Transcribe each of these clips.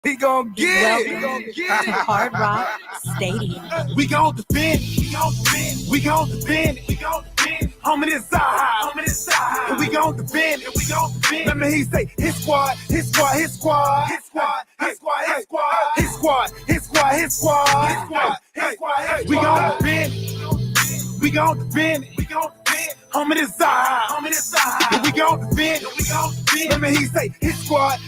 We gon' get it. Welcome to Hard Rock Stadium. We gon' defend. We gon' defend. Homie, this side. We gon' defend. Remember he say his squad. We gon' defend. Homie, this side. We gon' defend. Remember he say his squad. I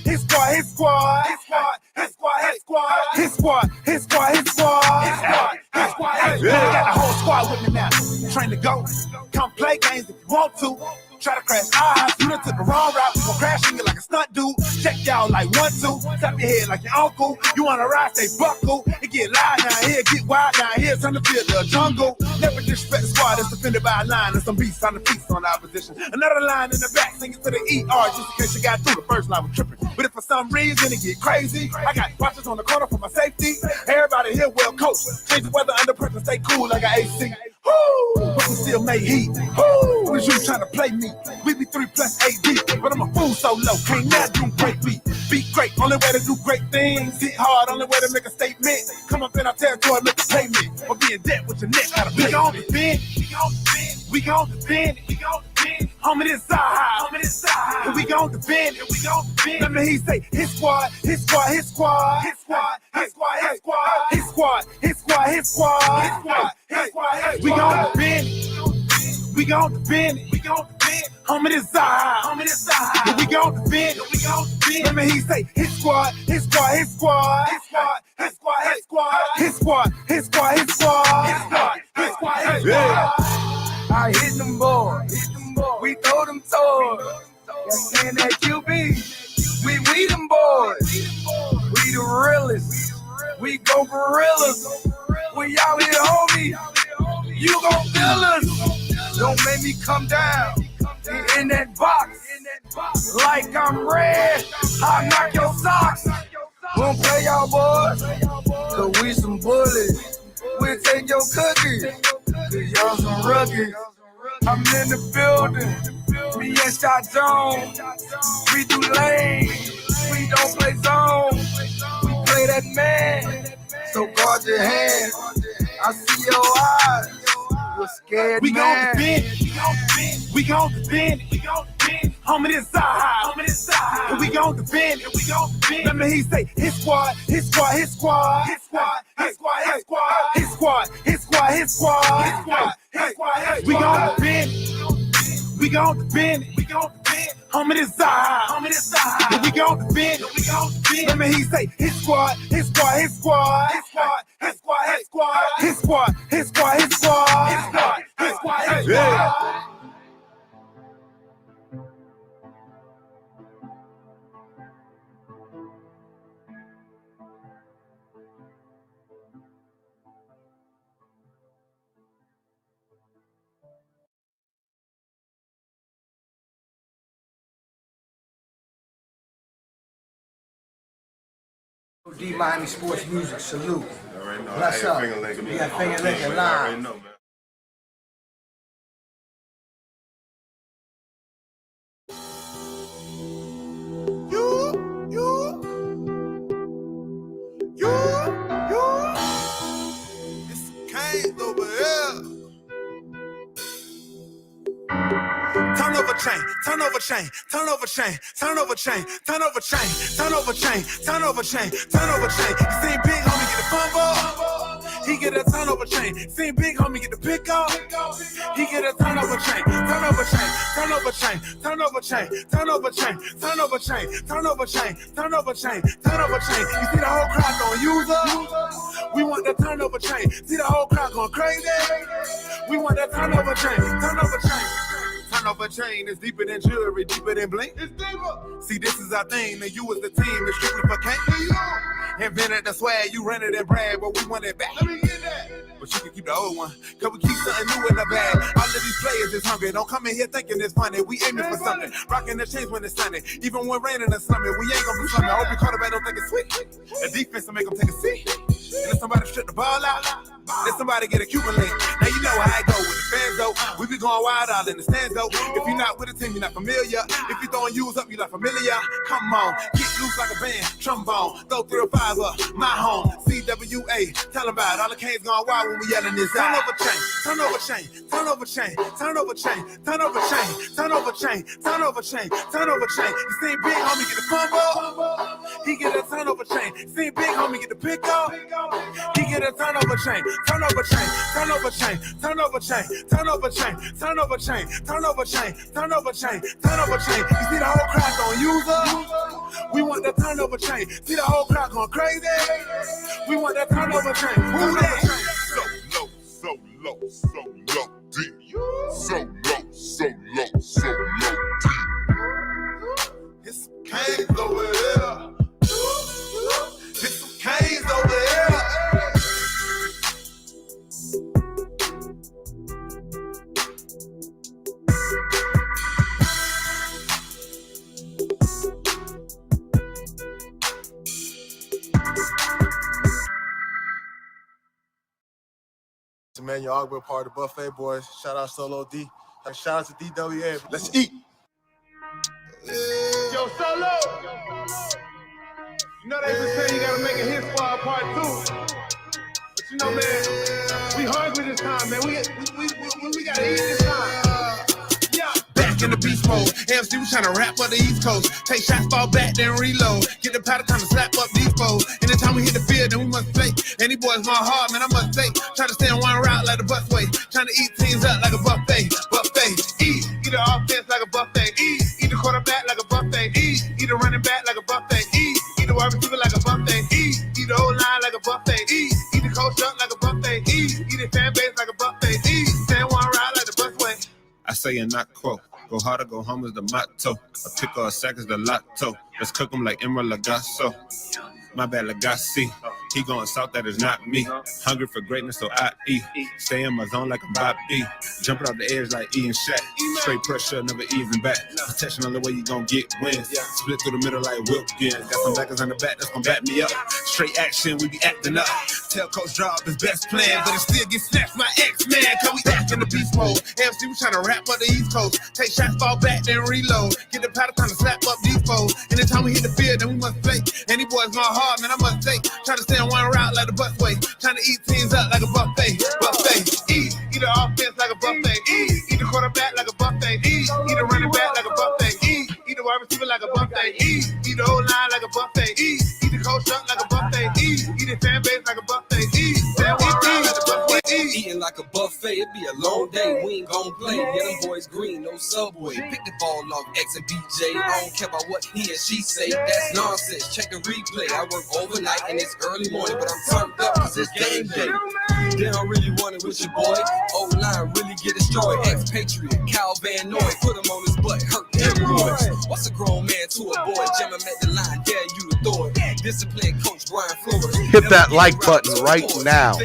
got the whole squad with me now. Train to go. Come play games if you want to. Try to crash eyes. You done took the wrong route. We gon' crash you like a stunt dude. Check y'all like 1, 2. Tap your head like your uncle. You wanna ride, stay buckle. It get loud down here, get wild down here. Turn the field to a jungle. Never disrespect the squad that's defended by a line. And some beasts on the feast on the opposition. Another line in the back singing to the ER just in case you got through the first line with tripping. But if for some reason it get crazy, I got watchers on the corner for my safety. Everybody here well coached. Change the weather under pressure, stay cool like an AC. Woo! But we still make heat. Woo! Was you trying to play me? We be 3+ AD, but I'm a fool so low. Can't never do great beat. Be great, only way to do great things. Hit hard, only way to make a statement. Come up in our territory, make a payment. Or be in debt with your neck, gotta pay. We gon' defend. Homie, this side. We gon' defend. Remember he say his squad. We gon' defend. Homie, this side. We gon' defend. Remember he say his squad. I hit them boys. We throw them toys. Got in that QB. We them boys. We the realest. We go gorillas. We out here, homie. You gon' feel us. Don't make me come down. In that box. Like I'm red. I'll knock your socks. Won't play y'all boys. Cause we some bullies. We'll take your cookies. Cause y'all some rookies. I'm in the building. Me and Shot Jones. We do lane. We don't play zone. We play that man. So guard your hand. I see your eyes. You're scared, we man. We gon' defend. Homie, this side. We gon' defend. Remember he say his squad. We gon' defend. Homie, this side. We gon' defend. Remember he say his squad. Yeah. D Miami Sports Music, salute. Already know. Bless up. We got Finger Licking live. Know, man. It's Kane over here. Turnover chain. You seen Big Homie get the fumble? He get a turnover chain. Seen Big Homie get the pick up? He get a turnover chain. Turnover chain. You see the whole crowd going user? We want the turnover chain. See the whole crowd going crazy? We want that turnover chain. Turnover chain is deeper than jewelry, deeper than blink. It's deeper. See, this is our thing. And you was the team. It's strictly for Kane. Invented the swag. You rented and brand, but we want it back. Let me get that. But you can keep the old one. Cause we keep something new in the bag. All of these players is hungry. Don't come in here thinking it's funny. We aiming for something. Rocking the chains when it's sunny. Even when raining or slumming, we ain't gonna be slumming. I hope your quarterback don't think it's sweet. The defense will make them take a seat. And if somebody strip the ball out, Let somebody get a Cuban link. Now you know how I go with the fans though. We be going wild out in the stands though. If you're not with the team, you're not familiar. If you throwing U's up, you're not familiar. Come on, get loose like a band, trombone, throw 3 or 5 up, my home, CWA. Tell them about it. All the canes going wild when we yelling this. Turn over chain, turn over chain, turn over chain, turn over chain, turn over chain, turn over chain, turn over chain, turn over chain. You seen big homie get the fumble, he get a turnover chain. Seen big homie get the pick up, he get a turnover chain, turnover chain, turnover chain, turnover chain, turnover chain, turnover chain, turnover chain, turnover chain, turnover chain. You see the whole crowd going user. We want that turnover chain. See the whole crowd going crazy. We want that turnover chain. Who that? So low, deep. So low, deep. It's some canes over here. It's some canes over here. Man, you're all part of the buffet, boys. Shout out Solo D. Shout out to DWA. Let's eat. Yo, Solo. You know they been saying you gotta make a hit squad part 2. But you know, man, we hungry this time, man. We gotta eat this time. Yeah. Back in the beast mode. AMC was trying to rap up the East Coast. Take shots, fall back, then reload. Get the powder time to slap up these foes. Anytime we hit the field, then we must play. Any boys my heart, man, I must say. Try to stay on one route like the busway. Trying to eat teams up like a buffet. Eat the offense like a buffet. Eat the quarterback like a buffet. Eat the running back like a buffet. Eat the wide receiver like a buffet. Eat the whole line like a buffet. Eat the coach up like a buffet. Eat the fan base like a buffet. Stay one route like the busway. I say and not quote. Go hard or go home is the motto. A pick or a sack is the lotto. Let's cook them like Emerald Lagasso. My bad, Lagasse. He going south, that is not me. Hungry for greatness, so I eat. Stay in my zone like a Bobby. Jumping off the edge like E and Shaq. Straight pressure, never even back. Protection on the way you gon' get wins. Split through the middle like Wilkins. Got some backers on the back that's gon' back me up. Straight action, we be acting up. Tell Coach Drop his best plan, but it still get snatched by X-Man. Cause we back in the beast mode. AMC was trying to rap up the East Coast. Take shots, fall back, then reload. Get the powder time to slap up these foes. Anytime we hit the field, then we must play. Any boys my heart, man, I must say. Try to stay on one route like the busway. Trying to eat teams up like a buffet. Eat the offense like a buffet. Eat the quarterback like a buffet. Eat the running back like a buffet. Eat the wide receiver like a buffet. Eat the whole line like a buffet. Eat the coach up like a buffet. Eat the fan base like a buffet. Stay one route like a buffet. Eating like a buffet, it be a long day. We ain't gon' play. Get them boys green, no subway. Pick the ball off X and BJ. I don't care about what he and she say. That's nonsense. Check the replay. I work overnight and it's early morning, but I'm turned up cause it's game day. They don't really want it with your boy. O-line really get destroyed. Ex-Patriot, Cal Van Noy. Put him on his butt, hurt hemorrhoids. What's a grown man to a boy? Jim him at the line, dare you to throw it. Discipline coach Brian Flores. Hit that like button right now.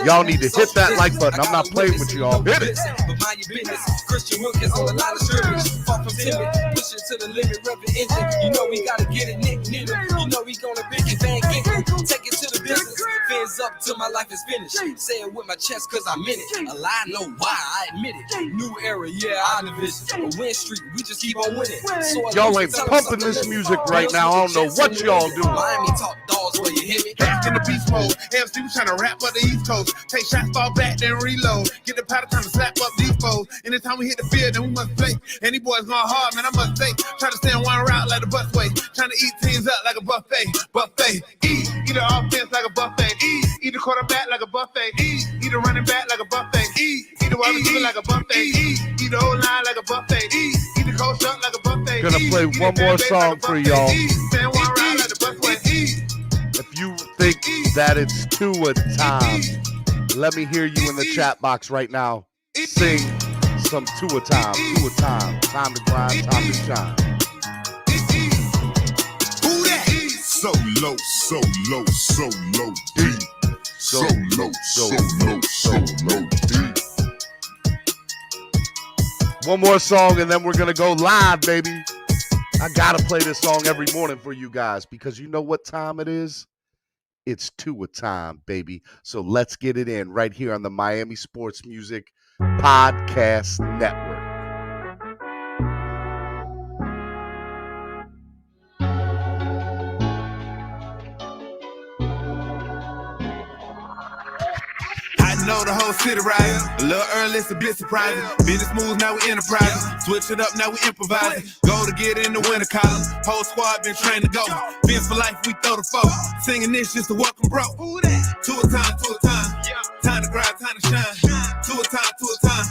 Y'all need to hit that like button. I'm not playing with y'all. Hit it. But mind your business. Christian Wilkins on the line of scrimmage. Far from timid. Push it to the limit. Reverend engine. You know we gotta get it, Nick Needle. You know we gonna pick it, Van Ginkle. Take it to the business. Fins up till my life is finished. Say it with my chest cause I'm in it. A lie, no why, I admit it. New era, yeah, our division. A win streak, we just keep on winning. So y'all ain't pumping this music right now. I don't know what y'all do. Miami talk dogs where you hit me. Back in the beast mode. AMC was trying to rap up the East Coast. Take shots, fall back, then reload. Get the powder time to slap up these foes. Anytime we hit the field, then we must play. Any boys my heart, man, I must say. Try to stay on one route like the busway. Trying to eat teams up like a buffet. Eat the offense like a buffet. Eat the quarterback like a buffet. Eat the running back like a buffet. Eat the wide receiver like a buffet. Eat the whole line like a buffet. Eat the coach up like a buffet. Gonna play one more song for y'all. If you think that it's 2 a time, let me hear you in the chat box right now. Sing some 2 a time, 2 a time. Time to grind, time to shine. Who that? So low, deep. So low, deep. One more song and then we're gonna go live, baby. I gotta play this song every morning for you guys because you know what time it is? It's Tua time, baby. So let's get it in right here on the Miami Sports Music Podcast Network. I know the whole city riding. A little early, it's a bit surprising. Business moves, now we enterprising. Switch it up, now we improvising. Go to get in the winter column. Whole squad been trained to go. Fins for life, we throw the foe. Singing this just to welcome bro. Two a time, two a time. Time to grind, time to shine. Two a time, two a time.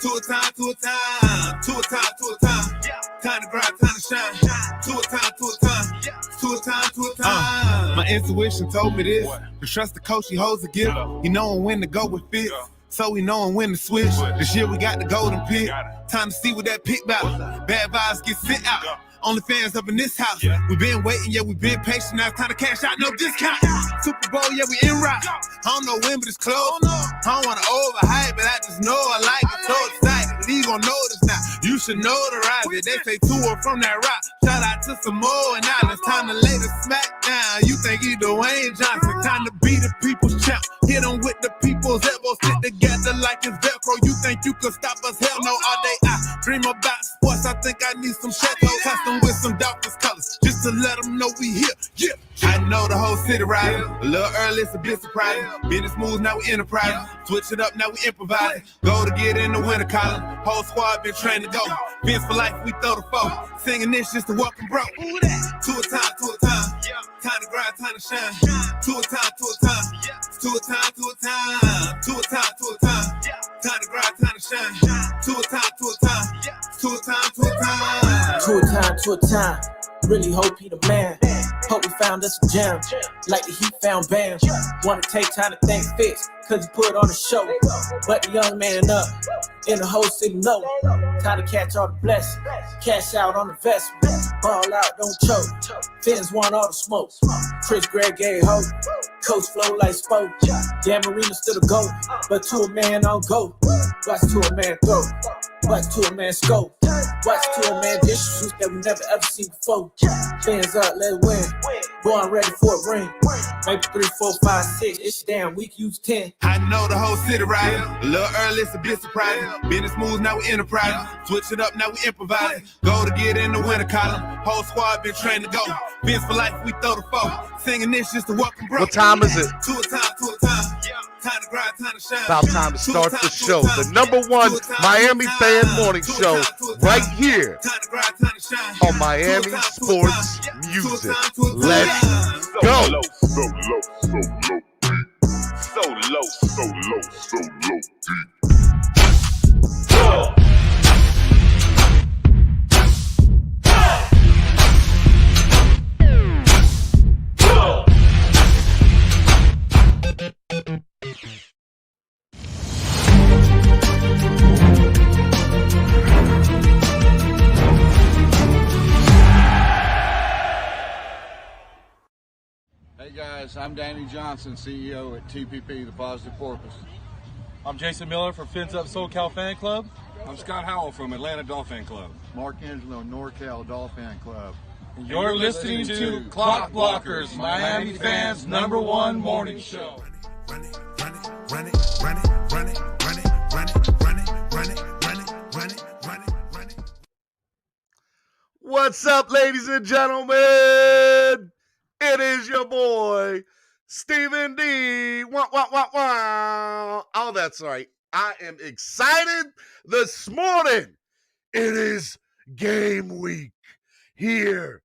Two a time, two a time. Two a time, two a time. Time to grind, time to shine. Two a time, two a time. Two a time, two a time. My intuition told me this. To trust the coach, he holds a gift. He knowing when to go with fit. So we knowing when to switch. This year we got the golden pick. Time to see what that pick about. Bad vibes get sent out. Only fans up in this house. We been waiting, yeah, we been patient. Now it's time to cash out, no discount. Super Bowl, yeah, we in route. I don't know when, but it's close. I don't want to overhype, but I just know I like it. So excited, you gon' notice now. You should notarize it. They say Tua from that rock. Shout out to Samoa and Islands. Time to lay the smack down. You think you Dwayne Johnson. Time to be the people's champ. Hit them with the people's elbows. Stick together like it's Velcro. You think you could stop us? Hell no, all day I dream about sports. I think I need some Chateau custom with some Dolphins colors. Just to let them know we here. Yeah. I know the whole city riding. A little early, it's a bit surprising. Business moves, now we enterprising. Switch it up, now we improvising. Go to get in the winter column. Whole squad been trained to go. Fins for life, we throw the foe. Singing this just to welcome bro. Two a time, two a time. Time to grind, time to shine. Two a time, two a time. Two a time, two a time. Two a time, two a time. Time to grind, time to shine. Two a time, two a time. Two a time, two a time. Two a time, two a time. Really hope he the man. Hope we found us a gem. Like the Heat found Bam. Wanna take time to thank Fitz, cause he put on a show. But the young man up, in the whole city know. Time to catch all the blessings. Cash out on the investment. Ball out, don't choke. Fins want all the smoke. Chris Gregg gave hope. Coach flow like spoke. Dan Marino still a GOAT, but to a man on go. Watch to a man throw. Watch to a man scope. Watch to a man dish shoot that we never ever seen before. Fans up, let's win. Boy, I'm ready for a ring. Maybe 3, 4, 5, 6. It's damn week, use 10. I know the whole city riding. A little early, it's a bit surprising. Business moves, now we enterprising. Switch it up, now we improvising. Go to get in the winter column. Whole squad been trained to go. Fins for life, we throw the foe. Singing this just to welcome bro. What time is it? Two a time, two a time. Time to grind, time to shine. About time to start the show. The number one Miami fan morning show right here on Miami Sports Music. Let's go. So low, so low, deep. So low, so low, so low, deep. Hey guys, I'm Danny Johnson, CEO at TPP, the Positive Porpoise. I'm Jason Miller from Fins Up SoCal Fan Club. I'm Scott Howell from Atlanta Dolphin Club. Mark Angelo, NorCal Dolphin Club. And you're listening to Clock Blockers, Miami fans' #1 morning show. Run it, run it, run it, run it, run it, run it, run it, run it, run it, run it, run it, run it, run it. What's up, ladies and gentlemen? It is your boy, Stephen D. Wah, wah, wah, wah. Oh, that's right. I am excited this morning. It is game week here.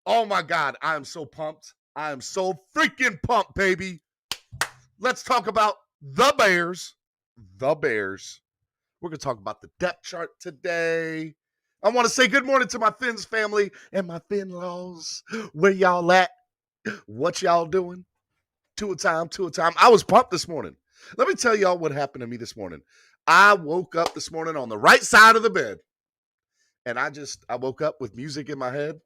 Oh, my God. I am so pumped. I am so freaking pumped, baby. Let's talk about the Bears. The Bears. We're going to talk about the depth chart today. I want to say good morning to my Fins family and my Fin-laws. Where y'all at? What y'all doing? Two a time. I was pumped this morning. Let me tell y'all what happened to me this morning. I woke up this morning on the right side of the bed. And I woke up with music in my head.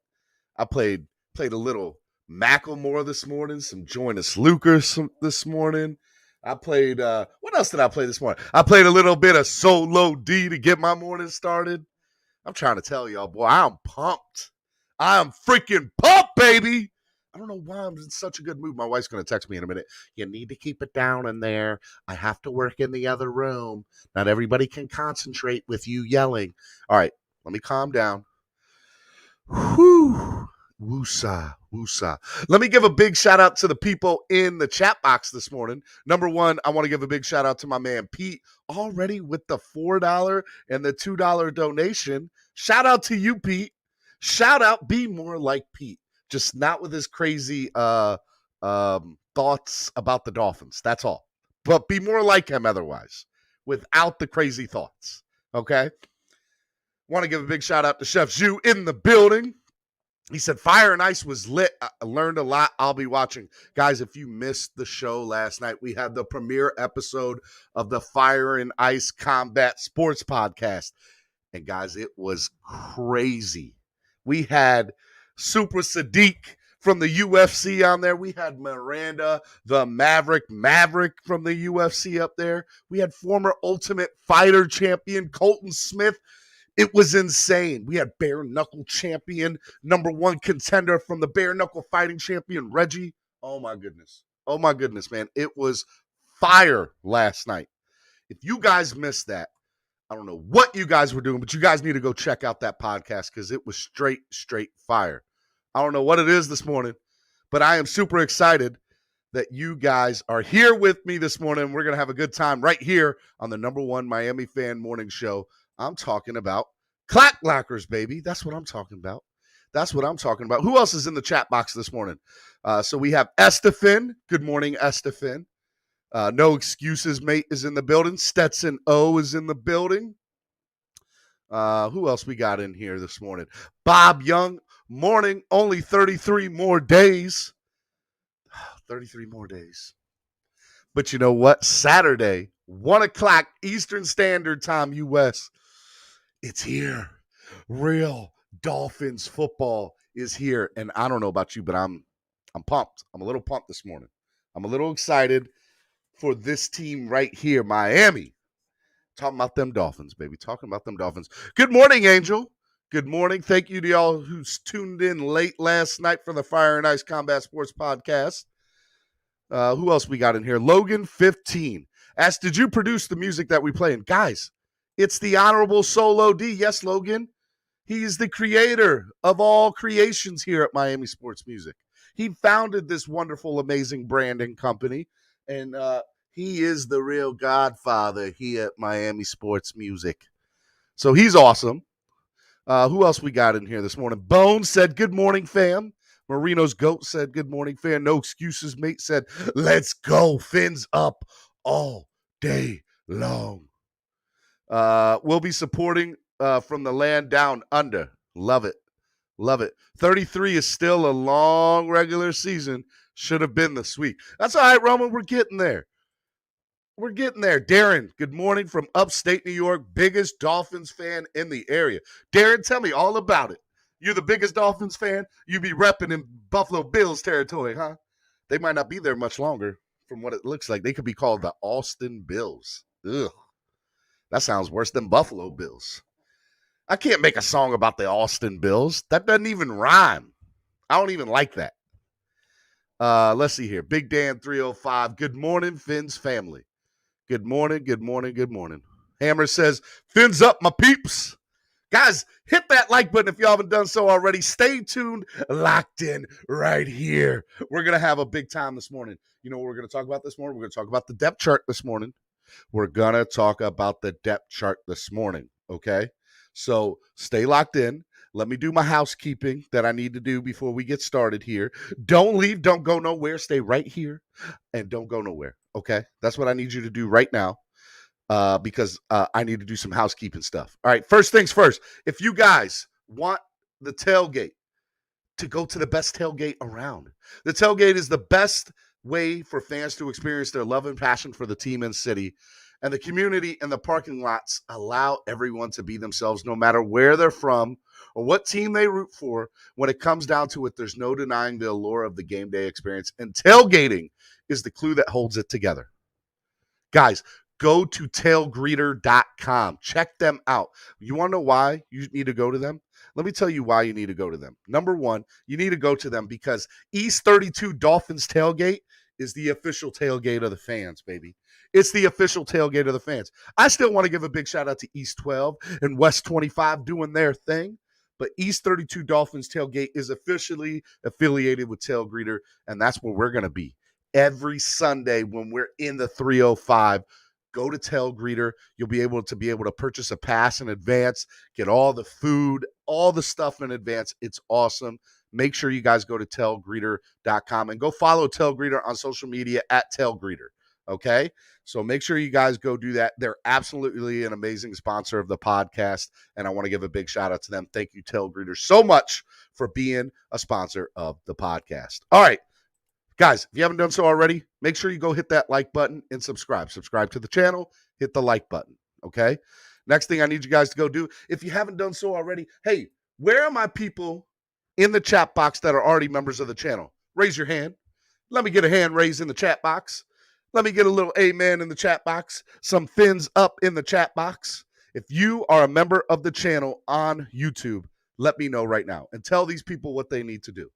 I played a little Macklemore this morning, some Jonas Lucas this morning. I played, what else did I play this morning? I played a little bit of Solo D to get my morning started. I'm trying to tell y'all, boy, I'm pumped. I am freaking pumped, baby. I don't know why I'm in such a good mood. My wife's going to text me in a minute. You need to keep it down in there. I have to work in the other room. Not everybody can concentrate with you yelling. All right, let me calm down. Whew. Woosah, woosah. Let me give a big shout out to the people in the chat box this morning. Number one, I want to give a big shout out to my man Pete, already with the $4 and the $2 donation. Shout out to you, Pete. Shout out, be more like Pete. Just not with his crazy thoughts about the Dolphins. That's all. But be more like him otherwise, without the crazy thoughts. Okay? Want to give a big shout out to Chef Zhu in the building. He said, Fire and Ice was lit. I learned a lot. I'll be watching. Guys, if you missed the show last night, we had the premiere episode of the Fire and Ice Combat Sports Podcast. And guys, it was crazy. We had Super Sadiq from the UFC on there. We had Miranda, the Maverick from the UFC up there. We had former Ultimate Fighter champion Colton Smith. It was insane. We had bare knuckle champion, number one contender from the bare knuckle fighting champion, Reggie. Oh my goodness. Oh my goodness, man. It was fire last night. If you guys missed that, I don't know what you guys were doing, but you guys need to go check out that podcast because it was straight fire. I don't know what it is this morning, but I am super excited that you guys are here with me this morning. We're going to have a good time right here on the number one Miami fan morning show. I'm talking about Clack Lockers, baby. That's what I'm talking about. That's what I'm talking about. Who else is in the chat box this morning? So we have Estefan. Good morning, Estefan. No excuses, mate, is in the building. Stetson O is in the building. Who else we got in here this morning? Bob Young. Morning, only 33 more days. 33 more days. But you know what? Saturday, 1 o'clock Eastern Standard Time, U.S., it's here. Real Dolphins football is here. And I don't know about you, but I'm pumped. I'm a little pumped this morning. I'm a little excited for this team right here, Miami. Talking about them Dolphins, baby. Talking about them Dolphins. Good morning, Angel. Good morning. Thank you to y'all who's tuned in late last night for the Fire and Ice Combat Sports Podcast. Who else we got in here? Logan 15 asked, did you produce the music that we play? And guys, it's the Honorable Solo D. Yes, Logan. He's the creator of all creations here at Miami Sports Music. He founded this wonderful, amazing branding company, and he is the real godfather here at Miami Sports Music. So he's awesome. Who else we got in here this morning? Bones said, good morning, fam. Marino's Goat said, good morning, fam. No excuses, mate said, let's go. Fins up all day long. We'll be supporting from the land down under. Love it. Love it. 33 is still a long regular season. Should have been this week. That's all right, Roman. We're getting there. We're getting there. Darren, good morning from upstate New York. Biggest Dolphins fan in the area. Darren, tell me all about it. You're the biggest Dolphins fan? You be repping in Buffalo Bills territory, huh? They might not be there much longer from what it looks like. They could be called the Austin Bills. Ugh. That sounds worse than Buffalo Bills. I can't make a song about the Austin Bills. That doesn't even rhyme. I don't even like that. Let's see here. Big Dan 305. Good morning, Finn's family. Good morning, good morning, good morning. Hammer says, Fins up, my peeps. Guys, hit that like button if you haven't done so already. Stay tuned, locked in right here. We're going to have a big time this morning. You know what we're going to talk about this morning? We're going to talk about the depth chart this morning. We're going to talk about the depth chart this morning, okay? So stay locked in. Let me do my housekeeping that I need to do before we get started here. Don't leave. Don't go nowhere. Stay right here and don't go nowhere, okay? That's what I need you to do right now because I need to do some housekeeping stuff. All right, first things first. If you guys want the tailgate to go to the best tailgate around, the tailgate is the best way for fans to experience their love and passion for the team and city. And the community and the parking lots allow everyone to be themselves no matter where they're from or what team they root for. When it comes down to it, there's no denying the allure of the game day experience. And tailgating is the glue that holds it together. Guys, go to tailgreeter.com. Check them out. You want to know why you need to go to them? Let me tell you why you need to go to them. Number one, you need to go to them because East 32 Dolphins tailgate is the official tailgate of the fans, baby. It's the official tailgate of the fans. I still want to give a big shout out to East 12 and West 25 doing their thing, but East 32 Dolphins tailgate is officially affiliated with Tail Greeter, and that's where we're going to be every Sunday when we're in the 305. Go to Tail Greeter. You'll be able to purchase a pass in advance, get all the food, all the stuff in advance. It's awesome. Make sure you guys go to tailgreeter.com and go follow Tail Greeter on social media at Tail Greeter. Okay? So make sure you guys go do that. They're absolutely an amazing sponsor of the podcast, and I want to give a big shout out to them. Thank you, Tail Greeter, so much for being a sponsor of the podcast. All right. Guys, if you haven't done so already, make sure you go hit that like button and subscribe. Subscribe to the channel, hit the like button, okay? Next thing I need you guys to go do, if you haven't done so already, hey, where are my people in the chat box that are already members of the channel? Raise your hand. Let me get a hand raised in the chat box. Let me get a little amen in the chat box. Some fins up in the chat box. If you are a member of the channel on YouTube, let me know right now and tell these people what they need to do.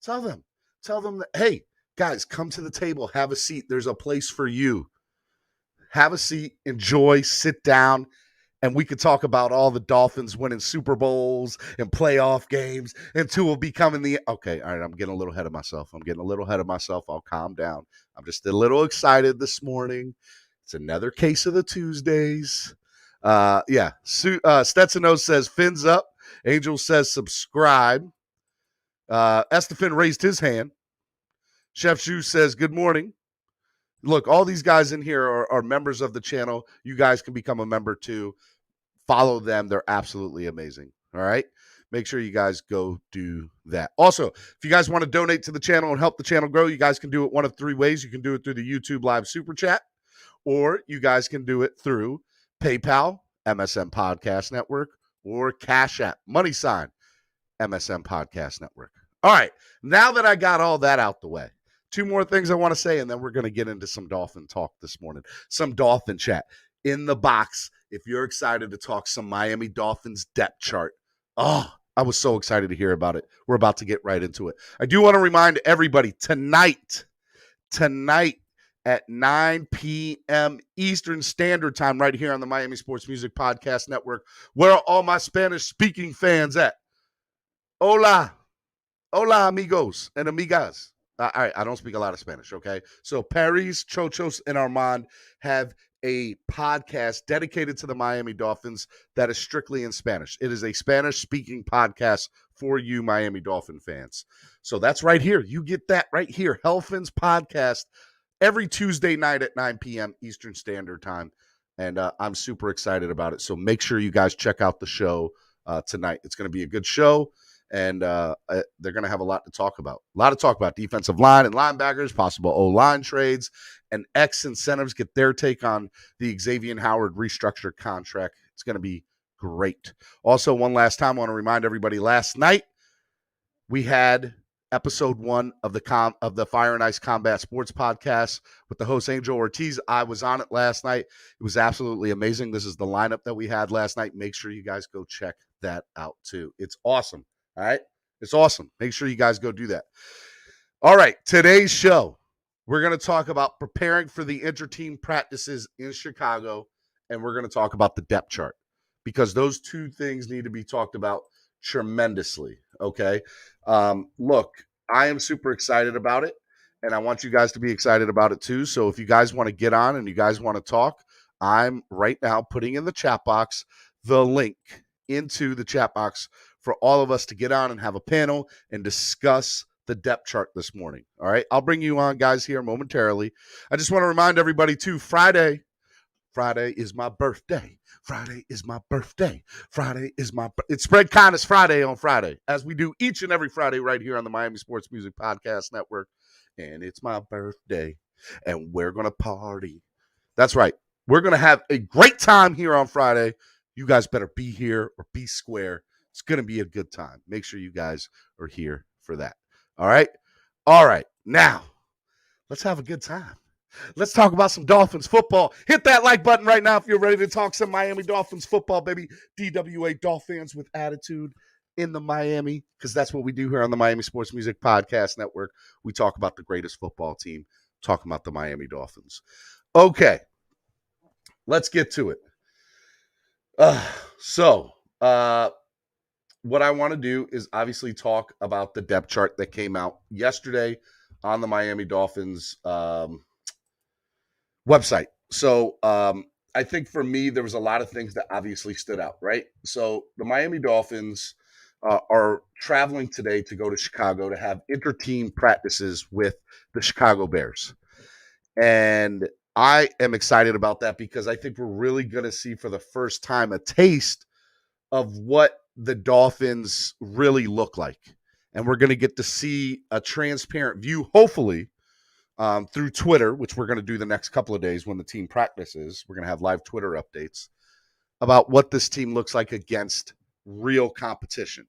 Tell them that, hey, guys, come to the table, have a seat. There's a place for you. Have a seat, enjoy, sit down, and we could talk about all the Dolphins winning Super Bowls and playoff games and Tua becoming the... Okay, all right, I'm getting a little ahead of myself. I'll calm down. I'm just a little excited this morning. It's another case of the Tuesdays. Stetson says, fins up. Angel says, subscribe. Estefan raised his hand. Chef Shu says, good morning. Look, all these guys in here are members of the channel. You guys can become a member too. Follow them. They're absolutely amazing. All right? Make sure you guys go do that. Also, if you guys want to donate to the channel and help the channel grow, you guys can do it one of three ways. You can do it through the YouTube Live Super Chat, or you guys can do it through PayPal, MSM Podcast Network, or Cash App, $, MSM Podcast Network. All right. Now that I got all that out the way, two more things I want to say, and then we're going to get into some Dolphin talk this morning. Some Dolphin chat. In the box, if you're excited to talk some Miami Dolphins depth chart. Oh, I was so excited to hear about it. We're about to get right into it. I do want to remind everybody, tonight at 9 p.m. Eastern Standard Time, right here on the Miami Sports Music Podcast Network, where are all my Spanish-speaking fans at? Hola, amigos and amigas. All right, I don't speak a lot of Spanish, okay? So Paris, Chochos, and Armand have a podcast dedicated to the Miami Dolphins that is strictly in Spanish. It is a Spanish-speaking podcast for you Miami Dolphin fans. So that's right here. You get that right here. Hellfins Podcast every Tuesday night at 9 p.m. Eastern Standard Time. And I'm super excited about it. So make sure you guys check out the show tonight. It's going to be a good show. And they're going to have a lot to talk about. Defensive line and linebackers, possible O-line trades, and X incentives. Get their take on the Xavier Howard restructured contract. It's going to be great. Also, one last time, I want to remind everybody, last night we had episode 1 of the Fire and Ice Combat Sports Podcast with the host Angel Ortiz. I was on it last night. It was absolutely amazing. This is the lineup that we had last night. Make sure you guys go check that out too. It's awesome. All right. It's awesome. Make sure you guys go do that. All right. Today's show, we're going to talk about preparing for the Intrateam practices in Chicago, and we're going to talk about the depth chart because those two things need to be talked about tremendously. Okay. Look, I am super excited about it, and I want you guys to be excited about it too. So if you guys want to get on and you guys want to talk, I'm right now putting in the chat box the link into the chat box for all of us to get on and have a panel and discuss the depth chart this morning. All right. I'll bring you on, guys, here momentarily. I just want to remind everybody too, Friday is my birthday. It's Spread Kindness Friday on Friday, as we do each and every Friday right here on the Miami Sports Music Podcast Network. And it's my birthday, and we're going to party. That's right. We're going to have a great time here on Friday. You guys better be here or be square. It's going to be a good time. Make sure you guys are here for that. All right? All right. Now, let's have a good time. Let's talk about some Dolphins football. Hit that like button right now if you're ready to talk some Miami Dolphins football, baby. DWA Dolphins with attitude. in the Miami, because that's what we do here on the Miami Sports Music Podcast Network. We talk about the greatest football team, talking about the Miami Dolphins. Okay, let's get to it. What I want to do is obviously talk about the depth chart that came out yesterday on the Miami Dolphins website. So I think for me, there was a lot of things that obviously stood out, right? So the Miami Dolphins are traveling today to go to Chicago to have inter-team practices with the Chicago Bears. And I am excited about that because I think we're really going to see for the first time a taste of what the Dolphins really look like. And we're going to get to see a transparent view, hopefully, through Twitter, which we're going to do the next couple of days when the team practices. We're going to have live Twitter updates about what this team looks like against real competition.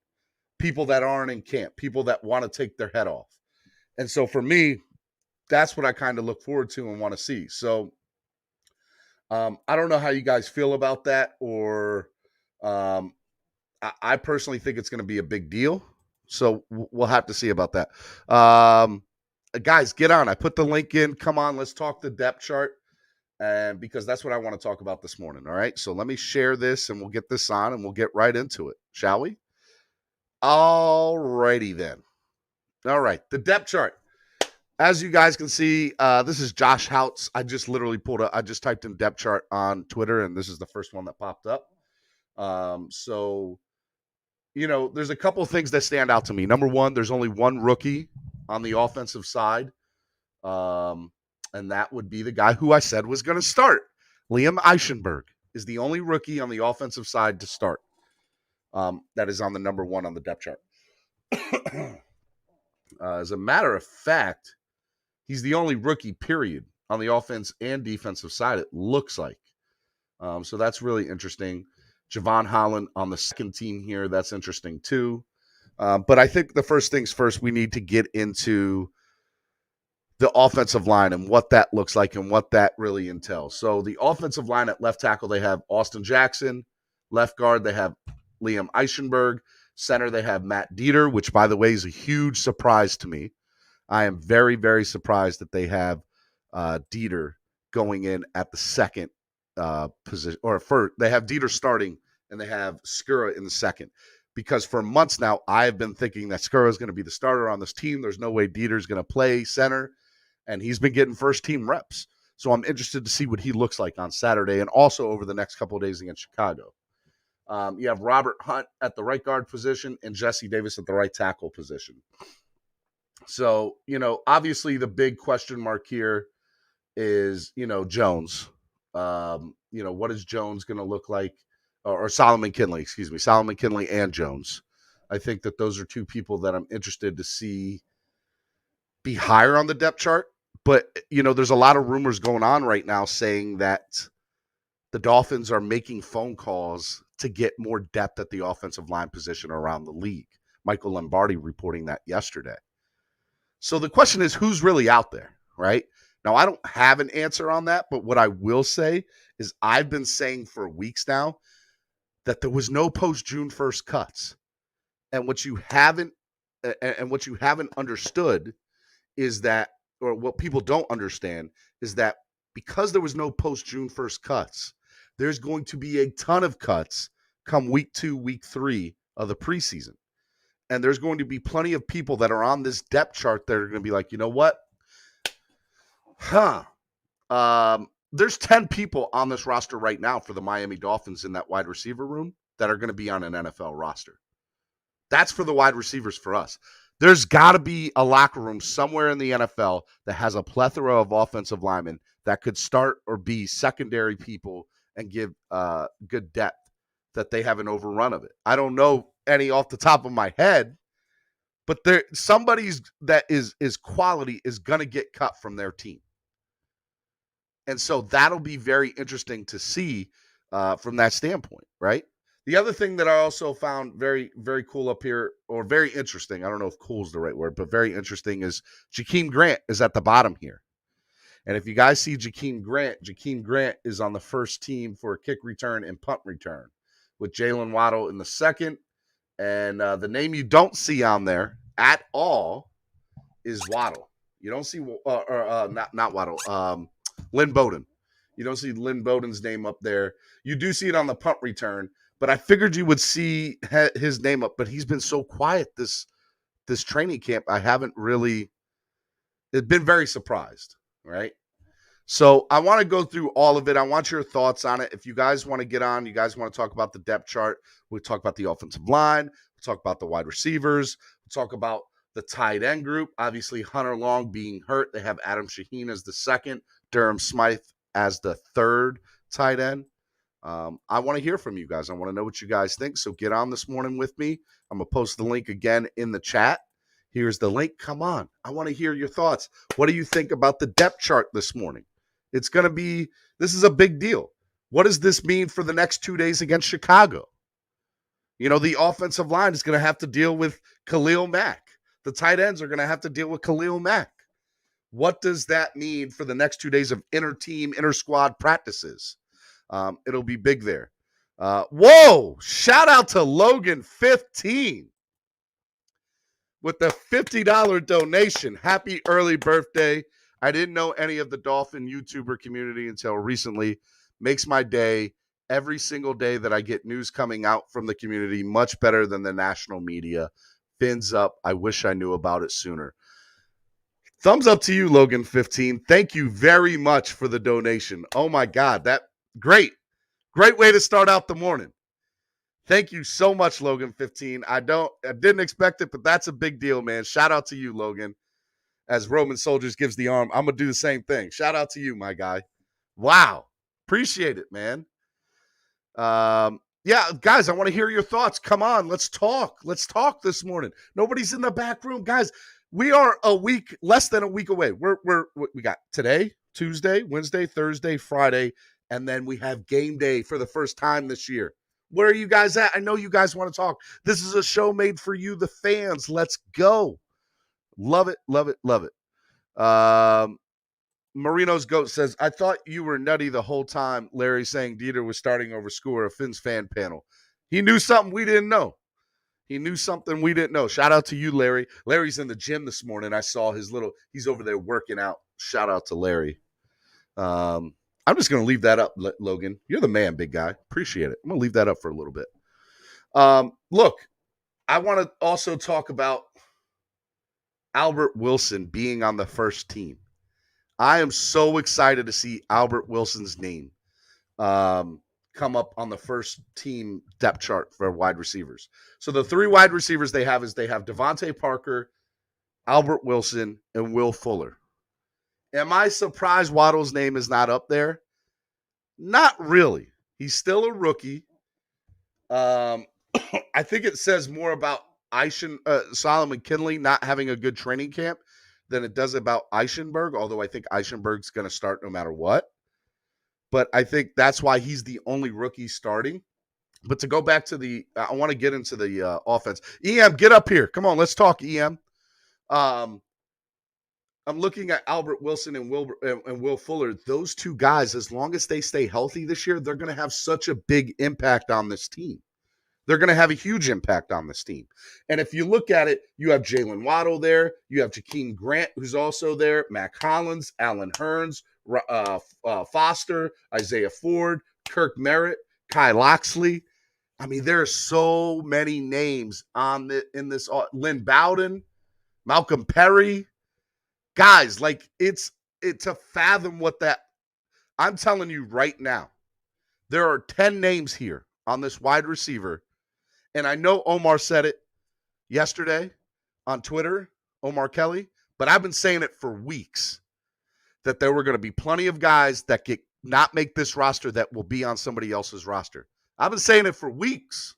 People that aren't in camp, people that want to take their head off. And so for me, that's what I kind of look forward to and want to see. So I don't know how you guys feel about that, or I personally think it's going to be a big deal. So we'll have to see about that. Guys, get on. I put the link in. Come on, let's talk the depth chart. And because that's what I want to talk about this morning. All right. So let me share this and we'll get this on and we'll get right into it. Shall we? All righty then. All right. The depth chart. As you guys can see, this is Josh Houts. I just literally I just typed in depth chart on Twitter and this is the first one that popped up. There's a couple of things that stand out to me. Number one, there's only one rookie on the offensive side. And that would be the guy who I said was going to start. Liam Eichenberg is the only rookie on the offensive side to start. That is on the number one on the depth chart. As a matter of fact, he's the only rookie, period, on the offense and defensive side, it looks like. So that's really interesting. Javon Holland on the second team here, that's interesting too. But I think the first things first, we need to get into the offensive line and what that looks like and what that really entails. So the offensive line at left tackle, they have Austin Jackson. Left guard, they have Liam Eichenberg. Center, they have Matt Dieter, which, by the way, is a huge surprise to me. I am very, very surprised that they have Dieter going in at the second position. They have Dieter starting and they have Skura in the second. Because for months now, I have been thinking that Skura is going to be the starter on this team. There's no way Dieter is going to play center. And he's been getting first-team reps. So I'm interested to see what he looks like on Saturday and also over the next couple of days against Chicago. You have Robert Hunt at the right guard position and Jesse Davis at the right tackle position. So, obviously the big question mark here is, Jones. What is Jones going to look like? Or Solomon Kinley, Solomon Kinley and Jones. I think that those are two people that I'm interested to see be higher on the depth chart. But, there's a lot of rumors going on right now saying that the Dolphins are making phone calls to get more depth at the offensive line position around the league. Michael Lombardi reporting that yesterday. So the question is, who's really out there, right? Now, I don't have an answer on that, but what I will say is I've been saying for weeks now that there was no post-June 1st cuts. And what you haven't understood is that, or what people don't understand is that because there was no post-June 1st cuts, there's going to be a ton of cuts come week 2, week 3 of the preseason. And there's going to be plenty of people that are on this depth chart that are going to be like, you know what? There's 10 people on this roster right now for the Miami Dolphins in that wide receiver room that are going to be on an NFL roster. That's for the wide receivers for us. There's got to be a locker room somewhere in the NFL that has a plethora of offensive linemen that could start or be secondary people and give good depth that they have an overrun of it. I don't know any off the top of my head, but somebody's that is quality is going to get cut from their team. And so that'll be very interesting to see from that standpoint, right? The other thing that I also found very, very cool up here, or very interesting, I don't know if cool is the right word, but very interesting, is Jakeem Grant is at the bottom here. And if you guys see Jakeem Grant is on the first team for kick return and punt return, with Jalen Waddle in the second And the name you don't see on there at all is Waddle. You don't see not Waddle. Lynn Bowden. You don't see Lynn Bowden's name up there. You do see it on the punt return, but I figured you would see his name up. But he's been so quiet this training camp. I haven't really. It's been very surprised, right? So I want to go through all of it. I want your thoughts on it. If you guys want to get on, you guys want to talk about the depth chart, we'll talk about the offensive line, we'll talk about the wide receivers, we'll talk about the tight end group. Obviously, Hunter Long being hurt. They have Adam Shaheen as the second, Durham Smythe as the third tight end. I want to hear from you guys. I want to know what you guys think. So get on this morning with me. I'm going to post the link again in the chat. Here's the link. Come on. I want to hear your thoughts. What do you think about the depth chart this morning? It's going to be, this is a big deal. What does this mean for the next 2 days against Chicago? You know, the offensive line is going to have to deal with Khalil Mack. The tight ends are going to have to deal with Khalil Mack. What does that mean for the next 2 days of inter-team, inter-squad practices? It'll be big there. Whoa! Shout out to Logan15 with the $50 donation. Happy early birthday. I didn't know any of the Dolphin YouTuber community until recently. Makes my day every single day that I get news coming out from the community much better than the national media. Fins up. I wish I knew about it sooner. Thumbs up to you, Logan15. Thank you very much for the donation. Oh my God, that great way to start out the morning. Thank you so much, Logan15. I didn't expect it, but that's a big deal, man. Shout out to you, Logan. As Roman Soldiers gives the arm, I'm going to do the same thing. Shout out to you, my guy. Wow. Appreciate it, man. Yeah, guys, I want to hear your thoughts. Come on, let's talk. Let's talk this morning. Nobody's in the back room. Guys, we are less than a week away. We got today, Tuesday, Wednesday, Thursday, Friday, and then we have game day for the first time this year. Where are you guys at? I know you guys want to talk. This is a show made for you, the fans. Let's go. Love it, love it, love it. Marino's Goat says, I thought you were nutty the whole time, Larry, saying Dieter was starting over school or a Fins fan panel. He knew something we didn't know. Shout out to you, Larry. Larry's in the gym this morning. I saw he's over there working out. Shout out to Larry. I'm just going to leave that up, Logan. You're the man, big guy. Appreciate it. I'm going to leave that up for a little bit. Look, I want to also talk about Albert Wilson being on the first team. I am so excited to see Albert Wilson's name come up on the first team depth chart for wide receivers. So the three wide receivers they have Devontae Parker, Albert Wilson, and Will Fuller. Am I surprised Waddle's name is not up there? Not really. He's still a rookie. I think it says more about Solomon Kinley not having a good training camp than it does about Eichenberg, although I think Eichenberg's going to start no matter what. But I think that's why he's the only rookie starting. But to go back to I want to get into the offense. EM, get up here. Come on, let's talk, EM. I'm looking at Albert Wilson and Will Fuller. Those two guys, as long as they stay healthy this year, they're going to have such a big impact on this team. They're going to have a huge impact on this team. And if you look at it, you have Jalen Waddle there. You have Jakeem Grant, who's also there. Mac Hollins, Allen Hurns, Foster, Isaiah Ford, Kirk Merritt, Kai Loxley. I mean, there are so many names in this. Lynn Bowden, Malcolm Perry. Guys, like it's to fathom what that. I'm telling you right now, there are 10 names here on this wide receiver. And I know Omar said it yesterday on Twitter, Omar Kelly, but I've been saying it for weeks that there were going to be plenty of guys that not make this roster that will be on somebody else's roster. I've been saying it for weeks.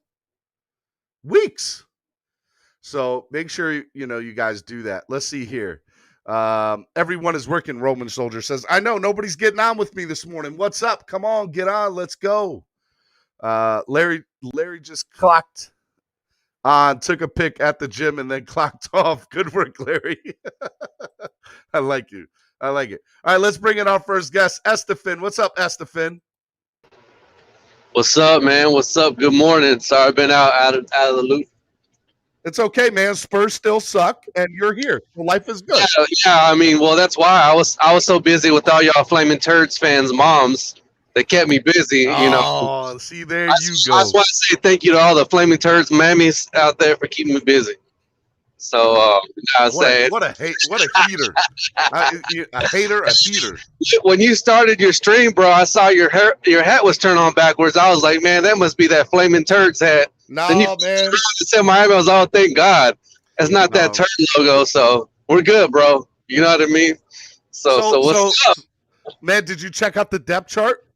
So make sure, you guys do that. Let's see here. Everyone is working, Roman Soldier says. I know nobody's getting on with me this morning. What's up? Come on, get on. Let's go. Larry just clocked on, took a pic at the gym, and then clocked off. Good work, Larry. I like you. I like it. All right, let's bring in our first guest, Estefan. What's up, Estefan? What's up, man? What's up? Good morning. Sorry I've been out of the loop It's okay, man. Spurs still suck, and you're here. So life is good. Yeah, I mean, well, that's why I was so busy with all y'all Flaming Turds fans' moms that kept me busy. You know. Oh, see, there you go. I just want to say thank you to all the Flaming Turds mammies out there for keeping me busy. So I was saying, what a heater, a hater, a heater. When you started your stream, bro, I saw your hat was turned on backwards. I was like, man, that must be that Flaming Turds hat. No, then you man. said Miami. I was all, thank God, it's not that turd logo. So we're good, bro. You know what I mean? So what's up, man? Did you check out the depth chart?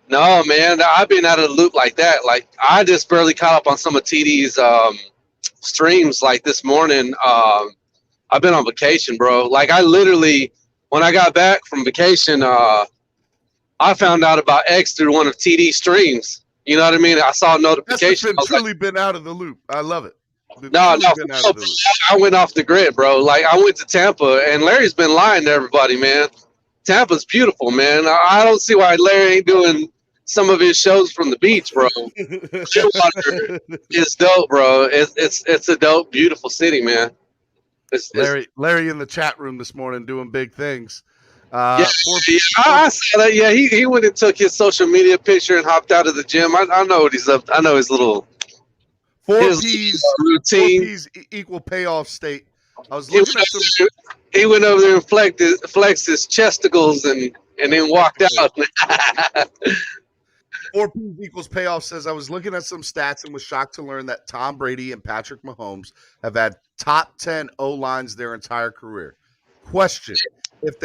No, man. I've been out of the loop like that. Like I just barely caught up on some of TD's streams. Like this morning, I've been on vacation, bro. Like I literally, when I got back from vacation, I found out about X through one of TD's streams. You know what I mean? I saw a notification. That's truly been out of the loop. I love it. No. I went off the grid, bro. Like I went to Tampa, and Larry's been lying to everybody, man. Tampa's beautiful, man. I don't see why Larry ain't doing some of his shows from the beach, bro. Clearwater is dope, bro. It's a dope, beautiful city, man. Larry in the chat room this morning doing big things. I saw that. Yeah, he went and took his social media picture and hopped out of the gym. I know what he's up. I know his little 4 P's routine. 4 P's equal payoff state. I was looking at some. He went over there and flexed his chesticles and then walked out. 4 P's equals payoff says, I was looking at some stats and was shocked to learn that Tom Brady and Patrick Mahomes have had top 10 O-lines their entire career. Question: If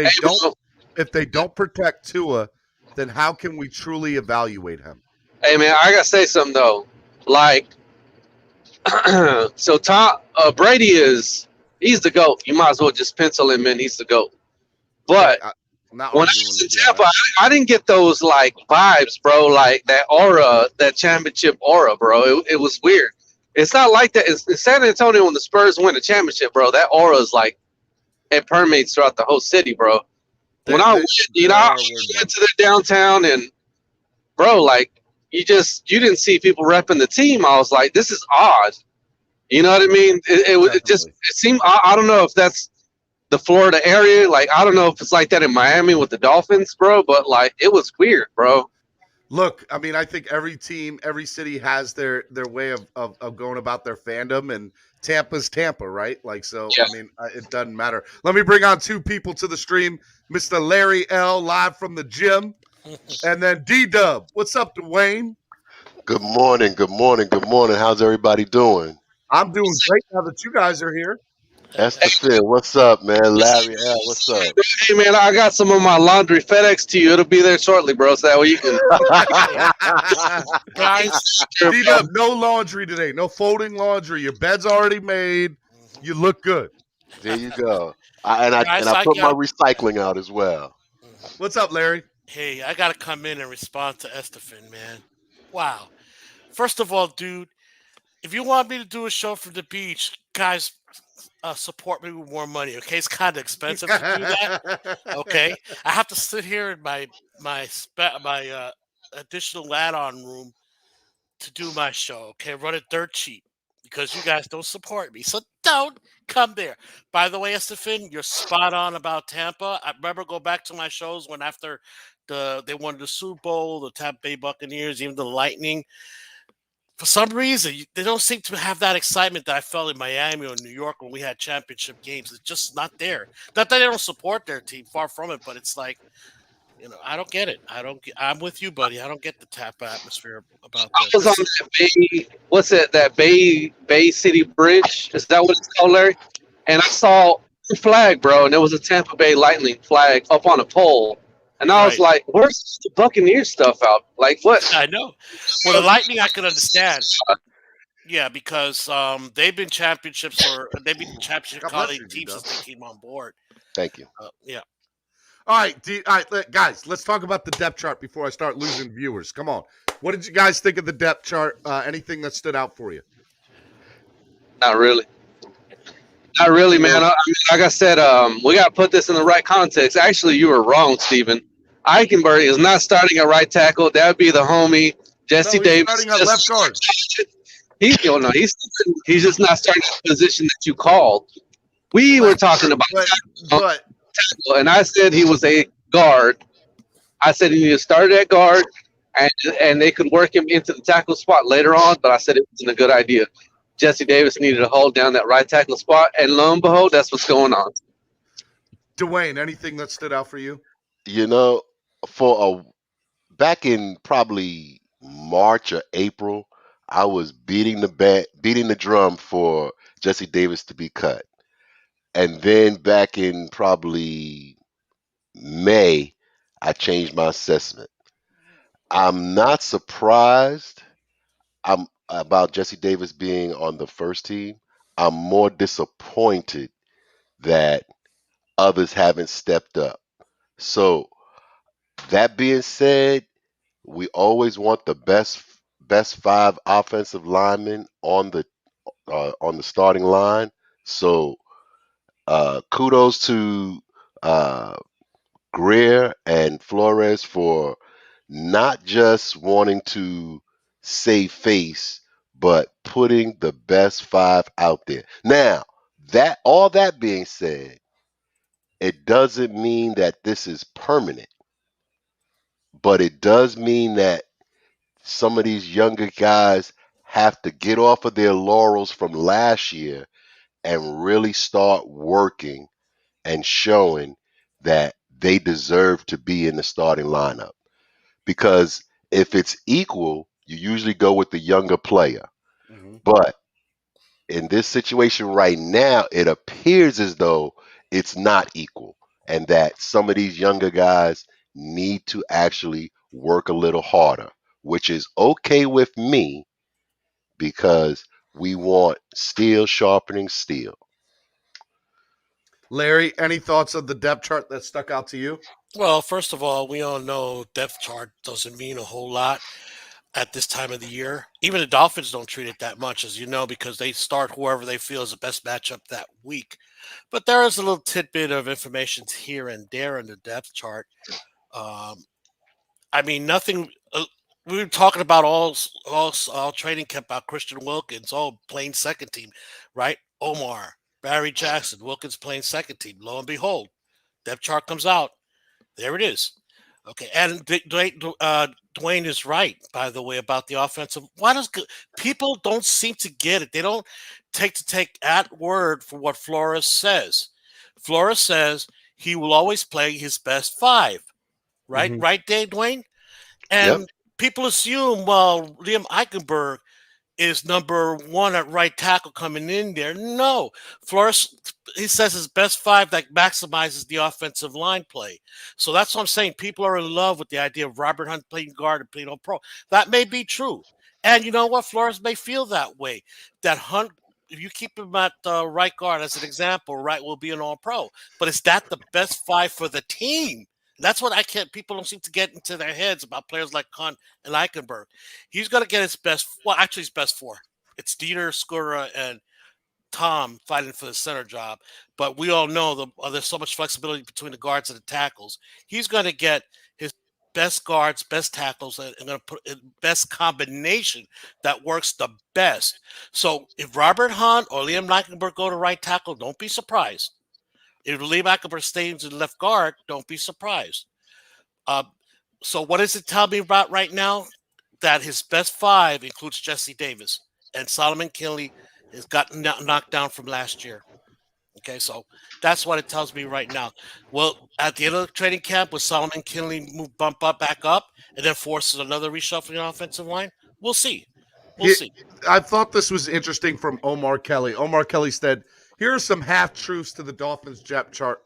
they don't protect Tua, then how can we truly evaluate him? Hey man, I gotta say something though. Like, so Tom Brady he's the GOAT. You might as well just pencil him in. He's the GOAT. But when I was in Tampa, I didn't get those like vibes, bro. Like that aura, that championship aura, bro. It was weird. It's not like that. It's in San Antonio when the Spurs win a championship, bro. That aura is like it permeates throughout the whole city, bro. When I went to the downtown and, bro, like you didn't see people repping the team. I was like, this is odd. You know what I mean? It seemed, I don't know if that's the Florida area. Like, I don't know if it's like that in Miami with the Dolphins, bro, but like, it was weird, bro. Look, I mean, I think every team, every city has their way of going about their fandom, and Tampa's Tampa, right? Like, so, yeah. I mean, it doesn't matter. Let me bring on 2 people to the stream. Mr. Larry L, live from the gym, and then D-Dub. What's up, Dwayne? Good morning, good morning, good morning. How's everybody doing? I'm doing great now that you guys are here. That's the fit. What's up, man? Larry L, what's up? Hey, man, I got some of my laundry FedEx to you. It'll be there shortly, bro, so that way you can. Guys, D-Dub, no laundry today. No folding laundry. Your bed's already made. You look good. There you go. I put my recycling out as well. What's up, Larry? Hey, I got to come in and respond to Estefan, man. Wow. First of all, dude, if you want me to do a show from the beach, guys, support me with more money, okay? It's kind of expensive to do that, okay? I have to sit here in my additional add-on room to do my show, okay? Run it dirt cheap because you guys don't support me. So don't come there. By the way, Estefan, you're spot on about Tampa. I remember go back to my shows when after they won the Super Bowl, the Tampa Bay Buccaneers, even the Lightning. For some reason, they don't seem to have that excitement that I felt in Miami or New York when we had championship games. It's just not there. Not that they don't support their team, far from it, but it's like, you know, I don't get it. I'm with you, buddy. I don't get the Tampa atmosphere about that. I was on that Bay, what's it? That Bay City Bridge? Is that what it's called, Larry? And I saw a flag, bro, and there was a Tampa Bay Lightning flag up on a pole. And I was like, where's the Buccaneer stuff out? Like, what? I know. Well, the Lightning I can understand. Yeah, because they've been championship quality teams since they came on board. Thank you. Yeah. All right, guys, let's talk about the depth chart before I start losing viewers. Come on. What did you guys think of the depth chart? Anything that stood out for you? Not really. Not really, man. I mean, like I said, we got to put this in the right context. Actually, you were wrong, Steven. Eichenberg is not starting at right tackle. That would be the homie, Jesse Davis. Starting at left guard. He's just not starting at the position that you called. We were talking about but tackle, and I said he was a guard. I said he needed to start at guard, and they could work him into the tackle spot later on. But I said it wasn't a good idea. Jesse Davis needed to hold down that right tackle spot, and lo and behold, that's what's going on. Dwayne, anything that stood out for you? Back in probably March or April, I was beating the drum for Jesse Davis to be cut. And then back in probably May, I changed my assessment. I'm not surprised about Jesse Davis being on the first team. I'm more disappointed that others haven't stepped up. So that being said, we always want the best 5 offensive linemen on the starting line. So kudos to Greer and Flores for not just wanting to save face, but putting the best 5 out there. Now, all that being said, it doesn't mean that this is permanent, but it does mean that some of these younger guys have to get off of their laurels from last year and really start working and showing that they deserve to be in the starting lineup. Because if it's equal, you usually go with the younger player. But in this situation right now, it appears as though it's not equal and that some of these younger guys need to actually work a little harder, which is okay with me because we want steel sharpening steel. Larry, any thoughts of the depth chart that stuck out to you? Well, first of all, we all know depth chart doesn't mean a whole lot at this time of the year. Even the Dolphins don't treat it that much, as you know, because they start whoever they feel is the best matchup that week. But there is a little tidbit of information here and there in the depth chart. I mean, nothing. We were talking about all training camp about Christian Wilkins, all playing second team, right? Omar, Barry Jackson, Wilkins playing second team. Lo and behold, depth chart comes out. There it is. Okay, and Dwayne is right, by the way, about the offensive. Why does people don't seem to get it? They don't take at word for what Flores says. Flores says he will always play his best 5, right? Mhm. Right, Dwayne? And people assume, well, Liam Eichenberg is number 1 at right tackle coming in there. No, Flores, he says his best 5 that maximizes the offensive line play. So that's what I'm saying. People are in love with the idea of Robert Hunt playing guard and playing all pro. That may be true. And you know what? Flores may feel that way. That Hunt, if you keep him at right guard as an example, right, will be an all pro. But is that the best 5 for the team? That's what people don't seem to get into their heads about players like Hunt and Eichenberg. He's going to get his best, actually his best 4. It's Dieter, Skura, and Tom fighting for the center job. But we all know there's so much flexibility between the guards and the tackles. He's going to get his best guards, best tackles, and going to put best combination that works the best. So if Robert Hunt or Liam Eichenberg go to right tackle, don't be surprised. If Liam Eichenberg stays in left guard, don't be surprised. So what does it tell me about right now? That his best 5 includes Jesse Davis and Solomon Kinley has gotten knocked down from last year. Okay, so that's what it tells me right now. Well, at the end of the training camp, will Solomon Kinley bump back up and then forces another reshuffling offensive line? We'll see. We'll see. I thought this was interesting from Omar Kelly. Omar Kelly said, "Here are some half truths to the Dolphins depth chart.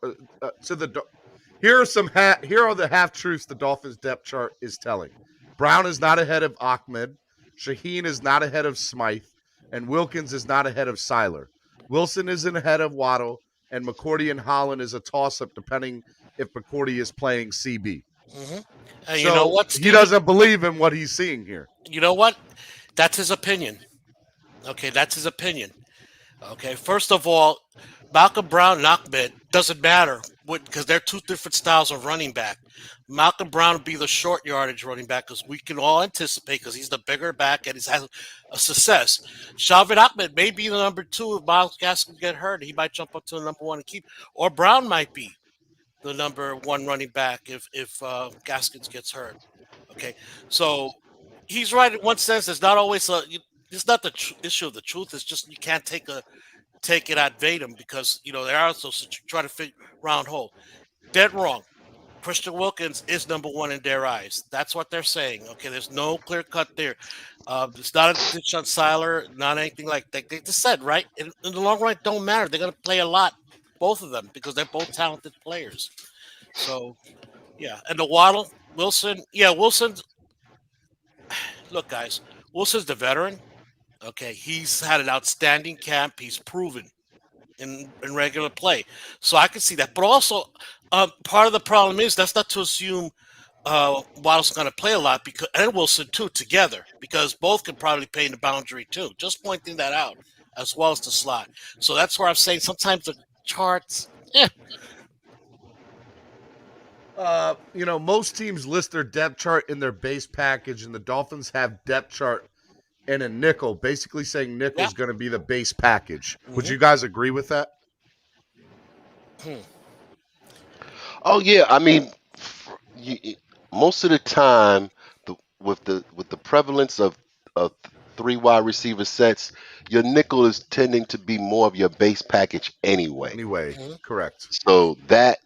Here are the half truths the Dolphins depth chart is telling. Brown is not ahead of Ahmed. Shaheen is not ahead of Smythe, and Wilkins is not ahead of Seiler. Wilson isn't ahead of Waddle, and McCourty and Holland is a toss-up depending if McCourty is playing CB." Mm-hmm. So you know what, he doesn't believe in what he's seeing here. You know what? That's his opinion. Okay, that's his opinion. Okay, first of all, Malcolm Brown and Ahmed doesn't matter because they're two different styles of running back. Malcolm Brown would be the short yardage running back because we can all anticipate because he's the bigger back and he's had a success. Shalvin Ahmed may be the number 2 if Miles Gaskin get hurt. He might jump up to the number 1 and keep, or Brown might be the number 1 running back if Gaskins gets hurt. Okay, so he's right in one sense. It's not always it's not the issue of the truth. It's just you can't take it at Vatum because there are those try to fit round hole. Dead wrong. Christian Wilkins is number 1 in their eyes. That's what they're saying. Okay, there's no clear cut there. It's not a ditch on Siler, not anything like that. They just said, right? In the long run, it don't matter. They're going to play a lot, both of them, because they're both talented players. So, yeah. And the Waddle, Wilson, Wilson's. Look, guys, Wilson's the veteran. Okay, he's had an outstanding camp. He's proven in regular play. So I can see that. But also, part of the problem is that's not to assume Waddle's going to play a lot and Wilson too together because both can probably play in the boundary too. Just pointing that out as well as the slot. So that's where I'm saying sometimes the charts. Most teams list their depth chart in their base package, and the Dolphins have depth chart in a nickel, basically saying nickel is going to be the base package. Mm-hmm. Would you guys agree with that? Oh yeah, I mean, most of the time, with the prevalence of 3 wide receiver sets, your nickel is tending to be more of your base package anyway. Correct. So that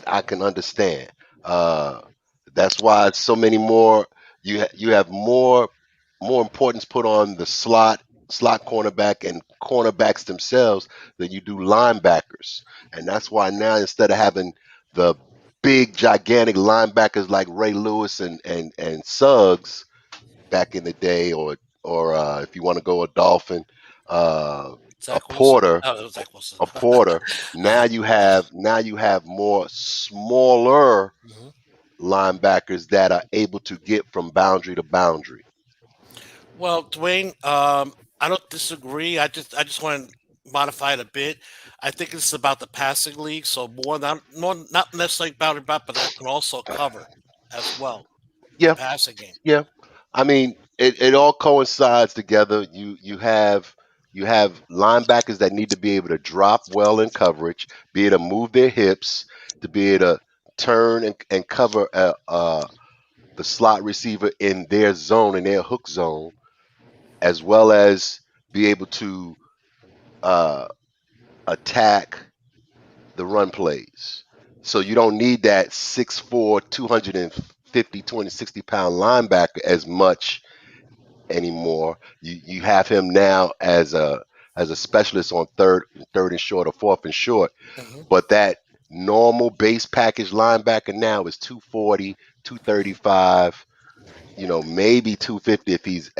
I can understand. That's why it's so many more. You have more importance put on the slot cornerback and cornerbacks themselves than you do linebackers, and that's why now instead of having the big gigantic linebackers like Ray Lewis and Suggs back in the day, or if you want to go a Dolphin, a Porter. Now you have more smaller linebackers that are able to get from boundary to boundary. Well, Dwayne, I don't disagree. I just want to modify it a bit. I think it's about the passing league, so not necessarily boundary but that can also cover as well. Yeah, passing game. Yeah, I mean it all coincides together. You have linebackers that need to be able to drop well in coverage, be able to move their hips, to be able to turn and cover the slot receiver in their zone, in their hook zone, as well as be able to attack the run plays. So you don't need that 6'4", 250, 260-pound linebacker as much anymore. You have him now as a specialist on third and short or fourth and short. But that normal base package linebacker now is 240, 235, maybe 250 if he's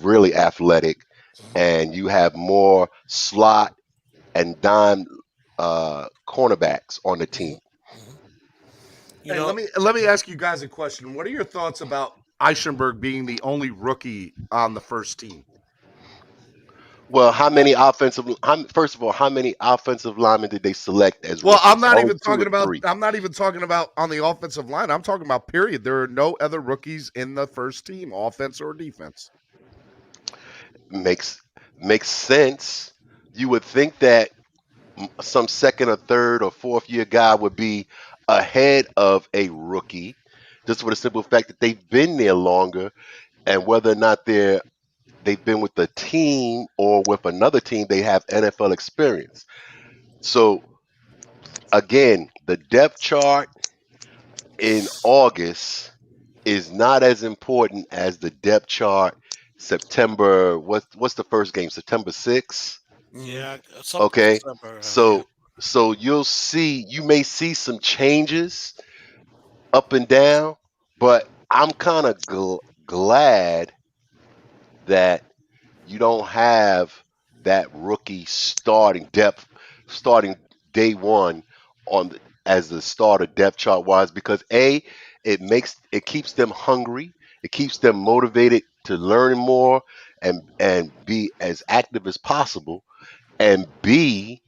really athletic. And you have more slot and dime cornerbacks on the team. Hey, let me ask you guys a question. What are your thoughts about Eichenberg being the only rookie on the first team? Well, how many offensive linemen did they select as rookies? Well, I'm not even talking about on the offensive line. I'm talking about period. There are no other rookies in the first team, offense or defense. Makes sense. You would think that some second or third or fourth year guy would be ahead of a rookie, just for the simple fact that they've been there longer, and whether or not they've been with the team or with another team, they have NFL experience. So again, the depth chart in August is not as important as the depth chart September. What's the first game? September 6th? Yeah. Okay. So you may see some changes up and down, but I'm kind of glad that you don't have that rookie starting day one as the starter depth chart wise, because it keeps them hungry, it keeps them motivated to learn more and be as active as possible, and B,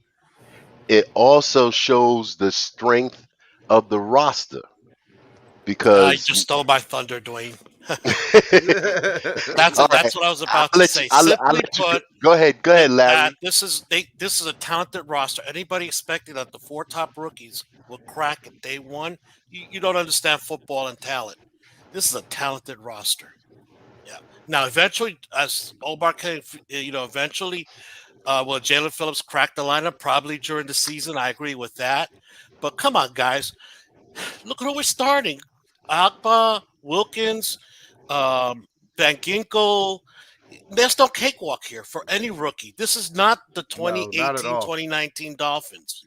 it also shows the strength of the roster You because just stole my thunder, Dwayne. all right, That's what I was I'll about to let you. say. I'll Simply let you put, go ahead. Go ahead, that Larry. this is a talented roster. Anybody expecting that the four top rookies will crack it day one, you don't understand football and talent. This is a talented roster. Yeah. Now, eventually, as Omar came, eventually, will Jalen Phillips crack the lineup? Probably during the season. I agree with that. But come on, guys. Look at who we're starting. Akba, Wilkins, Van Ginkel. There's no cakewalk here for any rookie. This is not the No, not at 2018, all. 2019 Dolphins.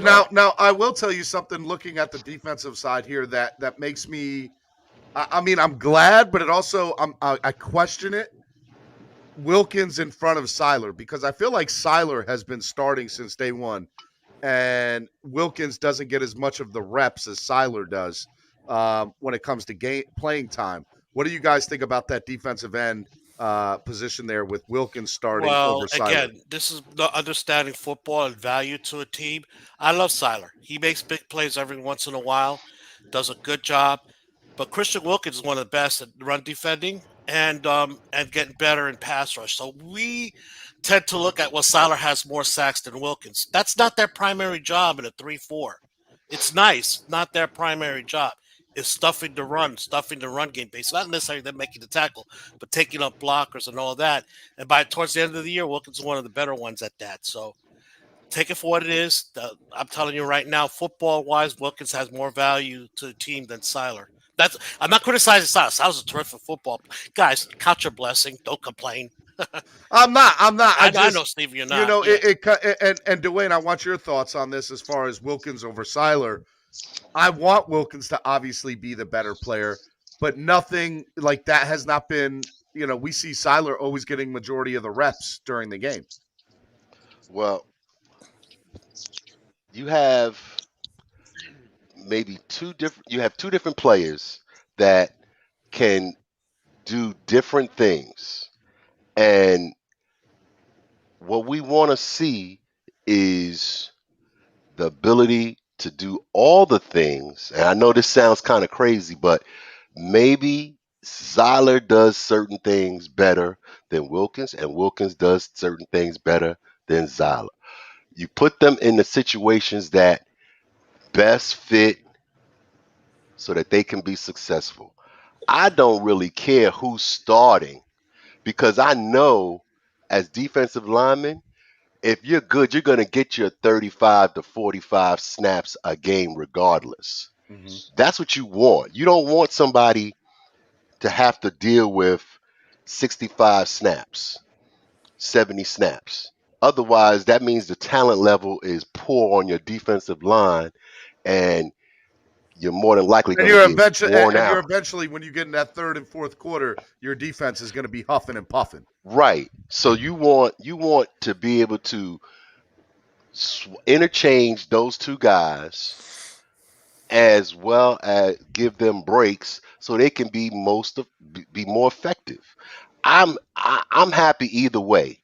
Now, I will tell you something. Looking at the defensive side here, that makes me. I mean, I'm glad, but it also I question it. Wilkins in front of Seiler because I feel like Seiler has been starting since day one, and Wilkins doesn't get as much of the reps as Seiler does when it comes to playing time. What do you guys think about that defensive end position there with Wilkins starting over Well, Seiler? again, this is the understanding football and value to a team. I love Seiler. He makes big plays every once in a while, does a good job. But Christian Wilkins is one of the best at run defending and getting better in pass rush. So we tend to look at Seiler has more sacks than Wilkins. That's not their primary job in a 3-4. It's nice, not their primary job. It's stuffing the run game base. Not necessarily them making the tackle, but taking up blockers and all that. And towards the end of the year, Wilkins is one of the better ones at that. So take it for what it is. I'm telling you right now, football wise, Wilkins has more value to the team than Seiler. I'm not criticizing Seiler. Seiler's a terrific football guys. Count your blessing. Don't complain. I'm not. I know, Steve. You're not. And Dwayne, I want your thoughts on this as far as Wilkins over Seiler. I want Wilkins to obviously be the better player, but nothing like that has not been. We see Seiler always getting majority of the reps during the game. Well, you have maybe two different. You have two different players that can do different things, and what we want to see is the ability to do all the things. And I know this sounds kind of crazy, but maybe Seiler does certain things better than Wilkins, and Wilkins does certain things better than Seiler. You put them in the situations that best fit so that they can be successful. I don't really care who's starting because I know as defensive linemen, if you're good, you're going to get your 35 to 45 snaps a game regardless. Mm-hmm. That's what you want. You don't want somebody to have to deal with 65 snaps, 70 snaps. Otherwise, that means the talent level is poor on your defensive line, and you're more than likely And going to you're get eventually, worn and you're out. eventually, when you get in that third and fourth quarter, your defense is going to be huffing and puffing. Right. So you want to be able to interchange those two guys as well as give them breaks so they can be be more effective. I'm happy either way.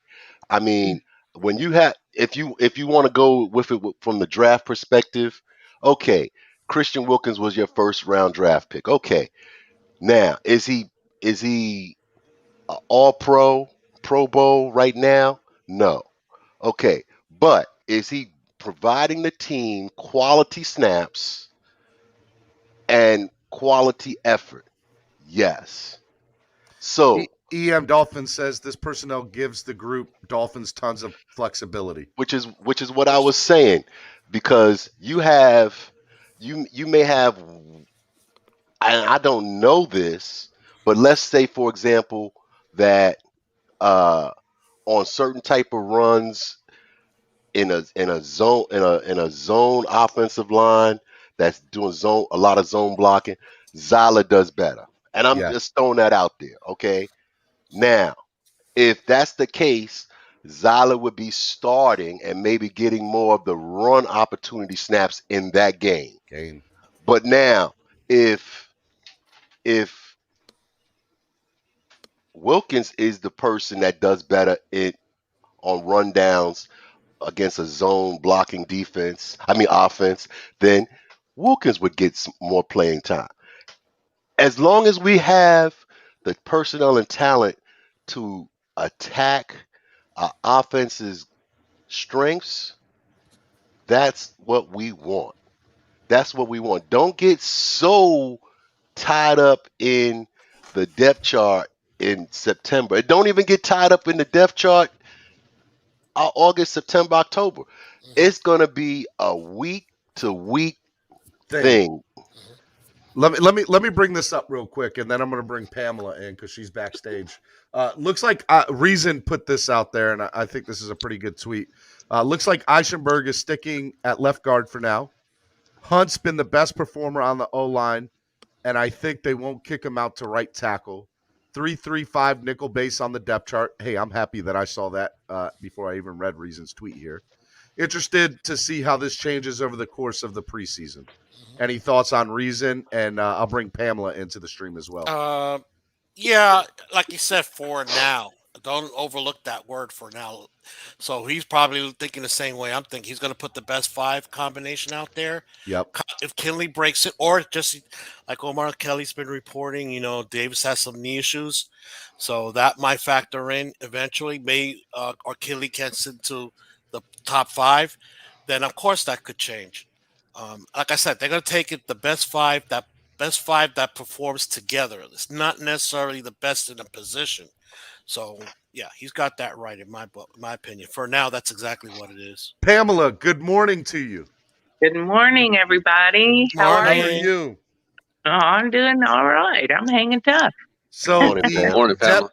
I mean, when you have if you want to go with it from the draft perspective, okay, Christian Wilkins was your first round draft pick. Okay, now is he all Pro Bowl right now? No. Okay, but is he providing the team quality snaps and quality effort? Yes. So, EM Dolphins says this personnel gives the group Dolphins tons of flexibility. which is what I was saying, because you may have, and I don't know this, but let's say for example that uh, on certain type of runs in a zone offensive line that's doing a lot of zone blocking, Zala does better. And I'm Yeah. just throwing that out there. Okay. Now, if that's the case, Zala would be starting and maybe getting more of the run opportunity snaps in that game. But now, if Wilkins is the person that does better on rundowns against a zone blocking offense, then Wilkins would get some more playing time. As long as we have the personnel and talent to attack our offense's strengths, that's what we want. That's what we want. Don't get so tied up in the depth chart in September. Don't even get tied up in the depth chart August, September, October. It's going to be a week to week thing. Let me bring this up real quick, and then I'm going to bring Pamela in because she's backstage. Looks like Reason put this out there, and I think this is a pretty good tweet. Looks like Eichenberg is sticking at left guard for now. Hunt's been the best performer on the O-line, and I think they won't kick him out to right tackle. 3-3-5 nickel base on the depth chart. Hey, I'm happy that I saw that before I even read Reason's tweet here. Interested to see how this changes over the course of the preseason. Any thoughts on Reason? And I'll bring Pamela into the stream as well. Yeah, like you said, for now. Don't overlook that word for now. So he's probably thinking the same way I'm thinking. He's going to put the best 5 combination out there. Yep. If Kinley breaks it, or just like Omar Kelly's been reporting, Davis has some knee issues. So that might factor in eventually. Or Kinley gets into the top 5. Then, of course, that could change. Like I said, they're going to take it the best 5 that performs together. It's not necessarily the best in a position. So, yeah, he's got that right in my opinion. For now, that's exactly what it is. Pamela, good morning to you. Good morning, everybody. How are you? Oh, I'm doing all right. I'm hanging tough. So morning, Pamela.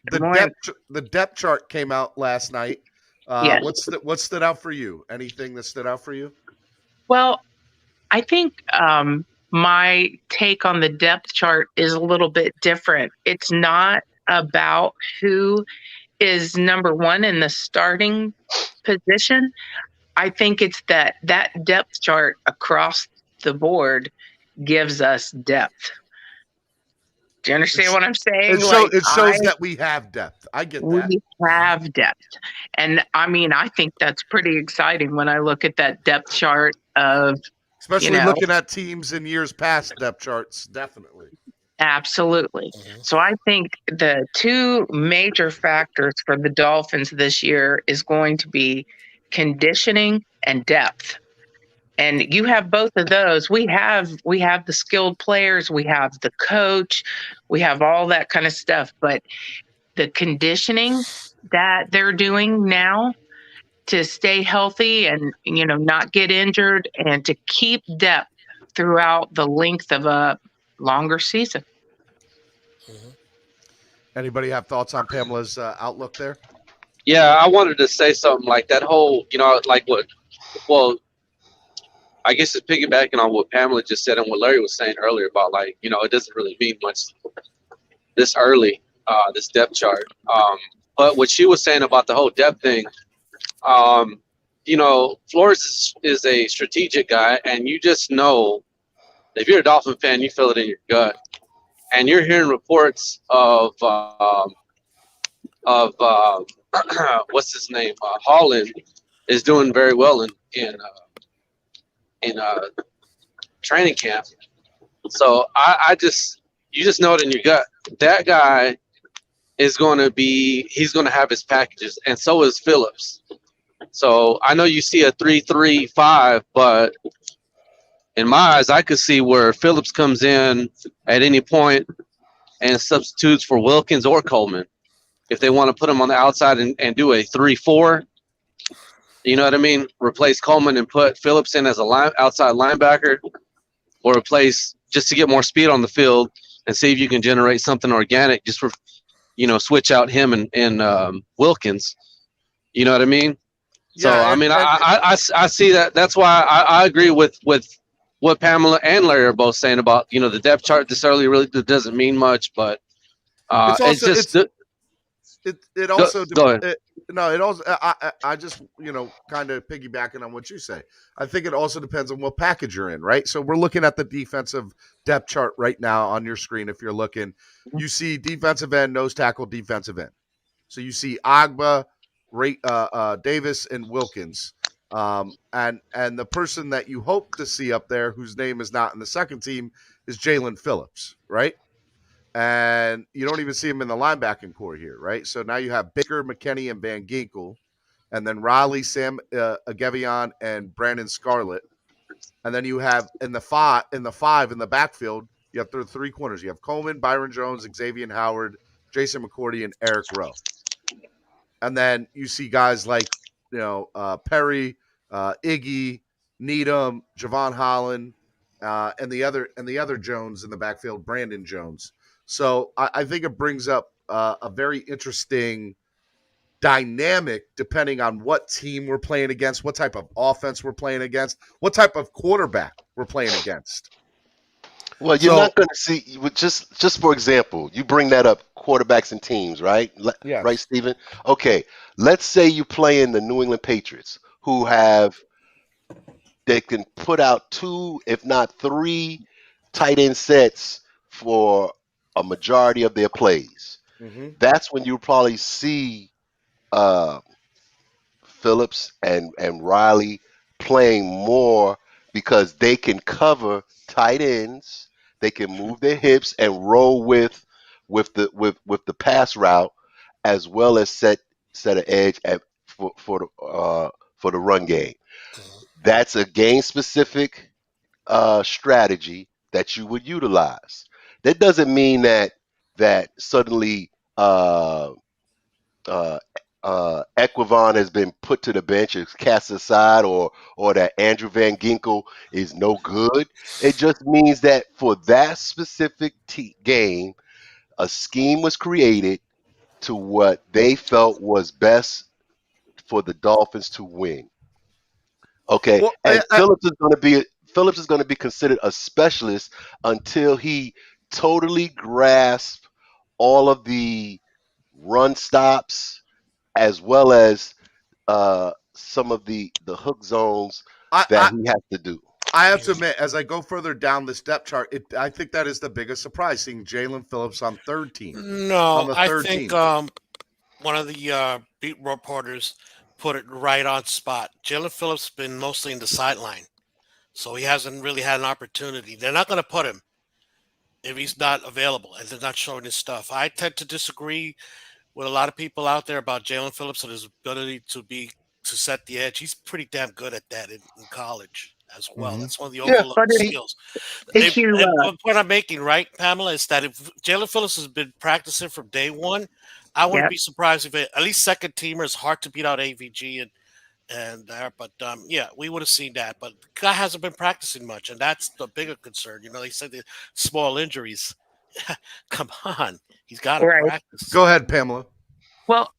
The depth chart came out last night. Yes. What stood out for you? Anything that stood out for you? Well, I think my take on the depth chart is a little bit different. It's not about who is number 1 in the starting position. I think it's that depth chart across the board gives us depth. Do you understand what I'm saying? It shows that we have depth. I get that. We have depth. And I think that's pretty exciting when I look at that depth chart of especially looking at teams in years past depth charts, definitely. Absolutely. So I think the 2 major factors for the Dolphins this year is going to be conditioning and depth. And you have both of those. We have the skilled players, we have the coach, we have all that kind of stuff. But the conditioning that they're doing now to stay healthy and not get injured and to keep depth throughout the length of a longer season. Anybody have thoughts on Pamela's outlook there? Yeah, I wanted to say something like that whole, I guess it's piggybacking on what Pamela just said and what Larry was saying earlier about it doesn't really mean much this early, this depth chart. But what she was saying about the whole depth thing, Flores is a strategic guy, and you just know if you're a Dolphin fan, you feel it in your gut. And you're hearing reports of what's his name? Holland is doing very well in training camp. So you just know it in your gut. That guy he's going to have his packages, and so is Phillips. So I know you see a 3-3-5, but in my eyes, I could see where Phillips comes in at any point and substitutes for Wilkins or Coleman. If they want to put him on the outside and do a 3-4, you know what I mean? Replace Coleman and put Phillips in as a outside linebacker, or replace just to get more speed on the field and see if you can generate something organic just for, switch out him and Wilkins. You know what I mean? Yeah, so, I see that. That's why I agree with what Pamela and Larry are both saying about, the depth chart this early really doesn't mean much, but it's just it also go ahead. I just kind of piggybacking on what you say. I think it also depends on what package you're in, right? So we're looking at the defensive depth chart right now on your screen. If you're looking, you see defensive end, nose tackle, defensive end. So you see Agba, Davis and Wilkins. And the person that you hope to see up there, whose name is not in the second team, is Jalen Phillips, right? And you don't even see him in the linebacking core here, right? So now you have Baker, McKinney, and Van Ginkel, and then Riley, Sam Agevion, and Brandon Scarlett. And then you have in the five in the backfield, you have the three corners. You have Coleman, Byron Jones, Xavier Howard, Jason McCourty, and Eric Rowe. And then you see guys like Perry, Iggy, Needham, Javon Holland, and the other Jones in the backfield, Brandon Jones. So I think it brings up a very interesting dynamic depending on what team we're playing against, what type of offense we're playing against, what type of quarterback we're playing against. Well, you're not going to see just for example, you bring that up, quarterbacks and teams, right? Yes. Right, Steven? Okay, let's say you play in the New England Patriots, they can put out 2, if not 3, tight end sets for a majority of their plays. Mm-hmm. That's when you probably see Phillips and Riley playing more because they can cover tight ends, they can move their hips and roll with the pass route, as well as set an edge for the run game. That's a game specific strategy that you would utilize. That doesn't mean that suddenly Equivon has been put to the bench, is cast aside, or that Andrew Van Ginkel is no good. It just means that for that specific game, a scheme was created to what they felt was best for the Dolphins to win. Okay, Well, and Phillips is going to be considered a specialist until he totally grasps all of the run stops as well as some of the hook zones that he has to do. I have to admit, as I go further down this depth chart, I think that is the biggest surprise, seeing Jalen Phillips on third team. No, I think one of the beat reporters put it right on spot. Jalen Phillips has been mostly in the sideline, so he hasn't really had an opportunity. They're not going to put him if he's not available and they're not showing his stuff. I tend to disagree with a lot of people out there about Jalen Phillips and his ability to set the edge. He's pretty damn good at that in college as well. Mm-hmm. That's one of the overlooked skills. The point I'm making, right, Pamela, is that if Jalen Phillips has been practicing from day one, I wouldn't be surprised if at least second teamer is hard to beat out AVG and there. But we would have seen that. But the guy hasn't been practicing much, and that's the bigger concern. They said the small injuries. Come on, he's got to practice. Go ahead, Pamela. Well,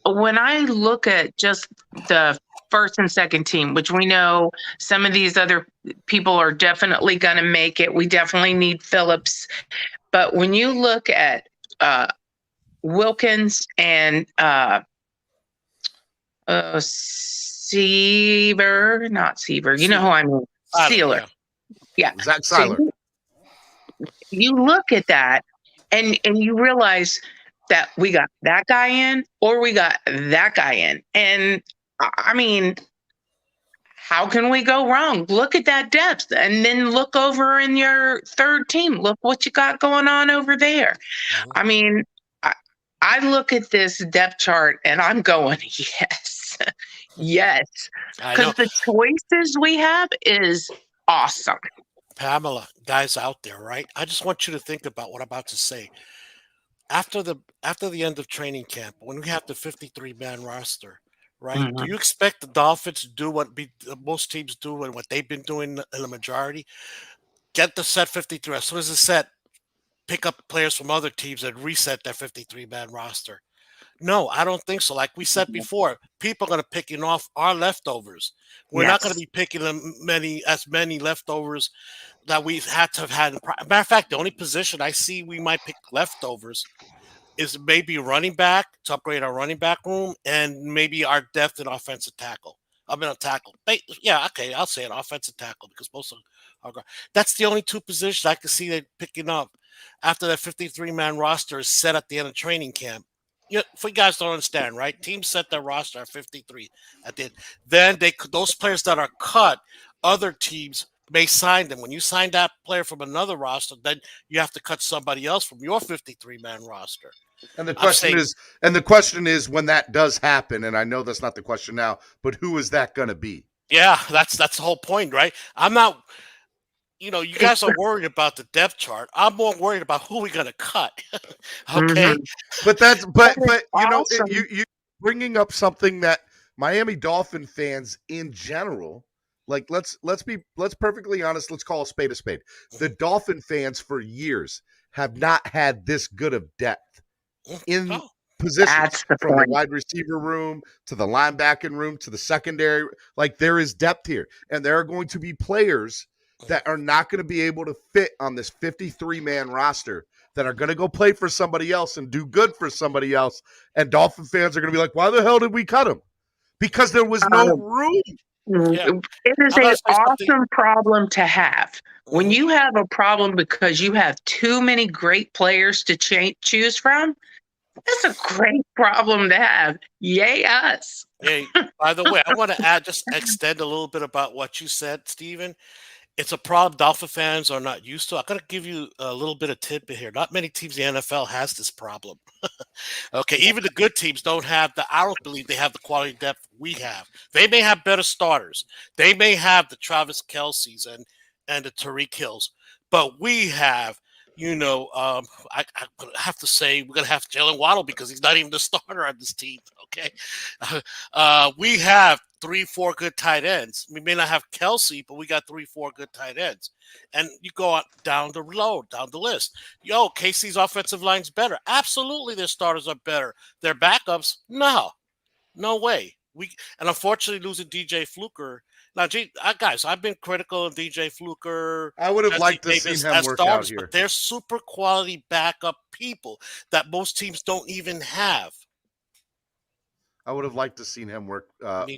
when I look at just the first and second team, which we know some of these other people are definitely going to make it. We definitely need Phillips. But when you look at Wilkins and Seaver, not Seaver, you know who I mean, Sealer. Yeah. Zach Seiler. So you look at that and you realize that we got that guy in or we got that guy in. And I mean, how can we go wrong? Look at that depth and then look over in your third team. Look what you got going on over there. Mm-hmm. I mean, I look at this depth chart and I'm going, yes, yes. Because the choices we have is awesome. Pamela, guys out there, right? I just want you to think about what I'm about to say. After the end of training camp, when we have the 53-man roster, right? Mm-hmm. Do you expect the Dolphins to do what most teams do and what they've been doing in the majority? Get the set 53. As soon as it's set, pick up players from other teams and reset that 53-man roster. No, I don't think so. Like we said before, people are going to pick off our leftovers. We're not going to be picking as many leftovers that we've had to have had. Matter of fact, the only position I see we might pick leftovers is maybe running back to upgrade our running back room and maybe our depth in offensive tackle. Tackle. Yeah, okay, I'll say an offensive tackle because most of them that's the only two positions I can see they picking up after that 53-man roster is set at the end of training camp. for you guys don't understand, right? Teams set their roster at 53 at the end. Then those players that are cut, other teams may sign them. When you sign that player from another roster, then you have to cut somebody else from your 53-man roster. And the question is, when that does happen, and I know that's not the question now, but who is that going to be? Yeah, that's the whole point, right? I'm not. You guys are worried about the depth chart. I'm more worried about who we're going to cut. Okay, but you bringing up something that Miami Dolphin fans in general, like let's perfectly honest. Let's call a spade a spade. The Dolphin fans for years have not had this good of depth in positions, from the wide receiver room to the linebacking room to the secondary. Like, there is depth here, and there are going to be players that are not going to be able to fit on this 53-man roster that are going to go play for somebody else and do good for somebody else. And Dolphin fans are going to be like, why the hell did we cut him? Because there was no room. Yeah. It is an awesome problem to have. When you have a problem because you have too many great players to choose from, that's a great problem to have. Yay, us. Hey, by the way, I want to just extend a little bit about what you said, Steven. It's a problem Dolphin fans are not used to. I'm going to give you a little bit of tidbit here. Not many teams in the NFL has this problem. Okay, even the good teams don't have I don't believe they have the quality depth we have. They may have better starters. They may have the Travis Kelce's and the Tariq Hills. But we have, I have to say we're going to have Jalen Waddle because he's not even the starter on this team. Okay. We have 3-4 good tight ends. We may not have Kelce, but we got 3-4 good tight ends. And you go down the list. KC's offensive line's better. Absolutely, their starters are better. Their backups, no way. And unfortunately, losing DJ Fluker. Now, guys, I've been critical of DJ Fluker. I would have liked to see him work out here. But they're super quality backup people that most teams don't even have. I would have liked to seen him work, work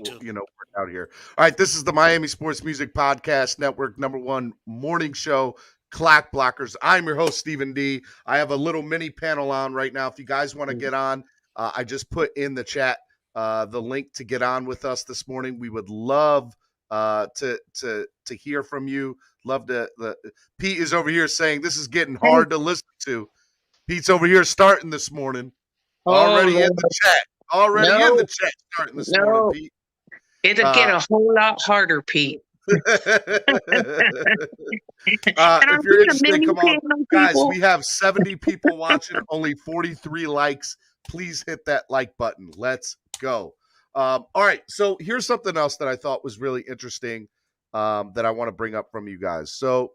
out here. All right, this is the Miami Sports Music Podcast Network #1 morning show, Clock Blockers. I'm your host, Stephen D. I have a little mini panel on right now. If you guys want to get on, I just put in the chat the link to get on with us this morning. We would love to hear from you. Love to. Pete is over here saying this is getting hard to listen to. Pete's over here starting this morning, already in the chat. In the chat starting this morning, Pete. It'll get a whole lot harder, Pete. If you're interested, come on. Guys, we have 70 people watching, only 43 likes. Please hit that like button. Let's go. All right, so here's something else that I thought was really interesting that I want to bring up from you guys. So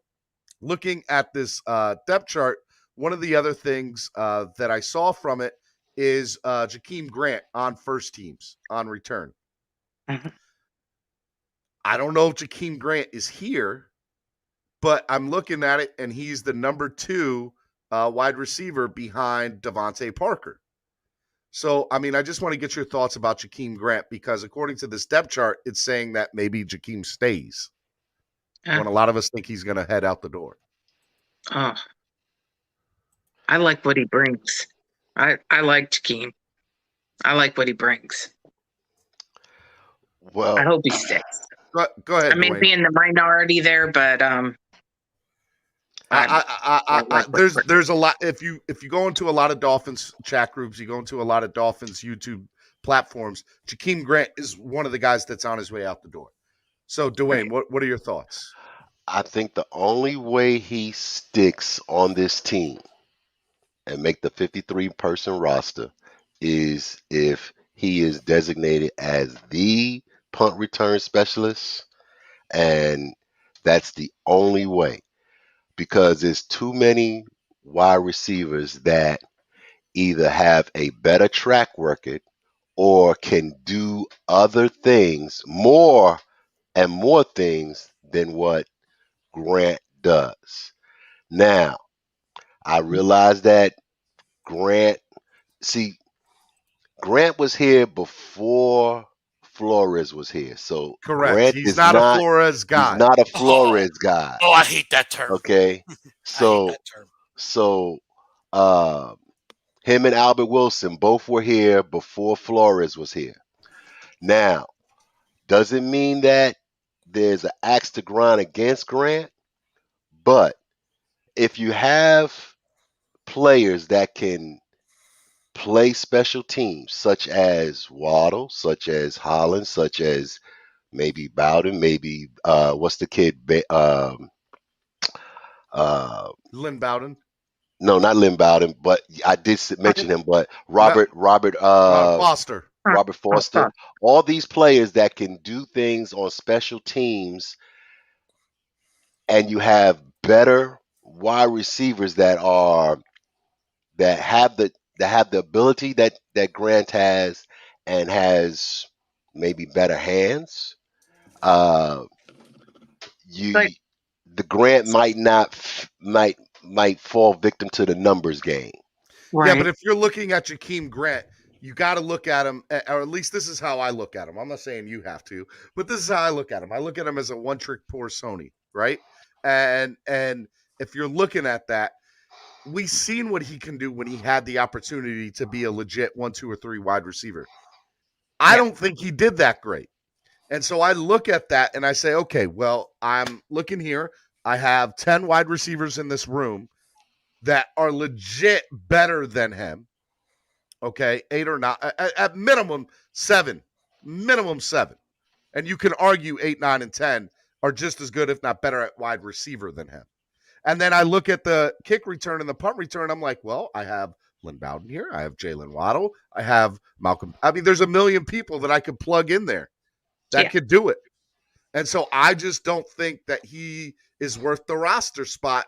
looking at this depth chart, one of the other things that I saw from it is Jakeem Grant on first teams on return. Mm-hmm. I don't know if Jakeem Grant is here, but I'm looking at it, and he's the number 2 wide receiver behind Devontae Parker. So, I mean, I just want to get your thoughts about Jakeem Grant, because according to this depth chart, it's saying that maybe Jakeem stays when a lot of us think he's going to head out the door. Oh, I like what he brings. I like Jakeem. I like what he brings. Well, I hope he sticks. Go ahead. I may be in the minority there, but there's a lot. If you go into a lot of Dolphins chat groups, you go into a lot of Dolphins YouTube platforms, Jakeem Grant is one of the guys that's on his way out the door. So, Dwayne, what are your thoughts? I think the only way he sticks on this team and make the 53-person roster is if he is designated as the punt return specialist, and that's the only way, because there's too many wide receivers that either have a better track record or can do other things, more and more things than what Grant does. Now, I realize that Grant was here before Flores was here. So correct. Grant he's is not a Flores guy. He's not a Flores guy. Oh, I hate that term. Okay. So Him and Albert Wilson both were here before Flores was here. Now, doesn't mean that there's an axe to grind against Grant, but if you have players that can play special teams, such as Waddle, such as Holland, such as maybe Bowden, maybe what's the kid? Lynn Bowden. No, not Lynn Bowden, but I did mention him. But Robert Foster. Robert Foster. All these players that can do things on special teams, and you have better wide receivers that have the ability that Grant has, and has maybe better hands. The Grant might fall victim to the numbers game. Yeah, but if you're looking at Jakeem Grant, you got to look at him, or at least this is how I look at him. I'm not saying you have to, but this is how I look at him. I look at him as a one-trick poor Sony, right? And if you're looking at that, we've seen what he can do when he had the opportunity to be a legit 1, 2, or 3 wide receiver. I don't think he did that great. And so I look at that and I say, okay, well, I'm looking here. I have 10 wide receivers in this room that are legit better than him. Okay, 8 or 9, at minimum 7, minimum 7. And you can argue 8, 9, and 10 are just as good, if not better, at wide receiver than him. And then I look at the kick return and the punt return. I'm like, well, I have Lynn Bowden here. I have Jalen Waddle. I have Malcolm. I mean, there's a million people that I could plug in there that could do it. And so I just don't think that he is worth the roster spot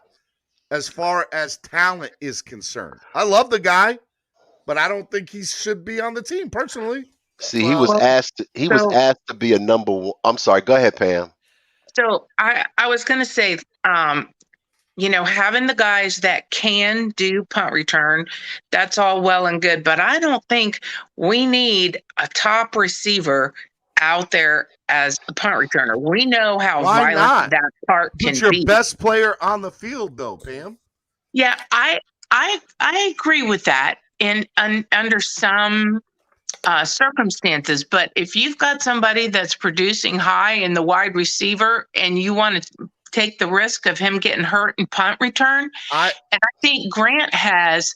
as far as talent is concerned. I love the guy, but I don't think he should be on the team personally. See, he was asked to be a number one. I'm sorry. Go ahead, Pam. So I was going to say, having the guys that can do punt return, that's all well and good. But I don't think we need a top receiver out there as a punt returner. We know how violent that part can be. Put your best player on the field, though, Pam. Yeah, I agree with that under some circumstances. But if you've got somebody that's producing high in the wide receiver and you want to take the risk of him getting hurt in punt return, and I think Grant has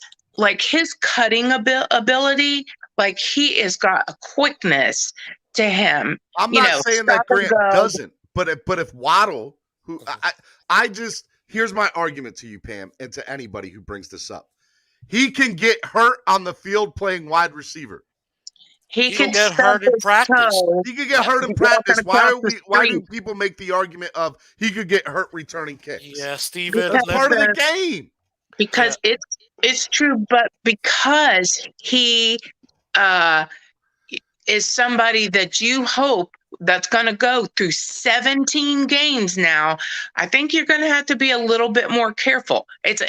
his cutting ability, he has got a quickness to him. I'm not saying that Grant doesn't, but if Waddle, who here's my argument to you, Pam, and to anybody who brings this up. He can get hurt on the field playing wide receiver. He can get hurt in practice. He could get hurt in practice. Why do people make the argument of he could get hurt returning kicks? Yeah, Steven. That's part of the game. Because it's true, but because he is somebody that you hope that's going to go through 17 games now, I think you're going to have to be a little bit more careful. It's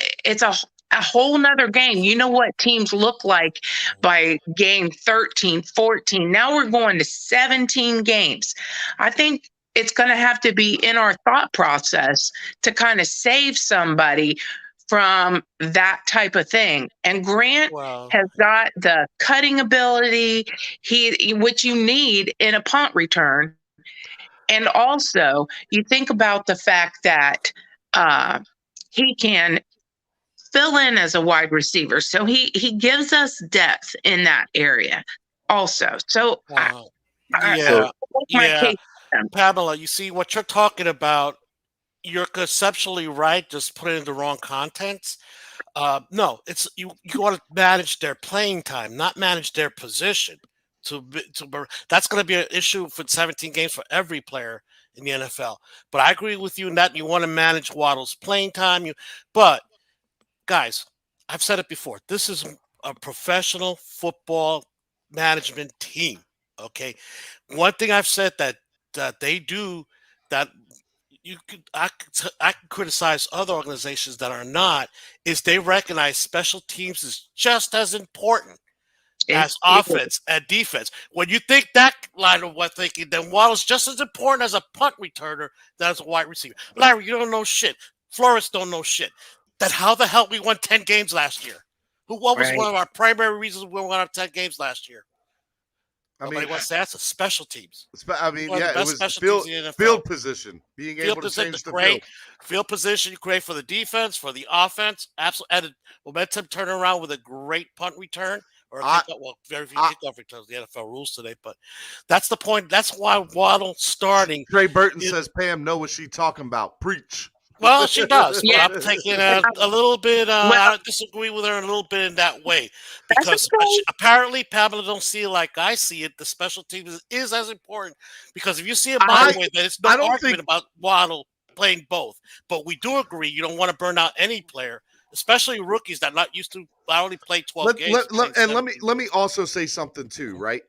a whole nother game. You know what teams look like by game 13, 14. Now we're going to 17 games. I think it's going to have to be in our thought process to kind of save somebody from that type of thing. And Grant has got the cutting ability, which you need in a punt return. And also, you think about the fact that he can fill in as a wide receiver. So he gives us depth in that area also. So Pamela, you see what you're talking about. You're conceptually right. Just put it in the wrong context. No, it's you want to manage their playing time, not manage their position. That's going to be an issue for 17 games for every player in the NFL. But I agree with you in that you want to manage Waddle's playing time. But guys, I've said it before. This is a professional football management team. Okay, one thing I've said that they do that. I can criticize other organizations that are not, is they recognize special teams is just as important as offense and defense. When you think that line of what thinking, then Waddle's just as important as a punt returner than as a wide receiver. Larry, you don't know shit. Flores don't know shit. Then how the hell we won 10 games last year? What was one of our primary reasons we won our 10 games last year? Nobody mean, wants to answer. Special teams. I mean, One of the yeah, it best was special field, teams in the NFL. field position, being Field able to position, change the great field. field position you create for the defense, for the offense, absolutely, and a momentum turnaround with a great punt return or a kickoff. Well, very few kickoff returns. The NFL rules today, but that's the point. That's why Waddle starting. Trey Burton says, "Pam, know what she talking about? Preach." Well, she does, but Yeah. I'm taking a little bit. I disagree with her a little bit in that way because apparently Pamela don't see it like I see it. The special teams is as important because if you see it my way, then it's no argument about Waddle playing both. But we do agree you don't want to burn out any player, especially rookies that not used to. I only played 12 games. Let me also say something too, right?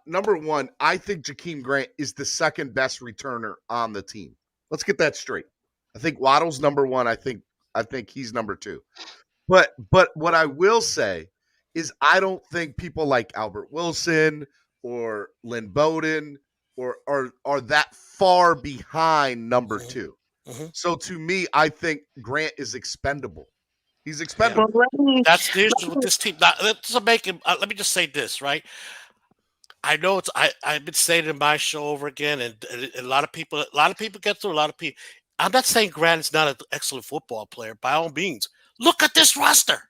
Number one, I think Jakeem Grant is the second best returner on the team. Let's get that straight. I think Waddle's number one. I think he's number two. But what I will say is I don't think people like Albert Wilson or Lynn Bowden are that far behind number two. So to me, I think Grant is expendable. He's expendable. That's the issue with this team. Let me just say this, right? I know I've been saying it in my show over again, and a lot of people get through. A lot of people. I'm not saying Grant is not an excellent football player by all means. Look at this roster.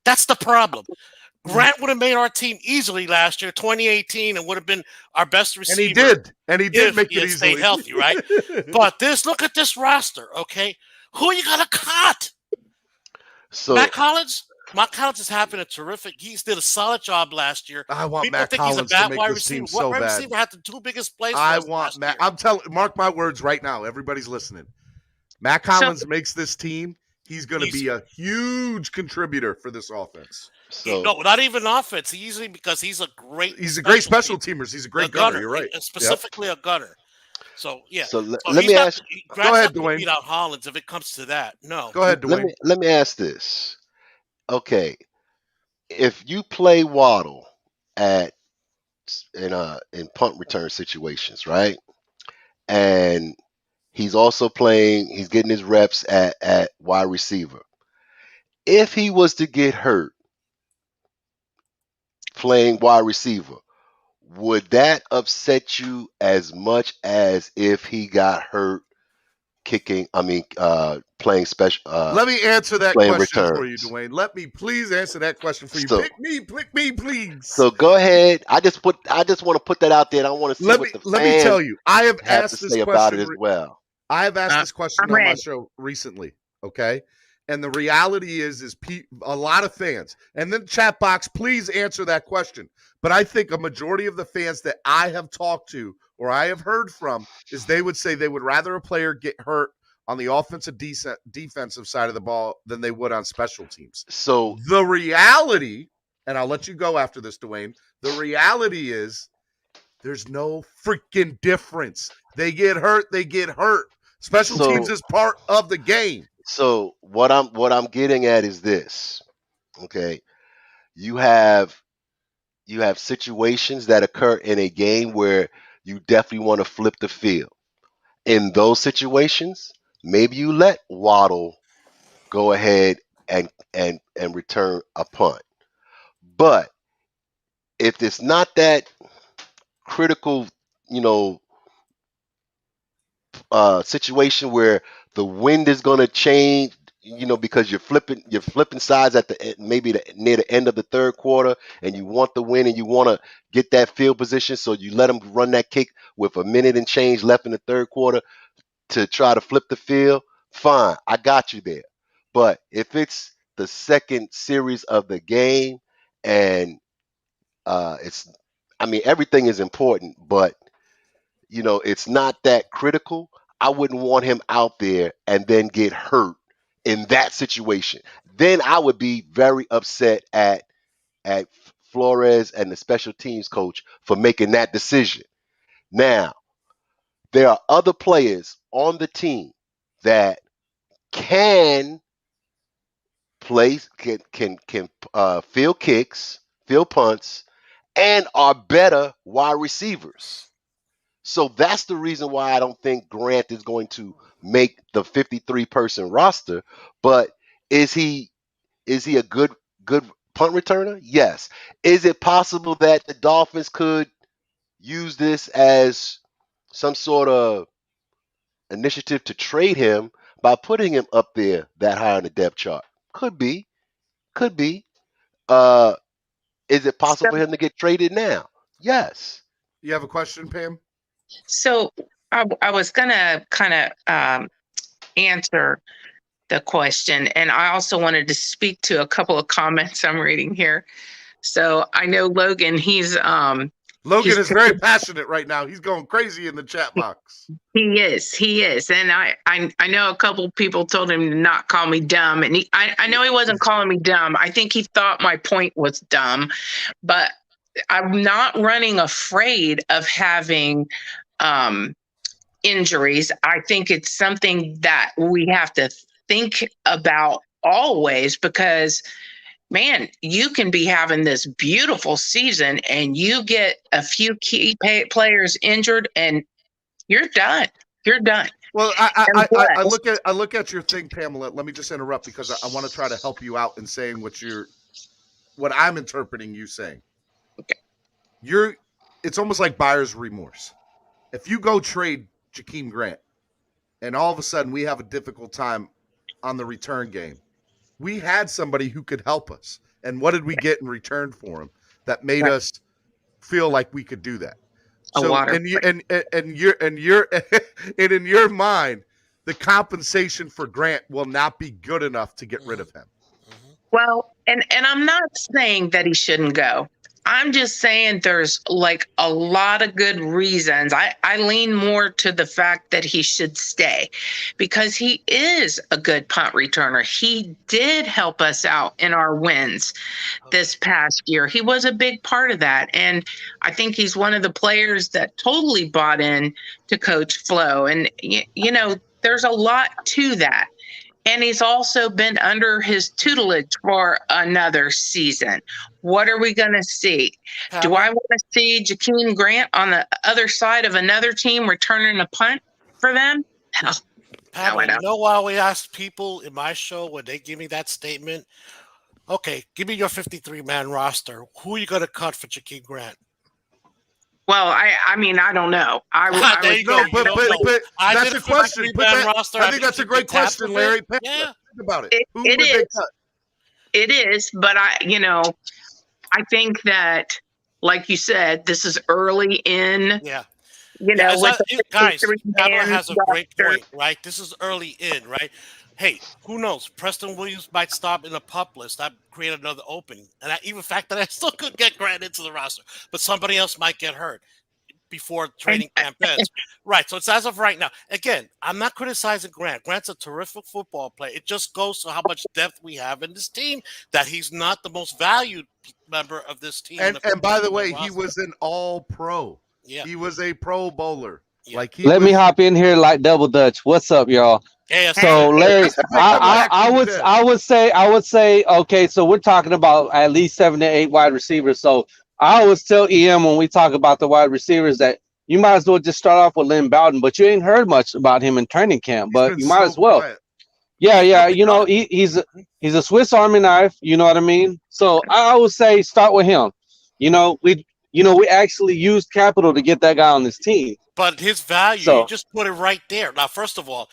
That's the problem. Grant would have made our team easily last year, 2018, and would have been our best receiver. And he did make it easily. Stayed healthy, right? But look at this roster, okay? Who you gonna cut? So Matt Collins is having a terrific. He's did a solid job last year. I want People Matt think Collins he's a bad to make wide this receiver. team so What bad. receiver had the two biggest plays? I want Matt. I'm telling. Mark my words right now. Everybody's listening. Matt Collins makes this team. He's going to be a huge contributor for this offense. So no, not even offense. Because he's a great. He's a great special teamer. He's a great gunner. You're right. Specifically a gunner. So yeah. So let me ask. Go ahead, Dwayne. Beat out Hollins if it comes to that. No. Go ahead, Dwayne. Let me ask this. Okay, if you play Waddle in punt return situations, right, and he's also playing, he's getting his reps at wide receiver. If he was to get hurt playing wide receiver, would that upset you as much as if he got hurt playing special? Let me answer that question returns for you, Dwayne. Let me please answer that question for you. So, pick me, please. So go ahead. I just want to put that out there, and I want to see what the fans let me tell you. I have asked to this say question about it as well. I have asked this question on my show recently. Okay. And the reality is a lot of fans, and then chat box, please answer that question. But I think a majority of the fans that I have talked to or I have heard from is they would say they would rather a player get hurt on the offensive defensive side of the ball than they would on special teams. So the reality, and I'll let you go after this, Dwayne, the reality is there's no freaking difference. They get hurt. Special teams is part of the game. So what I'm getting at is this. Okay. You have situations that occur in a game where you definitely want to flip the field. In those situations, maybe you let Waddle go ahead and return a punt. But if it's not that critical, situation where the wind is going to change, because you're flipping sides at near the end of the third quarter, and you want the win and you want to get that field position, so you let them run that kick with a minute and change left in the third quarter to try to flip the field. Fine, I got you there. But if it's the second series of the game and everything is important, but it's not that critical, I wouldn't want him out there and then get hurt in that situation. Then I would be very upset at Flores and the special teams coach for making that decision. Now, there are other players on the team that can play, can field kicks, field punts, and are better wide receivers. So that's the reason why I don't think Grant is going to make the 53-person roster. But is he a good good punt returner? Yes. Is it possible that the Dolphins could use this as some sort of initiative to trade him by putting him up there that high on the depth chart? Could be. Could be. Uh, is it possible for him to get traded now? Yes. You have a question, Pam? So I was going to kind of answer the question, and I also wanted to speak to a couple of comments I'm reading here. So I know Logan, he's is very passionate right now. He's going crazy in the chat box. He is. And I know a couple people told him to not call me dumb. And I know he wasn't calling me dumb. I think he thought my point was dumb. But I'm not running afraid of having injuries. I think it's something that we have to think about always, because man, you can be having this beautiful season and you get a few key players injured and you're done. You're done. Well, I look at your thing, Pamela. Let me just interrupt because I want to try to help you out in saying what I'm interpreting you saying. Okay. It's almost like buyer's remorse. If you go trade Jakeem Grant and all of a sudden we have a difficult time on the return game, we had somebody who could help us. And what did we get in return for him that made us feel like we could do that? So, and in your mind, the compensation for Grant will not be good enough to get rid of him. Well, and I'm not saying that he shouldn't go. I'm just saying there's like a lot of good reasons. I lean more to the fact that he should stay because he is a good punt returner. He did help us out in our wins this past year. He was a big part of that. And I think he's one of the players that totally bought in to Coach Flo. And, you know, there's a lot to that. And he's also been under his tutelage for another season. What are we going to see? Do I want to see Jakeem Grant on the other side of another team returning a punt for them? No. Pamela, you know why we ask people in my show when they give me that statement? Okay, give me your 53-man roster. Who are you going to cut for Jakeem Grant? Well, I mean, I don't know. But that's a question. I think that's a great question, Larry. Yeah. Think about it. It is, but I think that, like you said, this is early in. Yeah. Guys, Pamela has a great point, right? This is early in, right? Hey, who knows? Preston Williams might stop in the pup list. That create another opening. And even fact that I still could get Grant into the roster, but somebody else might get hurt before training camp ends. Right. So it's as of right now. Again, I'm not criticizing Grant. Grant's a terrific football player. It just goes to how much depth we have in this team that he's not the most valued member of this team. And by the way, he was an all-pro. Yeah. He was a pro bowler. Yeah. Let me hop in here like Double Dutch. What's up, y'all? So Larry, I would say, okay, so we're talking about at least 7 to 8 wide receivers. So I always tell EM when we talk about the wide receivers that you might as well just start off with Lynn Bowden, but you ain't heard much about him in training camp. But you might as well. Quiet. Yeah. You know, he's a Swiss Army knife. You know what I mean? So I would say start with him. We actually used capital to get that guy on this team. But his value, you just put it right there. Now, first of all,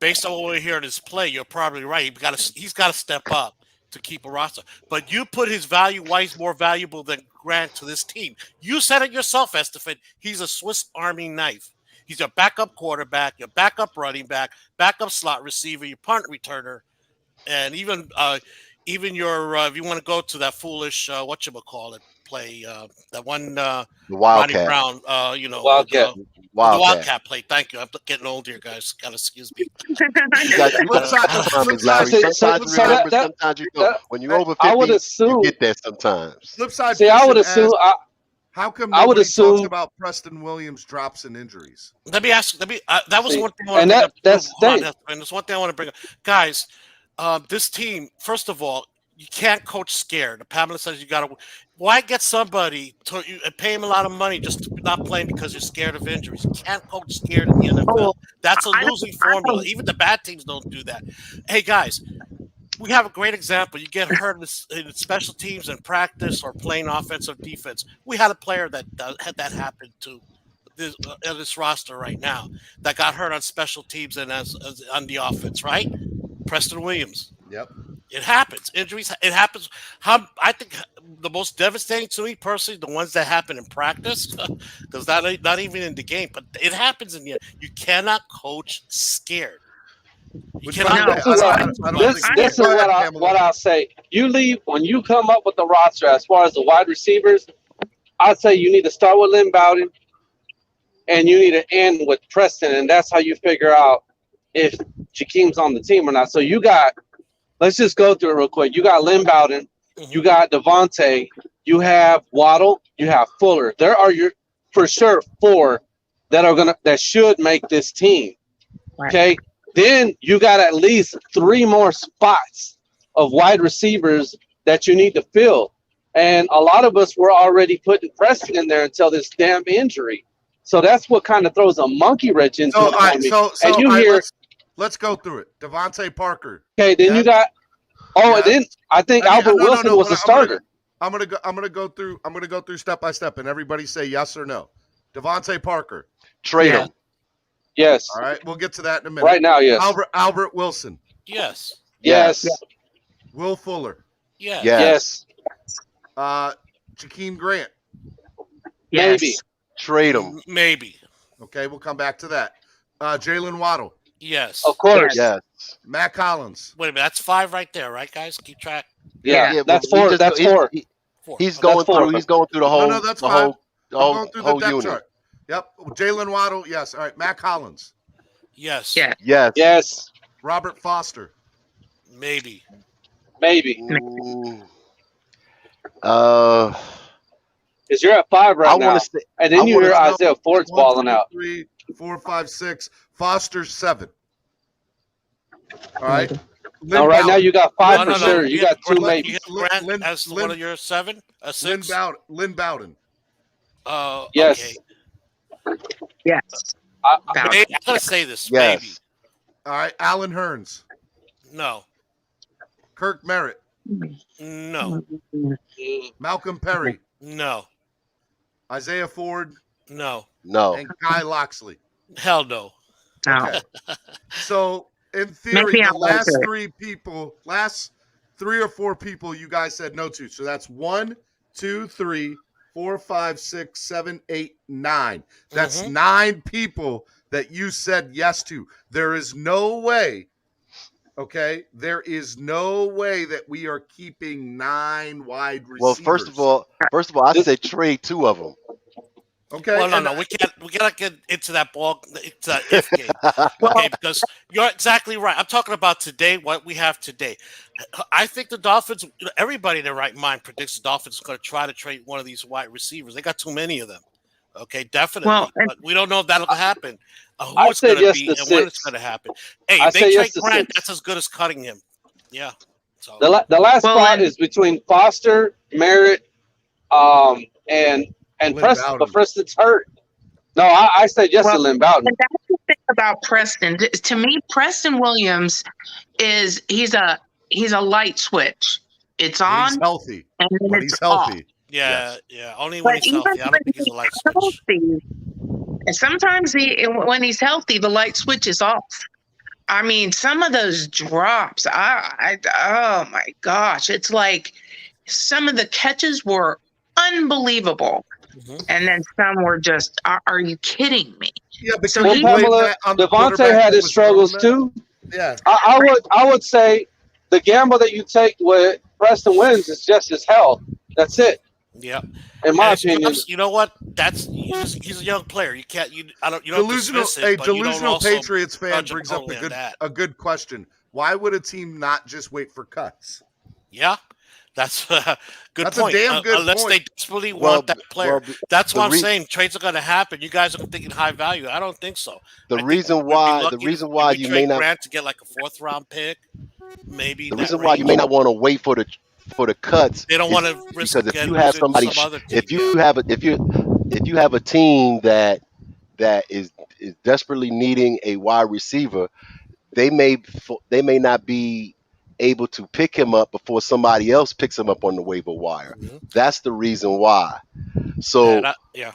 based on what we're hearing his play, you're probably right. He's got to step up to keep a roster. But you put his value, why he's more valuable than Grant to this team. You said it yourself, Estefan. He's a Swiss Army knife. He's your backup quarterback, your backup running back, backup slot receiver, your punt returner, and even your if you want to go to that foolish play that one the Wildcat Brown Wildcat. The Wildcat play. Thank you. I'm getting old here, guys. Gotta excuse me. Sometimes you don't. When you're over 50, you get that sometimes. Flip side. See, I would assume. How come nobody talks about Preston Williams drops and injuries? Let me ask. That was one thing I want to bring up. That's one thing I want to bring up, guys. This team, first of all, you can't coach scared. Pamela says you got to. Why get somebody and pay him a lot of money just not playing because you're scared of injuries? You can't coach scared in the NFL. That's a losing formula. Even the bad teams don't do that. Hey, guys, we have a great example. You get hurt in special teams in practice or playing offensive defense. We had a player that had that happen to this roster right now that got hurt on special teams and as on the offense, right? Preston Williams. Yep. It happens. Injuries. It happens. I think the most devastating to me personally, the ones that happen in practice, because not even in the game, but it happens in the end. You cannot coach scared. You cannot. This is what I'll say. You leave when you come up with the roster as far as the wide receivers. I'd say you need to start with Lynn Bowden, and you need to end with Preston, and that's how you figure out if Jakeem's on the team or not. So you got. Let's just go through it real quick. You got Lynn Bowden, you got Devontae, you have Waddle, you have Fuller. There are for sure 4 that should make this team. Okay. Then you got at least 3 more spots of wide receivers that you need to fill. And a lot of us were already putting Preston in there until this damn injury. So that's what kind of throws a monkey wrench into it. Let's go through it. Devontae Parker. Okay, then you got. And then I think Albert Wilson was the starter. I'm gonna go through step by step, and everybody say yes or no. Devontae Parker. Trade him. Yes. All right, we'll get to that in a minute. Right now, yes. Albert Wilson. Yes. Yes. Will Fuller. Yes. Yes. Jakeem Grant. Yes. Maybe. Trade him. Maybe. Okay, we'll come back to that. Jalen Waddle. Yes. Of course. Yes. Matt Collins. Wait a minute. That's 5 right there, right, guys? Keep track. Yeah, that's 4. That's 4. He's going through. He's going through the whole. No, that's fine. Going through the depth unit. chart. Yep. Jalen Waddle. Yes. All right. Matt Collins. Yes. Yeah. Yes. Yes. Robert Foster. Maybe. Because Uh, you're at 5 right now. And then you hear Isaiah Ford's balling out. 3, 4, 5, 6. Foster's 7. All right. No, right now you got 5 for sure. You got 2 maybe. Grant as one of your 7, a 6. Lynn Bowden. Yes. Okay. Yes. I'm gonna say this. Yes. Maybe. All right. Alan Hearns. No. Kirk Merritt. No. Malcolm Perry. No. Isaiah Ford. No. No. And Kai Loxley. Hell no. Okay. So in theory, the last 3 or 4 people you guys said no to. So that's 1, 2, 3, 4, 5, 6, 7, 8, 9. That's 9 people that you said yes to. There is no way. Okay, there is no way that we are keeping 9 wide receivers. Well, first of all, I said trade 2 of them. Okay. Well, no, we cannot get into that ball. It's an if game, okay? Because you're exactly right. I'm talking about today, what we have today. I think the Dolphins. Everybody in their right mind predicts the Dolphins are going to try to trade one of these wide receivers. They got too many of them. Okay, definitely. But we don't know if that'll happen. Who it's going to be and when it's going to happen. Hey, if they trade Grant, that's as good as cutting him. Yeah. So the last spot is between Foster, Merritt, and Preston, Bowden. but Preston's hurt. No, I said yes to Lynn Bowden. That's the thing about Preston. To me, Preston Williams he's a light switch. It's on. He's healthy. And then when it's he's healthy. Off. Yeah, yeah. Only when he's healthy. I don't think he's a light switch. And sometimes when he's healthy, the light switch is off. I mean, some of those drops, oh my gosh. It's like some of the catches were unbelievable. And then some were just, are you kidding me? Yeah, because Devontae had his struggles too. Yeah. I would say the gamble that you take with Preston Williams is just his health. That's it. Yeah. In my opinion. You know what? He's a young player. You can't you don't Delusional, dismiss it, delusional Patriots fan brings up a good question. Why would a team not just wait for cuts? Yeah. That's a good point. A damn good unless point. they desperately want that player. That's what I'm saying. Trades are going to happen. You guys are thinking high value. I don't think so. The reason why you may not Grant to get like a 4th round pick, maybe. The reason why you may not want to wait for the cuts. They don't want to risk because if you have somebody, if you have a team that is desperately needing a wide receiver, they may not be able to pick him up before somebody else picks him up on the waiver wire. That's the reason why. So, yeah.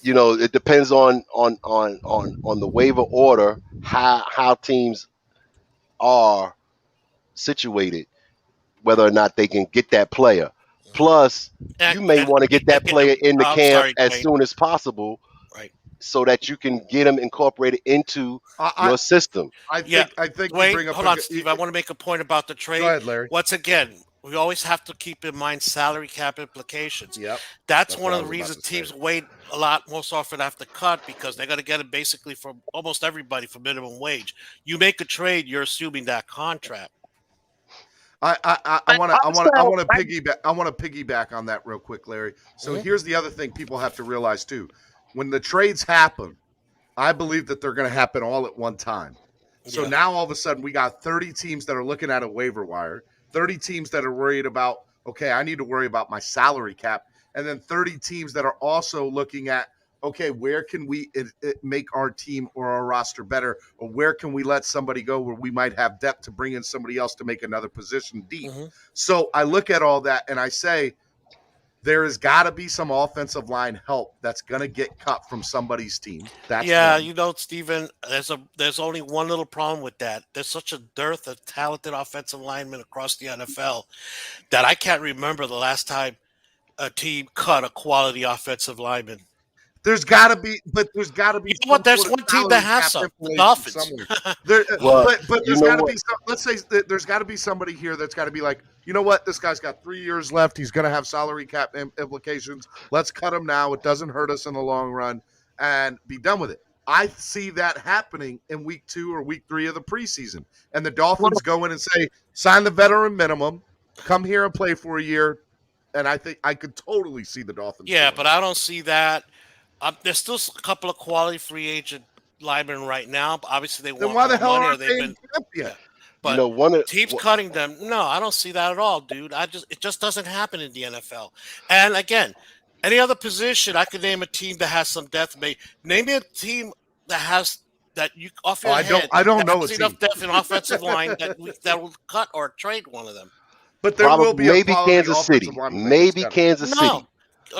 you know, it depends on the waiver order, how teams are situated, whether or not they can get that player. Plus, you may want to get that player in the camp as soon as possible, right? So that you can get them incorporated into your system. I think you Wait, bring up hold on, Steve. I want to make a point about the trade. Go ahead, Larry. Once again, we always have to keep in mind salary cap implications. Yep. That's one of the reasons teams wait a lot most often after cut, because they're going to get it basically from almost everybody for minimum wage. You make a trade, you're assuming that contract. I want to piggyback on that real quick, Larry. So here's the other thing people have to realize too. When the trades happen, I believe that they're going to happen all at one time. So now all of a sudden we got 30 teams that are looking at a waiver wire, 30 teams that are worried about, okay, I need to worry about my salary cap, and then 30 teams that are also looking at, okay, where can we make our team or our roster better, or where can we let somebody go where we might have depth to bring in somebody else to make another position deep. So I look at all that and I say, there has got to be some offensive line help that's going to get cut from somebody's team. That's one. You know, Steven, there's only one little problem with that. There's such a dearth of talented offensive linemen across the NFL that I can't remember the last time a team cut a quality offensive lineman. There's got to be, but there's got to be. You know what? There's one team that has some, the Dolphins. But there's got to be some. Let's say there's got to be somebody here that's got to be like, you know what? This guy's got 3 years left. He's going to have salary cap implications. Let's cut him now. It doesn't hurt us in the long run, and be done with it. I see that happening in week 2 or week 3 of the preseason, and the Dolphins go in and say, sign the veteran minimum, come here and play for a year, and I think I could totally see the Dolphins. Yeah, but I don't see that. There's still a couple of quality free agent linemen right now. But obviously, they want why the hell money, or aren't they've they been. yet? But teams cutting them, no, I don't see that at all, dude. It just doesn't happen in the NFL. And again, any other position, I could name a team that has some depth. Name me a team that has that you off your head. I don't know has enough depth in offensive line that will cut or trade one of them. But there will be maybe Kansas City, maybe Kansas City.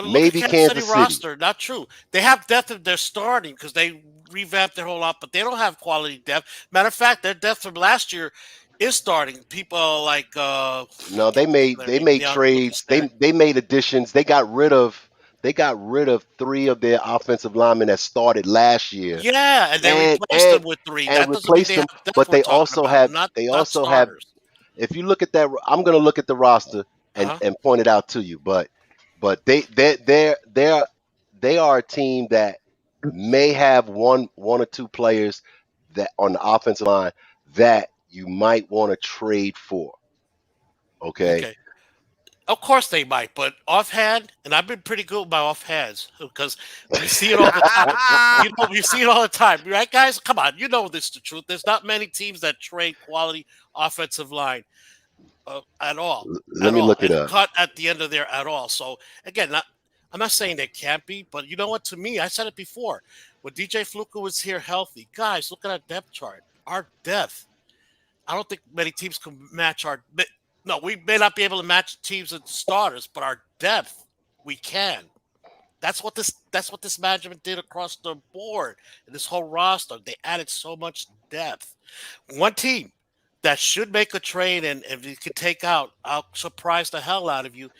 Maybe Kansas City. Roster, not true. They have depth if they're starting because they revamped their whole lot, but they don't have quality depth. Matter of fact, their depth from last year is starting. People like no, they made trades. They made additions. They got rid of 3 of their offensive linemen that started last year. Yeah, and they replaced them with 3. And replaced them, but they also have if you look at that, I'm going to look at the roster and point it out to you, but they are a team that may have one or two players that on the offensive line that you might want to trade for. Okay. Of course they might, but offhand, and I've been pretty good with my offhands because we see it all the time. We see it all the time, right, guys? Come on, you know this is the truth. There's not many teams that trade quality offensive line at all. Let me look it up. Cut at the end of there at all. So again, I'm not saying they can't be, but you know what? To me, I said it before. When DJ Fluker was here healthy, guys, look at our depth chart. Our depth. I don't think many teams can match our. No, we may not be able to match teams and starters, but our depth, we can. That's what this management did across the board and this whole roster. They added so much depth. One team that should make a trade and if you could take out, I'll surprise the hell out of you,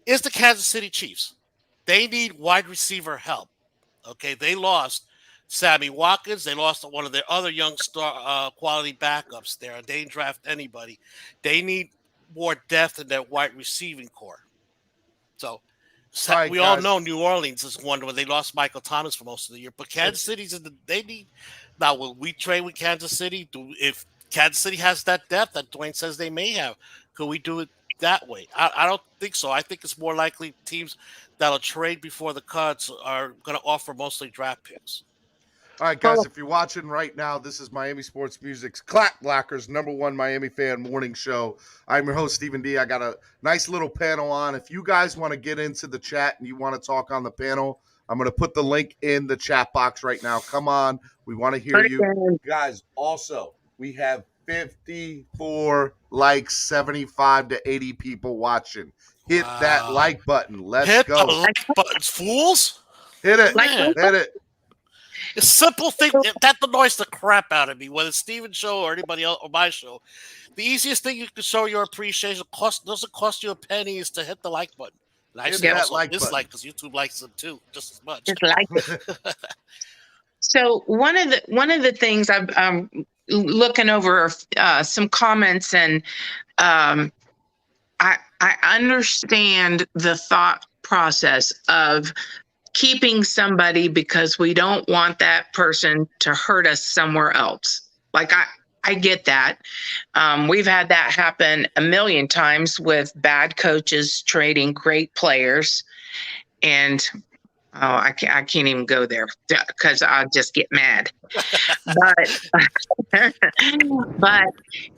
is the Kansas City Chiefs. They need wide receiver help. Okay, they lost Sammy Watkins. They lost one of their other young star quality backups there. They didn't draft anybody. They need more depth in their wide receiving core. So we all know New Orleans is one where they lost Michael Thomas for most of the year. But Kansas City's they need. Now, will we trade with Kansas City? If Kansas City has that depth that Dwayne says they may have, could we do it that way? I don't think so. I think it's more likely teams that'll trade before the cuts are going to offer mostly draft picks. All right, guys, if you're watching right now, this is Miami Sports Music's Clap Blackers, #1 Miami fan morning show. I'm your host, Stephen D. I got a nice little panel on. If you guys want to get into the chat and you want to talk on the panel, I'm going to put the link in the chat box right now. Come on. We want to hear you. Guys, also, we have 54 likes, 75 to 80 people watching. Hit that like button. Let's go. Hit the like buttons, fools. Hit it. Man. Hit it. A simple thing that annoys the crap out of me, whether it's Steven's show or anybody else or my show. The easiest thing you can show your appreciation doesn't cost you a penny is to hit the like button. And actually, also dislike because YouTube likes them too, just as much. Just like it. So one of the things I'm looking over some comments, and I understand the thought process of keeping somebody because we don't want that person to hurt us somewhere else. Like I get that. We've had that happen a million times with bad coaches trading great players, and I can't even go there because I'll just get mad. But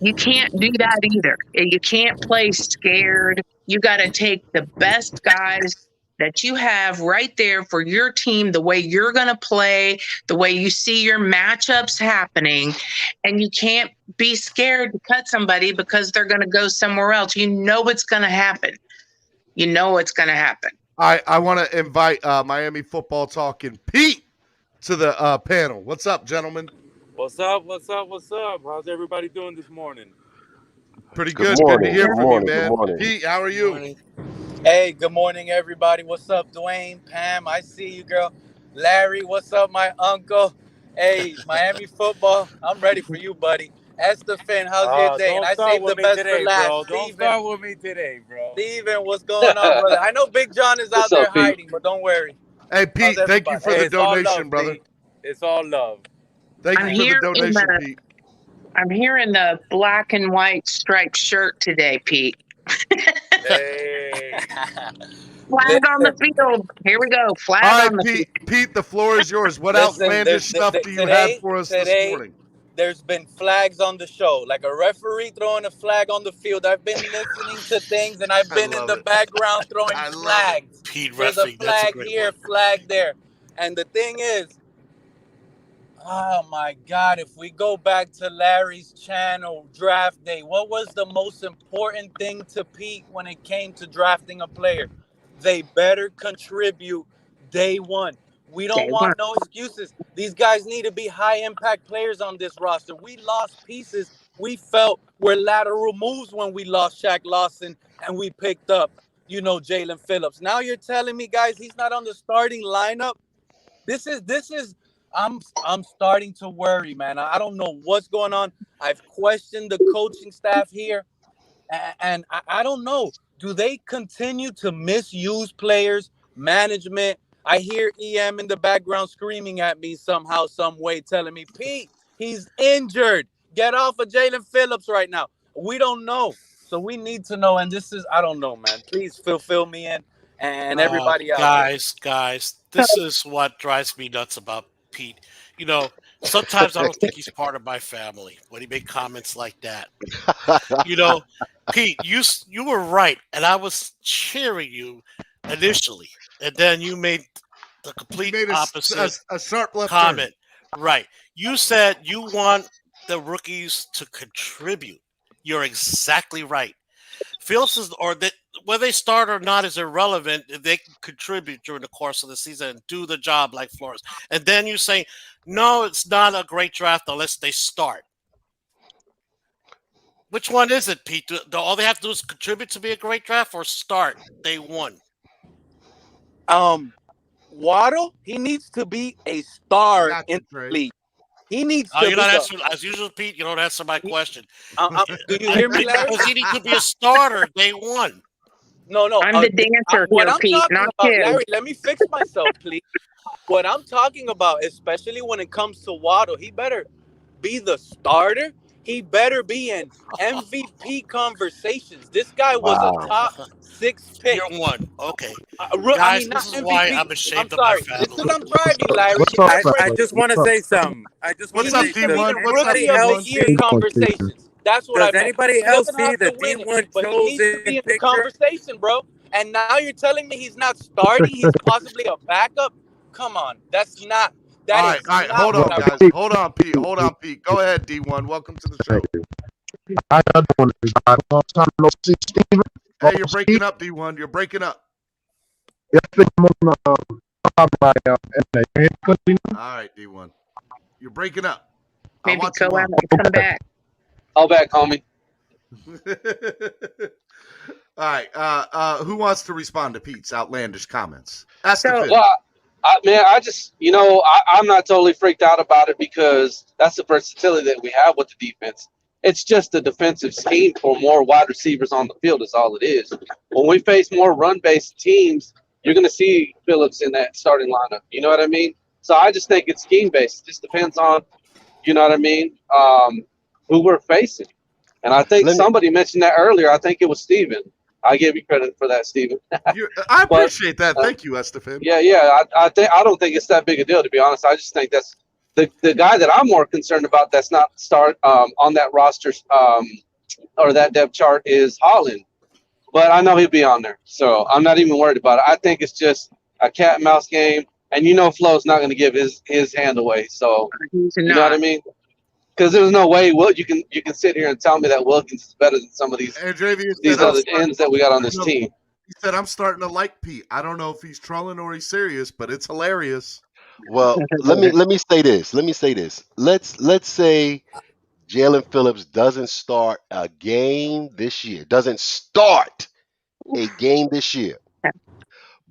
you can't do that either. You can't play scared. You got to take the best guys that you have right there for your team, the way you're going to play, the way you see your matchups happening. And you can't be scared to cut somebody because they're going to go somewhere else. You know what's going to happen. You know what's going to happen. I want to invite Miami football talking Pete to the panel. What's up, gentlemen? What's up? How's everybody doing this morning? Pretty good. Good to hear from you, man. Good morning. Pete, how are you? Hey, good morning, everybody. What's up, Dwayne, Pam? I see you, girl. Larry, what's up, my uncle? Hey, Miami football. I'm ready for you, buddy. Estefan, how's your day? And I saved the best for last. Bro. Don't start with me today, bro. Steven, what's going on, brother? I know Big John is out there hiding, but don't worry. Hey, Pete, thank you for the donation, brother. Pete. It's all love. Thank you for the donation, Pete. I'm hearing the black and white striped shirt today, Pete. Hey. Flag on the field. Here we go. Flag on the field. Pete, the floor is yours. What outlandish stuff do you have for us this morning? There's been flags on the show, like a referee throwing a flag on the field. I've been listening to things, and I've been in the background throwing flags. Pete There's a referee, that's a flag great here, one. flag there. And the thing is, oh my God, if we go back to Larry's channel, draft day, what was the most important thing to Pete when it came to drafting a player? They better contribute day one. We don't want no excuses. These guys need to be high-impact players on this roster. We lost pieces we felt were lateral moves when we lost Shaq Lawson and we picked up, Jalen Phillips. Now you're telling me, guys, he's not on the starting lineup? This is I'm starting to worry, man. I don't know what's going on. I've questioned the coaching staff here, and I don't know. Do they continue to misuse players, management? I hear EM in the background screaming at me somehow, some way, telling me, Pete, he's injured. Get off of Jalen Phillips right now. We don't know. So we need to know. And this is, I don't know, man. Please fill me in and everybody else. Guys, this is what drives me nuts about Pete. Sometimes I don't think he's part of my family when he made comments like that. Pete, you were right, and I was cheering you initially, and then you made the complete opposite a sharp left comment. Right. You said you want the rookies to contribute. You're exactly right. Phillips whether they start or not is irrelevant. They can contribute during the course of the season and do the job like Flores. And then you say, no, it's not a great draft unless they start. Which one is it, Pete? Do all they have to do is contribute to be a great draft or start day one? Waddle, he needs to be a star in the league. He needs to you're not answering, as usual, Pete, you don't answer my question. Do you hear me, Larry? Because he needs to be a starter day one. No. I'm the dancer here, Pete, not you. Larry, let me fix myself, please. What I'm talking about, especially when it comes to Waddle, he better be the starter. He better be in MVP conversations. This guy was a top 6 pick. Year one. Okay. Guys, this is MVP. why I'm ashamed of my family. This is I'm driving, Larry. I just want to say something. What's up, D1? Rookie of the year conversations. That's what I meant. Does anybody else see the D1 chosen in the conversation, bro? And now you're telling me he's not starting? He's possibly a backup? Come on. That's All is right. not Hold what on, I guys. Hold on, Pete. Go ahead, D1. Welcome to the show. How y'all doing? Long time no see, Steven. Hey, you're breaking up, D1. You're breaking up. Yeah, I think I'm on right now. All right, D1. You're breaking up. I Maybe want go you out on. and come back. All back, homie. All right. Who wants to respond to Pete's outlandish comments? Ask the Finn. Well, I just, I'm not totally freaked out about it because that's the versatility that we have with the defense. It's just a defensive scheme for more wide receivers on the field is all it is. When we face more run-based teams, you're going to see Phillips in that starting lineup. You know what I mean? So I just think it's scheme-based. It just depends on, you know what I mean, who we're facing. And I think somebody mentioned that earlier. I think it was Steven. I give you credit for that, Steven. I appreciate that. Thank you, Estefan. Yeah. I don't think it's that big a deal, to be honest. I just think that's the guy that I'm more concerned about that's not on that roster or that depth chart is Holland. But I know he'll be on there, so I'm not even worried about it. I think it's just a cat and mouse game, and Flo's not going to give his hand away. So you know what I mean? Because there's no way you can sit here and tell me that Wilkins is better than some of these other ends that we got on this team. He said, I'm starting to like Pete. I don't know if he's trolling or he's serious, but it's hilarious. Well, let me say this. Let's say Jalen Phillips doesn't start a game this year. Doesn't start a game this year.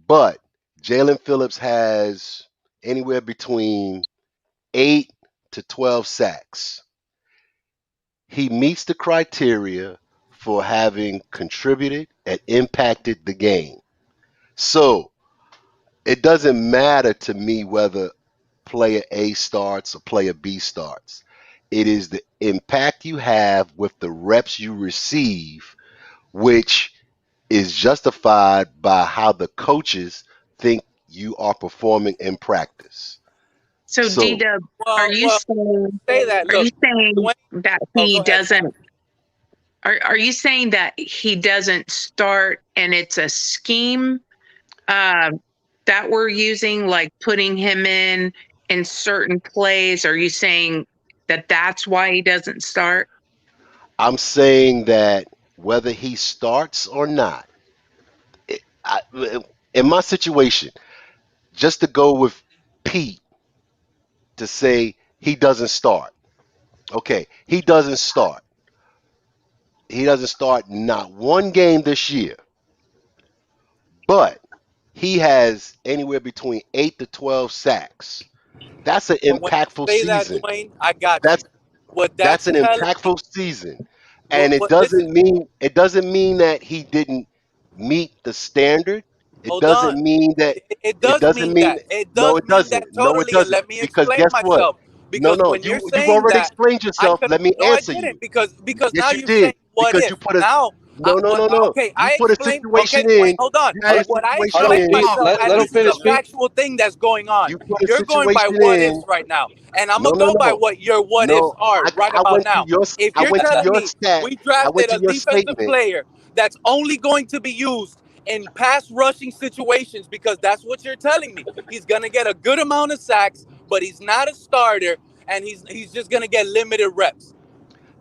But Jalen Phillips has anywhere between 8 to 12 sacks. He meets the criteria for having contributed and impacted the game. So it doesn't matter to me whether player A starts or player B starts. It is the impact you have with the reps you receive, which is justified by how the coaches think you are performing in practice. So, D-Dub, are you saying that he doesn't? Are you saying that he doesn't start and it's a scheme that we're using, like putting him in certain plays? Are you saying that that's why he doesn't start? I'm saying that whether he starts or not, in my situation, just to go with Pete to say he doesn't start. Okay, he doesn't start. He doesn't start not one game this year, but he has anywhere between 8 to 12 sacks. That's an impactful Say that, season. Dwayne, I got That's you. What that's that's an telling me, impactful season. And it listen, doesn't mean that he didn't meet the standard. It hold doesn't on. mean that It it does doesn't mean mean that. It no does it mean doesn't. that No it totally. And doesn't. let me Because explain guess what? myself. No, Because no, when you're you've saying already that, explained I yourself. could Let me no, I answer didn't you. because now Yes, you you're saying did. what Because you if. put a Now no. okay, You I put a explained okay, situation Dwayne, in. hold on. You had a What I situation Hold on, explained in. Pete. myself Let as him this is a finish, Pete. factual thing that's going on. You put a You're going by situation what ifs in. right now. And I'm No, gonna no, go by no. what your what ifs No, are right I about went to now. your If I you're went to telling your me stat. we I went drafted to a your defensive statement. player that's only going to be used in pass rushing situations because that's what you're telling me. He's going to get a good amount of sacks, but he's not a starter and he's just going to get limited reps.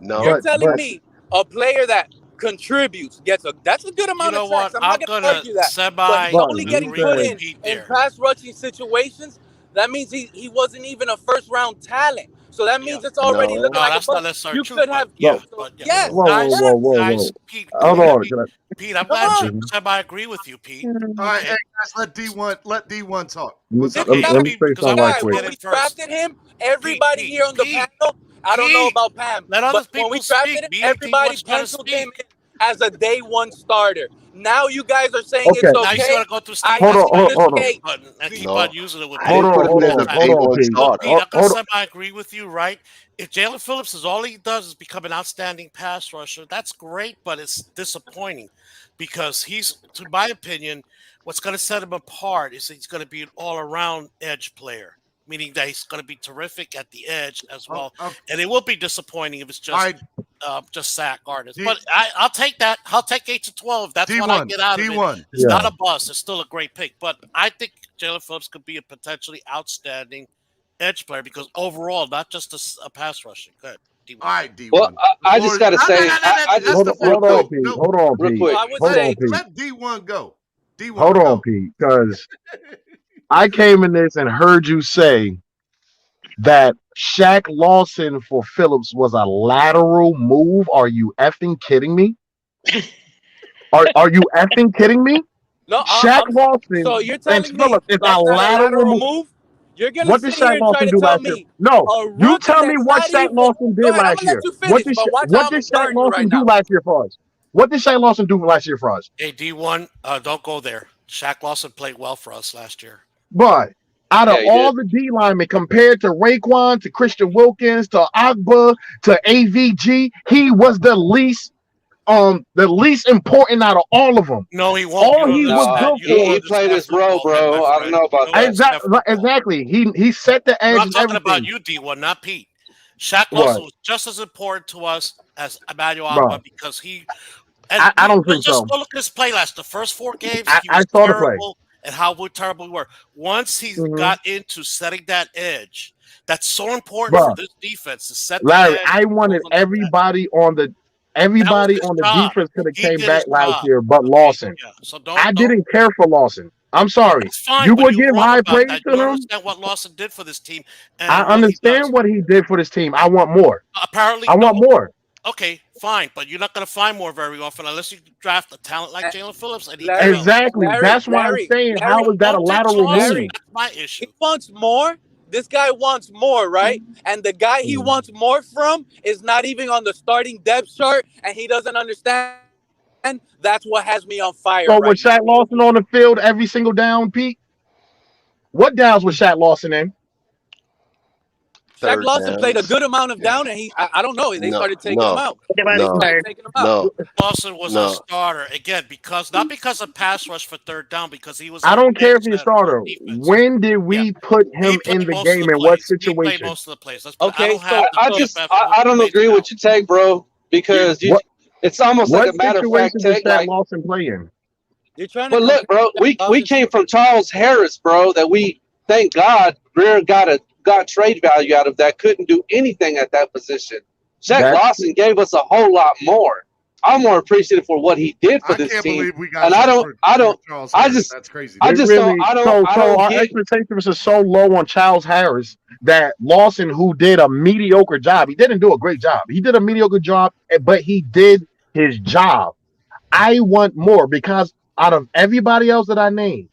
You're No. telling me a player that contributes that's a good You amount of know sacks. what? I'm not I'm going to gonna argue that. But he's only getting agree put with Pete in there. pass rushing situations. That means he wasn't even a first round talent. So that means it's already No. looking No, like a that's not bust. necessarily You true, could but have yeah, so yes, guys, yes. Pete, Hold let on. me, Pete, I'm Come glad on. you semi agree with you, Pete. All right, Okay, hey guys, let D1 talk. What's up, okay, D1? Pete, because I Guy, want you to when get we in first. drafted him, everybody here on the panel, I don't know Pete, about Pam, let other but when we people drafted speak. him, Me and everybody D1's gonna penciled him speak. in as a day one starter. Now you guys are saying it's Now he's gonna okay. go through I Steve's see the explanations, skate. but and keep No. on using it with I Pete. didn't put him in as a day one Look, starter. Pete, I'm gonna semi agree with you, right? If Jalen Phillips is all he does is become an outstanding pass rusher, that's great, but it's disappointing because he's, to my opinion, what's gonna set him apart is he's gonna be an all-around edge player, meaning that he's gonna be terrific at the edge as well. And it will be disappointing if it's just sack artists. But I'll take that. I'll take 8 to 12. That's what I D1, get out of it. D1. It's not a bust. It's still a great pick. But I think Jalen Phillips could be a potentially outstanding edge player because overall, not just a pass rushing. Good. All right, D1. Well, I just got to say, I just Hold on, Pete. Hold on, real Pete. quick. I would Hold say on, Pete. Let D1 go. D1 Hold go. on, Pete, because I came in this and heard you say that Shaq Lawson for Phillips was a lateral move. Are you effing kidding me? Are you effing kidding me? no. Shaq Lawson So you're and telling me Phillips is a that's not a lateral lateral move. move? You're gonna What did sit here Shaq and try Lawson to do tell last year? me No, a you rookie tell me that's what not Shaq even. Lawson Go did ahead. I'm last gonna year. let you finish, but watch how What I'm did gonna Shaq burn you right Lawson do now. last year for us? What did Shaq Lawson do last year for us? Hey, D1, don't go there. Shaq Lawson played well for us last year. But out of Yeah, he did. all the D linemen compared to Raekwon, to Christian Wilkins, to Agba, to AVG, he was the least important out of all of them. No, he won't. You All don't he was understand. No, good You don't he for, played understand his role, football, then, my bro. I don't friend. know You about don't that. understand football. exactly. He set the No, edge I'm and talking about everything. you, D1, not Pete. Shaq What, Lawson was just as important to us as Emmanuel bro? Agba because and I don't we'll think just so. go look at his play last. The first 4 games, he I was saw the play. terrible and how terrible we were. Once he Hmm. got into setting that edge, that's so important for Bro, this defense to set the Larry, edge. I wanted That was everybody his on the job. defense could have He came did his back last job. year, but Okay, Lawson. yeah. So I don't. didn't care for Lawson. I'm sorry. That's fine, You but would you're give wrong high about praise that. You to don't him. understand what Lawson did for this team I and what he does. understand what he did for this team. I want more. Apparently, I want no. more. Okay, fine, but you're not going to find more very often unless you draft a talent like Jalen Phillips and he Larry, develops. Exactly. Larry, That's why I'm Larry, saying, Larry, how is that a Don't ditch lateral Lawson. move? Larry. That's my He issue. wants more. This guy wants more, right? And the guy he Mm. wants more from is not even on the starting depth chart, and he doesn't understand. That's what has me on fire So right was now. Shaq Lawson on the field every single down, Pete? What downs was Shaq Lawson in? Shaq Third Lawson played a downs. good amount of down, and I don't know. They No, started taking him no, out. They no, started taking him out. no, Lawson was a no. starter again not because of pass rush for third down, because he was I our don't care if edge he's a on starter. defense. When did Yeah, we put he him in played the most of game? the In what plays. He played situation? most of the plays. I Okay, don't have the I just, PFF I don't plays agree now. with your take, bro, because What it's almost like what a matter of fact situation did take. Shaq Like, Lawson play in? you're trying to but look, compare bro, Shaq we Lawson came to from Charles Harris, bro. That we thank God Greer got trade value out of that. Couldn't do anything at that position. Shaq That's Lawson gave us a whole lot more. I'm more appreciative for what he did for I this can't team, believe we got and something for Charles I Harris. just, That's crazy. I it just don't, really I so don't our get. expectations are so low on Charles Harris that Lawson, who did a mediocre job, he didn't do a great job. He did a mediocre job, but he did his job. I want more because out of everybody else that I named,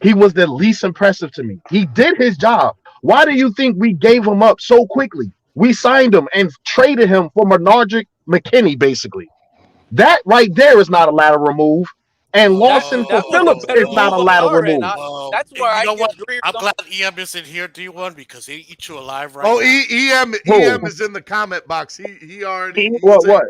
he was the least impressive to me. He did his job. Why do you think we gave him up so quickly? We signed him and traded him for Menardrick McKinney, basically. That right there is not a lateral move. And Lawson for that was a Phillips better is Oh, not move a on lateral our end. move. That's and where you I know what? give Greer I'm some. glad EM isn't here, D1, because he eat you alive right Oh, now. EM is in the comment box. He already he's What? saying What?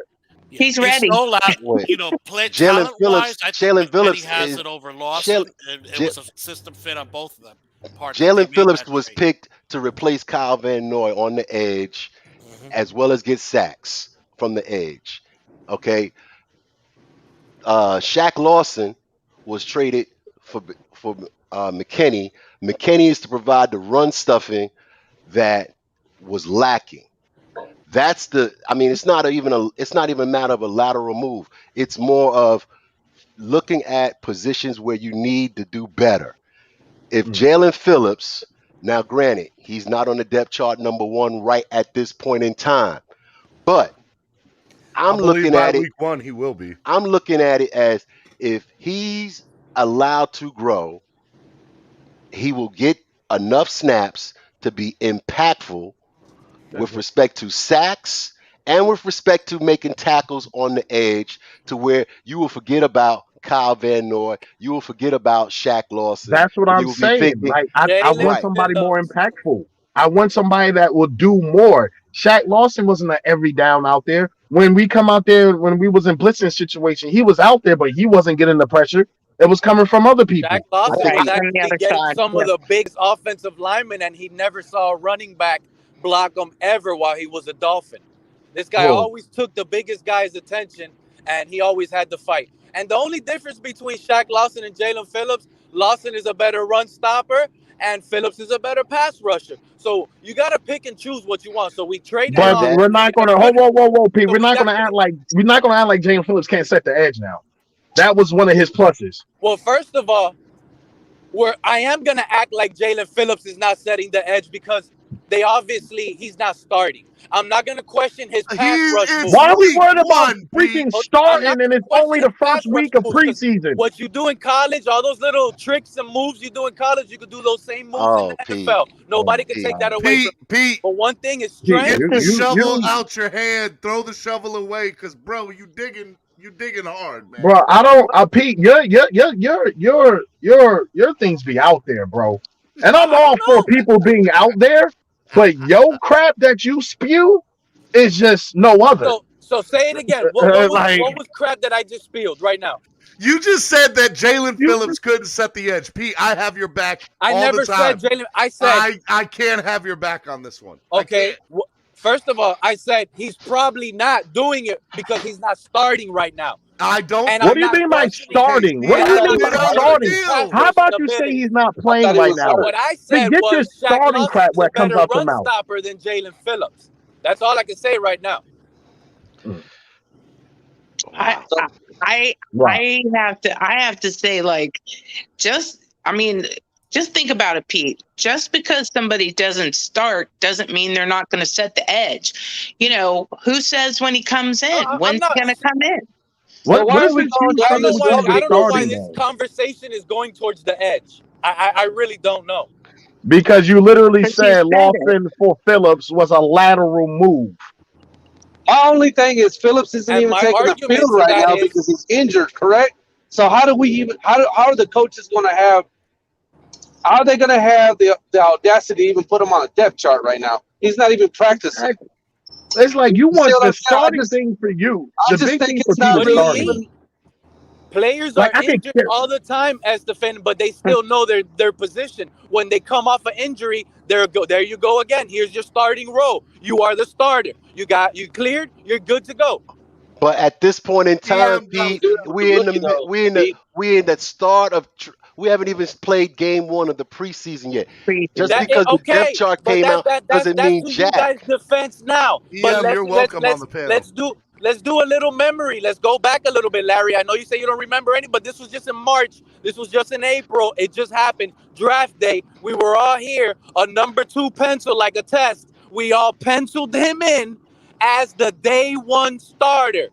Yeah, He's it's ready. so loud. Wait, Play Jalen talent wise, Phillips. I think Jalen McKinney Phillips has is it over Lawson, and it J, was a system fit on both of them. Part that they Jalen made Phillips that was trade. picked to replace Kyle Van Noy on the edge, Hmm. as well as get sacks from the edge. Okay, Shaq Lawson was traded for McKinney. McKinney is to provide the run stuffing that was lacking. That's the. I mean, it's not even a matter of a lateral move. It's more of looking at positions where you need to do better. If Jalen Phillips, now granted, he's not on the depth chart number one right at this point in time, but I I'm believe looking by at it. week one he will be. I'm looking at it as if he's allowed to grow, he will get enough snaps to be impactful with respect to sacks and with respect to making tackles on the edge to where you will forget about Kyle Van Noy, you will forget about Shaq Lawson, That's what and I'm you will be saying. thinking, Like I want Jalen right, somebody more Phillips. impactful. I want somebody that will do more. Shaq Lawson wasn't an every down out there. When we come out there, when we was in blitzing situation, he was out there, but he wasn't getting the pressure. It was coming from other Jack people. All Lawson right, was from the actually other getting side. some of the biggest offensive linemen, and he never saw a running back block him ever while he was a Dolphin. This guy Whoa. always took the biggest guy's attention, and he always had to fight. And the only difference between Shaq Lawson and Jalen Phillips, Lawson is a better run stopper, and Phillips is a better pass rusher. So you got to pick and choose what you want. So we traded But And off. that we're not And gonna what, whoa, Pete. so we got We're not gonna act like James Phillips can't set the edge now. That was one of his pluses. well. First of all, where I am gonna act like Jalen Phillips is not setting the edge because he's not starting. I'm not gonna question his pass rush moves. Why are we worried about freaking I'm not starting and gonna it's question only his the pass first rush week of moves because preseason? what you do in college, all those little tricks and moves you do in college, you could do those same moves in the Pete, NFL. Nobody can take that away from you. Pete, But one thing is Pete, get strength. the you shovel out your hand. Throw the shovel away, cause bro, you digging hard, man. bro, I don't Pete, your things be out there, bro. And I'm I all don't for know. people being out there, but yo crap that you spew is just no other. So say it again. What Like was crap that I just spilled right now? You just said that Jalen you Phillips couldn't set the edge. Pete, I have your back I all the never said time. Jalen. I said I can't have your back on this one. okay. First of all, I said he's probably not doing it because he's not starting right now. I don't. And what I'm do you not mean by questioning. starting? What And do I'm you I not mean thought by he was questioning hurt. his starting? pass How rushing about you say ability. he's not I thought playing he right was now? hurt. What I said Forget your was Shaq starting crap Lawson's a that comes better out your run mouth. stopper than Jalen Phillips. That's all I can say right now. I So, I Right. I have to say, like, just I mean, just think about it, Pete. Just because somebody doesn't start doesn't mean they're not going to set the edge. You know, who says when he comes in? I'm When's not. he going to come in? so What why does are we the going Chiefs I down don't have know to this do why. with I road? don't know why starting this though? conversation is going towards the edge. I really don't know. Because you literally Because you said said it. Lawson for Phillips was a lateral move. My only thing is Phillips isn't And even my taking the field argument to right that now is because he's injured. Correct. So how are the coaches going to have? How are they going to have the audacity to even put him on a depth chart right now? He's not even practicing. It's like you You see want what the I'm saying? starting thing for you. I The just big think thing for it's Pete not is what do you really starting. mean? even. Players Like are I could injured care. all the time as defenders, but they still know their position. When they come off an injury, there you go again. Here's your starting role. You are the starter. You cleared. You're good to go. but at this point in time, Cam Pete, do that with the rookie though. Pete. we're in that start of we haven't even played game one of the preseason yet. Just preseason. because the depth Okay, chart but came out doesn't that's mean to you guys' jack. defense now. But EM, you're welcome on the panel. let's do a little memory. Let's go back a little bit, Larry. I know you say you don't remember any, but this was just in March. This was just in April. It just happened. Draft day. We were all here. A number 2 pencil, like a test. We all penciled him in as the day 1 starter.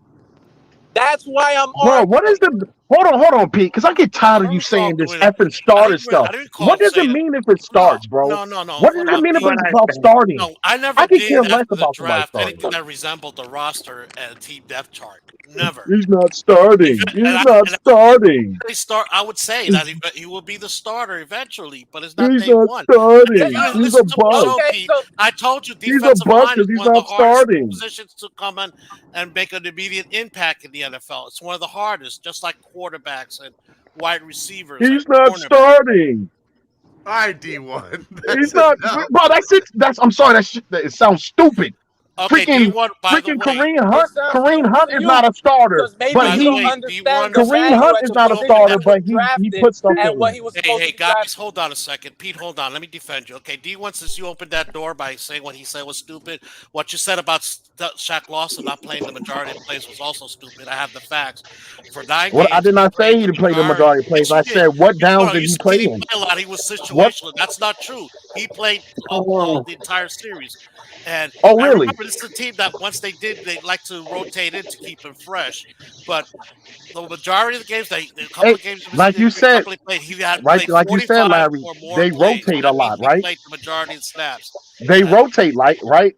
That's why I'm Bro, what is arguing. the hold on, Pete, because I get I tired of don't you recall saying this doing that. effing starter I stuff. didn't recall What does it saying it. mean if it No, starts, bro? no. What does it mean if What it's I about said. starting? No, I I never could care did less after the about somebody draft starting. anything that resembled the roster and team depth chart. Never. He's not starting. He's not And starting. they start. I would say that he will be the starter eventually, but it's not He's day not one. And if starting. you didn't He's a listen to my bust. show, Okay, Pete, so I told you He's a defensive bust line is because he's one of the not hardest starting. positions to come in and make an immediate impact in the NFL. It's one of the hardest, just like quarterbacks and wide receivers and He's not cornerbacks. starting. All right, D1. He's That's not, enough. bro. That's it. I'm sorry. It sounds stupid. Okay, Freaking, D1. By the freaking way, it sounds Kareem stupid Hunt to is you not a starter, because maybe but by you the don't way, understand D1. the Kareem value Hunt at is the not a You open position starter, that that. was but he drafted put stuff and in what there. he was Hey, supposed hey, to draft. guys, hold on a second. Pete, hold on. Let me defend you. Okay, D1, since you opened that door by saying what he said was stupid, what you said about Shaq Lawson not playing the majority of plays was also stupid. I have the facts. For 9 What I games, did he not say played he the played the majority. majority of plays. Yes, you I did. said what downs You did he said he play didn't in? play a lot. He was What? situational. That's not true. He played Oh, the entire series. And I really? remember this is a team that once they like to rotate in to keep him fresh. But the majority of the games, a couple Hey, of games like you in a said, couple of plays, he had right? played Like you said, 45 Larry, or more they plays. rotate a That means lot, he right? played the majority of the snaps. They And rotate, like right,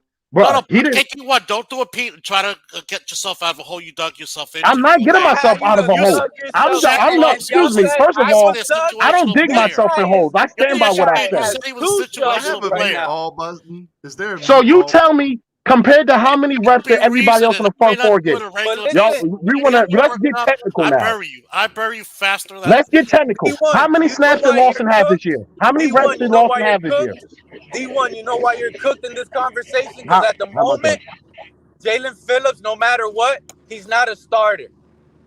no, bruh. He but didn't. take you what? Don't do a Pete and try to get yourself out of a hole you dug yourself I'm into. not getting Okay, How myself you out of a done you hole. dug yourself I'm Shaq in not. and Lawson. y'all Excuse me. said First of You I all, say a was done? I don't situational dig This player. myself in man holes. I stand by this what I man You said. has said he was a 2 Do I have situational shovels a right mute player. now. all button? Is there a So mute you all tell me, compared to how many reps Be did everybody else on reasoning. the You may front not four do get? it in But regular Y'all, season. listen, When you get let's warmed get up, technical I now. bury you. I bury you faster than Let's get technical. How D1, many you know snaps did why you're Lawson have this cooked? year? How many reps D1, you did know why Lawson you're have this year? cooked? D1, you know why you're cooked in this conversation? Because How, at the how about that? moment, Jalen Phillips, no matter what, he's not a starter.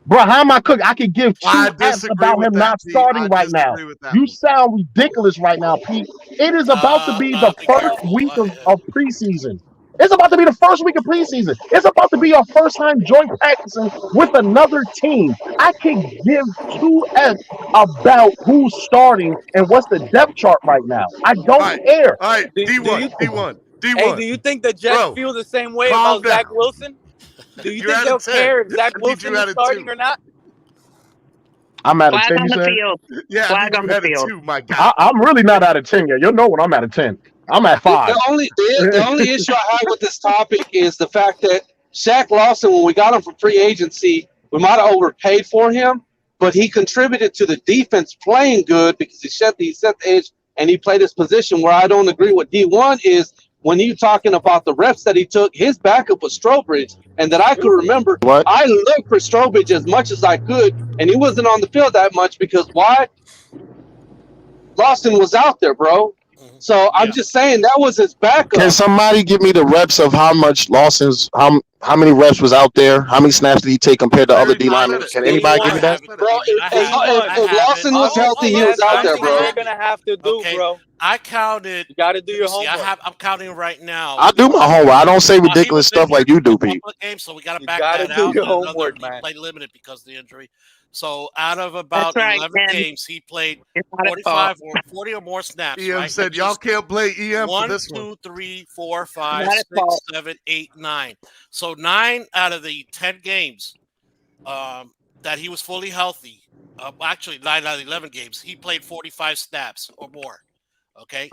Bro, how am I cooking? I could give I two F's disagree about with him that, not Pete. I starting right now. disagree with that You one. sound ridiculous right now, Pete. It is about to be the Be first careful. week of preseason. It's about to be the first week of preseason. It's about to be your first time joint practicing with another team. I could give two F's about who's starting and what's the depth chart right now. I don't care. All right, Do D1, you? D1, Hey, D1. do you think the Jets Bro, feel the same way calm about Zach down. Wilson? Do you You're think at a they'll 10. care if Zach I need Wilson you is at a starting 2. or not? I'm at a Flag 10, on you the said? field. Yeah, I Flag need on you the at a field. 2, my guy. I'm really not at a 10 yet. You'll know when I'm at a 10. I'm at 5. The only issue I have with this topic is the fact that Shaq Lawson, when we got him from free agency, we might have overpaid for him, but he contributed to the defense playing good because he set the edge and he played his position. Where I don't agree with D1 is when you're talking about the reps that he took, his backup was Strobridge, and that I could remember. What? I looked for Strobridge as much as I could, and he wasn't on the field that much because why? Lawson was out there, bro. So I'm just saying that was his Can backup. somebody give me the reps of how much Lawson's how many reps was out there? How many snaps did he take compared to other D linemen? Can anybody give me that? Bro, if Lawson was healthy, he was out there, bro. You're gonna have to do, bro. I counted. You got to do your See, homework. I'm counting right now. I do my homework. I don't say He ridiculous was stuff injured like you do, for a Pete. couple of games, so we got to You back got to that do out. your And homework, he man. played limited because of the injury. So out of That's about right, 11 man. games, he played It's not his 45 or 40 or more snaps. EM Right? said Which y'all is can't play EM for 1, this one. 2, 3, 4, 5, Not his 6, fault. 7, 8, 9. So 9 out of the 10 games that he was fully healthy. Actually, 9 out of the 11 games, he played 45 snaps or more. Okay,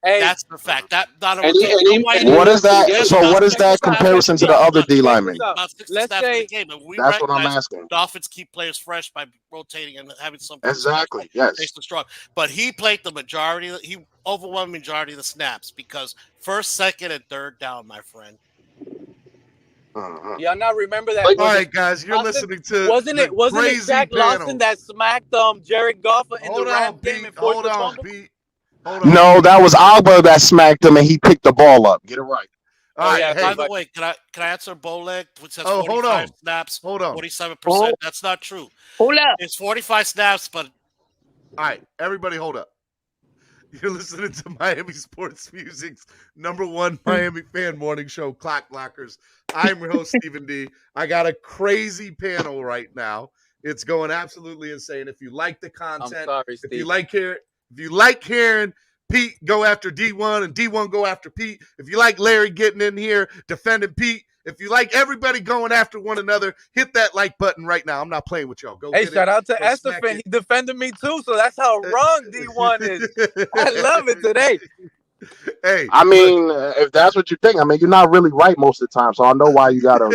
Hey, that's the fact. That not a And he, routine. and he, and he What is missed some that? games. So what is that check comparison this to the out. other D Check linemen? this out. About 60 Let's snaps in say the game, and we That's what I'm recognize asking. Dolphins keep players fresh by rotating and having some Exactly. Yes. taste of strong. But he played the majority. He overwhelming majority of the snaps because first, second, and third down, my friend. y'all not remember that? All Was right, it guys, you're Lawson? listening to Wasn't the it? Wasn't it crazy Shaq panel. Lawson that smacked Jared Goff in Hold the on, Rams game Pete. and forced Hold the on, fumble? Pete. Hold on. No, that was Agba that smacked him and he picked the ball up. Get it right. All right, yeah, hey. By the way, can I answer Bowleg, which says Oh, hold 45 on. snaps, Hold on. 47%? That's not true. Hold up. It's 45 snaps, but All right, everybody hold up. You're listening to Miami Sports Music's #1 Miami fan morning show, Clock Blockers. I'm your host, Stephen D. I got a crazy panel right now. It's going absolutely insane. If you like the content, I'm sorry, Steve. if you like hearing Pete go after D1 and D1 go after Pete, if you like Larry getting in here defending Pete, if you like everybody going after one another, hit that like button right now. I'm not playing with y'all. Go Hey, hit shout out to Go smack Estefan. it. He defended me too, so that's how wrong D1 is. I love it today. Hey, I mean, if that's what you think, I mean, you're not really right most of the time, so I know why you gotta,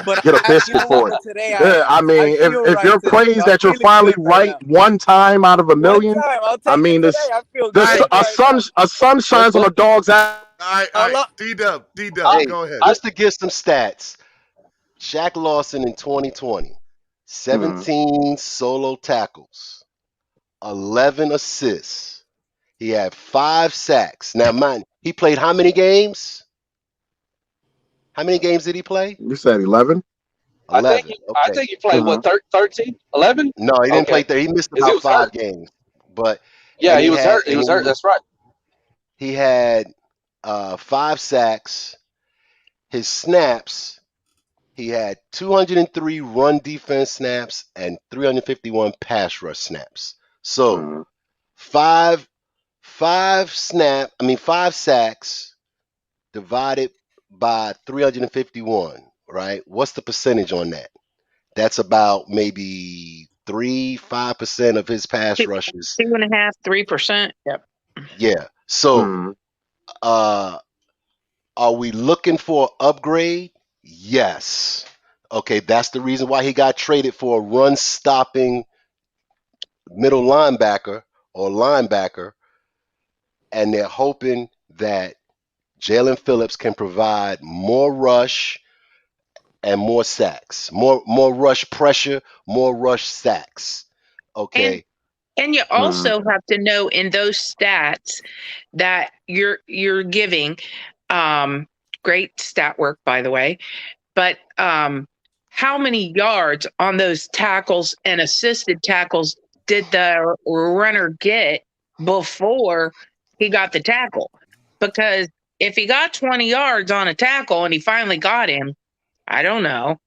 But get a biscuit for it. But today Yeah, I mean, if you're praised that you're finally right one time out of a million, I mean, this I feel a sun shines on a dog's eye. All right. D-Dub, Hey, go ahead. just to give some stats, Shaq Lawson in 2020, 17 solo tackles, 11 assists. He had 5 sacks. Now, mind, he played how many games? How many games did he play? You said 11? 11. I think he played, what, 13? 11? No, he didn't play 30. He missed Because he about was 5 hurt. games. But Yeah, he was hurt. He was hurt. That's right. He had 5 sacks. His snaps, he had 203 run defense snaps and 351 pass rush snaps. So 5 sacks divided by 351, right? What's the percentage on that? That's about maybe 3-5% of his pass rushes. 2.5%, 3%. Yep. Yeah. So are we looking for an upgrade? Yes. Okay, that's the reason why he got traded for a run stopping middle linebacker or linebacker, and they're hoping that Jalen Phillips can provide more rush and more sacks, more rush pressure, more rush sacks. Okay. And you also have to know in those stats that you're giving great stat work, by the way, but how many yards on those tackles and assisted tackles did the runner get before he got the tackle? Because if he got 20 yards on a tackle and he finally got him, I don't know.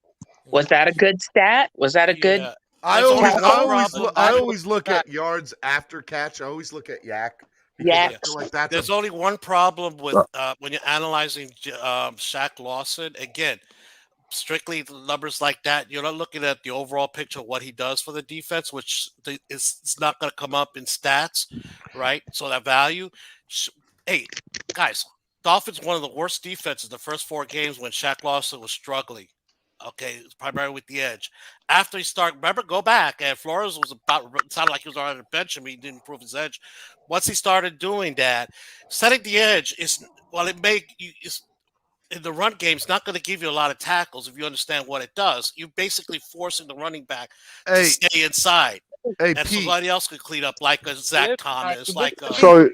Was that a good stat? Was that a good I There's only one tackle? problem. I always look at yards after catch. I always look at yak because Yeah. I feel like that's There's only one problem with when you're analyzing Shaq Lawson. Again, strictly numbers like that, you're not looking at the overall picture of what he does for the defense, which is not going to come up in stats, right? So that value. Hey, guys, Dolphins one of the worst defenses the first 4 games when Shaq Lawson was struggling. Okay, primarily with the edge. After he started, remember, go back, and Flores was it sounded like he was already on the bench, and he didn't improve his edge. Once he started doing that, setting the edge is, well, it may, in the run game, it's not going to give you a lot of tackles if you understand what it does. You're basically forcing the running back to stay inside. Hey, and Pete. somebody else could clean up, like a Zach Thomas, like a, So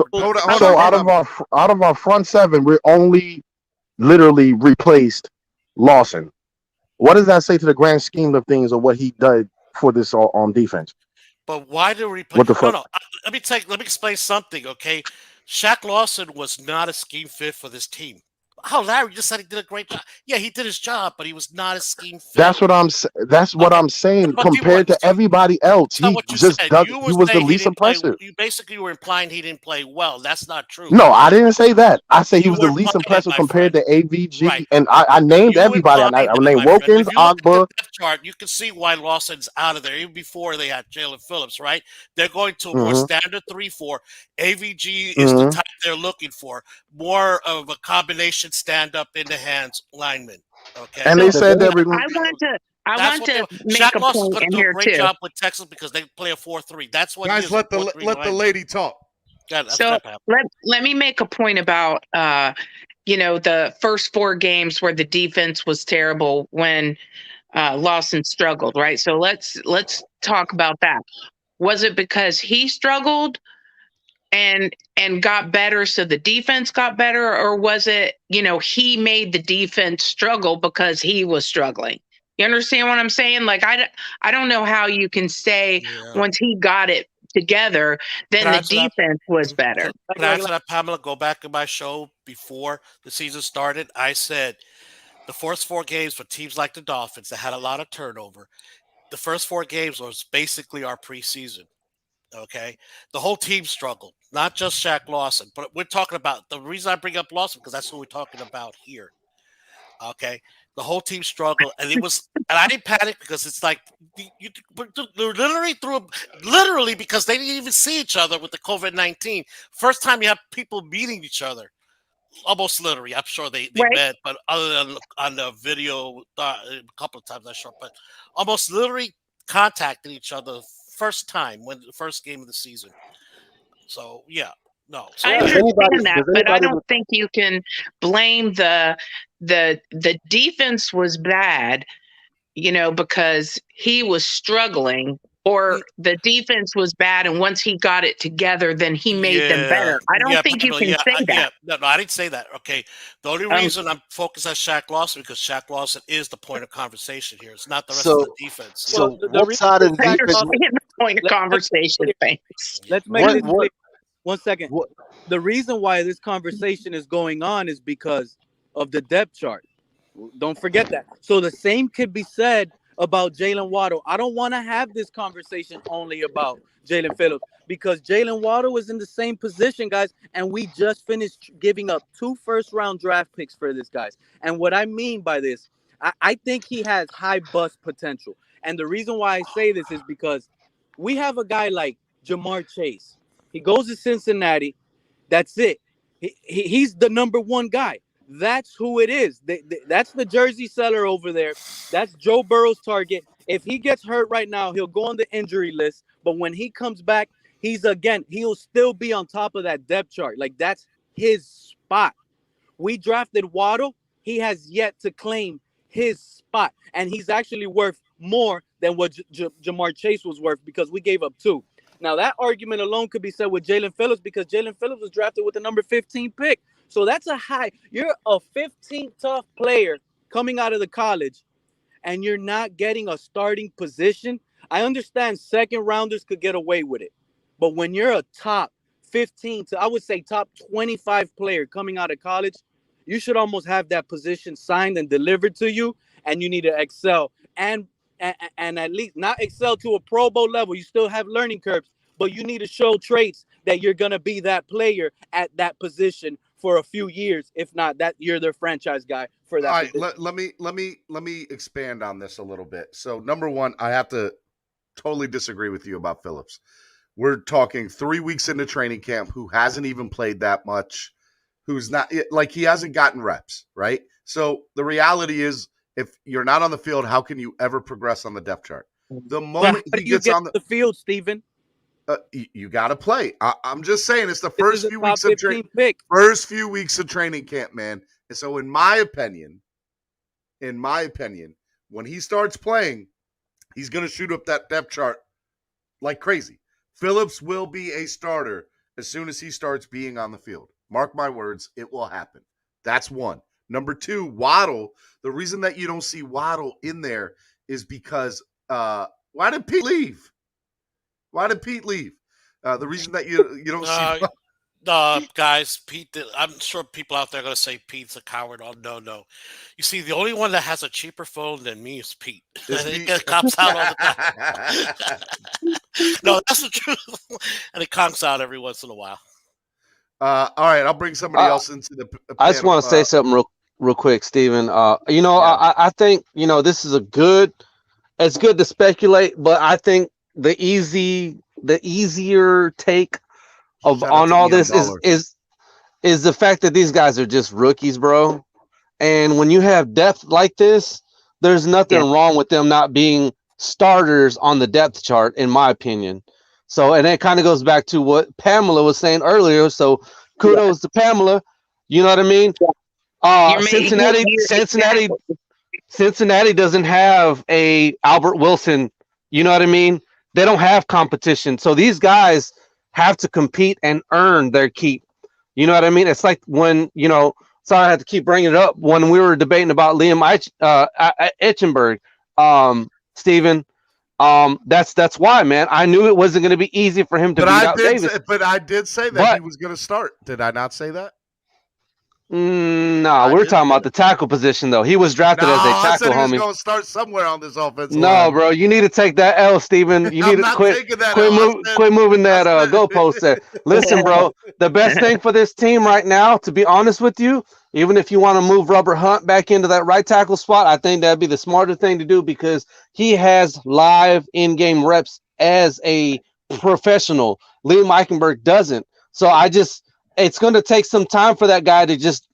out of our front seven, we only literally replaced Lawson. What does that say to the grand scheme of things of what he did for this on defense? But why do we play? What the fuck? No. Let me explain something, okay? Shaq Lawson was not a scheme fit for this team. Larry just said he did a great job. Yeah, he did his job, but he was not a scheme fit. That's what I'm saying. Compared to everybody else, he just he was the least impressive. You basically were implying he didn't play well. That's not true. No, I didn't say that. I say he was the least impressive compared to AVG, and I named everybody. I named Wilkins, Ogba. Chart, you can see why Lawson's out of there even before they had Jalen Phillips, right? They're going to a more standard 3-4. AVG is the type they're looking for, more of a combination stand up in the hands lineman. Okay, and they said that I want to make Shaq a Lawson's point going in to do here a great too. job with Texas because they play a 4-3. That's what guys. Let the lady talk. So let me make a point about the first 4 games where the defense was terrible when Lawson struggled, right? So let's talk about that. Was it because he struggled and got better, so the defense got better, or was it he made the defense struggle because he was struggling? You understand what I'm saying? Like I don't know how you can say once he got it together, then the defense was better. Can I answer that, Pamela? Go back in my show before the season started. I said the first 4 games for teams like the Dolphins that had a lot of turnover, the first 4 games was basically our preseason. Okay, the whole team struggled, not just Shaq Lawson, but we're talking about the reason I bring up Lawson because that's who we're talking about here. Okay, the whole team struggled, and I didn't panic because it's like you literally because they didn't even see each other with the COVID-19. First time you have people meeting each other, almost literally. I'm sure they met, but other than on the video, a couple of times I saw, but almost literally contacting each other first time when the first game of the season. So no. So I understand that, but I don't think you can blame the defense was bad, because he was struggling, or the defense was bad, and once he got it together, then he made them better. I don't think you can say that. No, I didn't say that. Okay, the only reason I'm focused on Shaq Lawson because Shaq Lawson is the point of conversation here. It's not the rest of the defense. So what side of the defense? The point of conversation. Thanks. Let's make this clear. 1 second. The reason why this conversation is going on is because of the depth chart. Don't forget that. So the same could be said about Jalen Waddle. I don't want to have this conversation only about Jalen Phillips because Jalen Waddle is in the same position, guys, and we just finished giving up 2 first-round draft picks for this, guys. And what I mean by this, I think he has high bust potential. And the reason why I say this is because we have a guy like Jamar Chase. He goes to Cincinnati. That's it. He's the number 1 guy. That's who it is. That's the jersey seller over there. That's Joe Burrow's target. If he gets hurt right now, he'll go on the injury list. But when he comes back, he'll still be on top of that depth chart. Like, that's his spot. We drafted Waddle. He has yet to claim his spot. And he's actually worth more than what Jamar Chase was worth because we gave up 2. Now, that argument alone could be said with Jalen Phillips because Jalen Phillips was drafted with the number 15 pick. So that's a high. You're a 15th tough player coming out of the college, and you're not getting a starting position, I understand second rounders could get away with it. But when you're a top 15 to, I would say, top 25 player coming out of college, you should almost have that position signed and delivered to you, and you need to excel. And at least not excel to a Pro Bowl level. You still have learning curves, but you need to show traits that you're going to be that player at that position for a few years. If not, that you're their franchise guy for that. All right, let me expand on this a little bit. So, number one, I have to totally disagree with you about Phillips. We're talking 3 weeks into training camp, who hasn't even played that much, who's not like he hasn't gotten reps, right? So the reality is, if you're not on the field, how can you ever progress on the depth chart? The moment he gets on the field, Steven, you got to play. I'm just saying, it's the first few weeks of training camp, man. And so, in my opinion, when he starts playing, he's going to shoot up that depth chart like crazy. Phillips will be a starter as soon as he starts being on the field. Mark my words, it will happen. That's one. Number two, Waddle. The reason that you don't see Waddle in there is because why did Pete leave? The reason that you don't see guys, Pete, I'm sure people out there are going to say Pete's a coward. Oh, no. You see, the only one that has a cheaper phone than me is Pete. It comes out all the time. No, that's the truth. And it conks out every once in a while. All right, I'll bring somebody else into the panel. I just want to say something real quick, Steven. I think, this is it's good to speculate, but I think the easier take on all this is the fact that these guys are just rookies, bro. And when you have depth like this, there's nothing wrong with them not being starters on the depth chart, in my opinion. So, and it kind of goes back to what Pamela was saying earlier. So kudos to Pamela. You know what I mean? Cincinnati doesn't have a Albert Wilson. You know what I mean? They don't have competition. So these guys have to compete and earn their keep. You know what I mean? It's like when, sorry, I have to keep bringing it up. When we were debating about Liam Eichenberg, Steven, that's why, man. I knew it wasn't going to be easy for him to beat out Davis. But I did say that he was going to start. Did I not say that? No, we're talking about the tackle position, though. He was drafted as a tackle, I said he was homie. going to start somewhere on this offensive No, line. bro, you need to take that L, Steven. You need to quit moving that goalpost there. Listen, bro, the best thing for this team right now, to be honest with you, even if you want to move Robert Hunt back into that right tackle spot, I think that'd be the smarter thing to do because he has live in-game reps as a professional. Liam Eichenberg doesn't. So it's going to take some time for that guy to just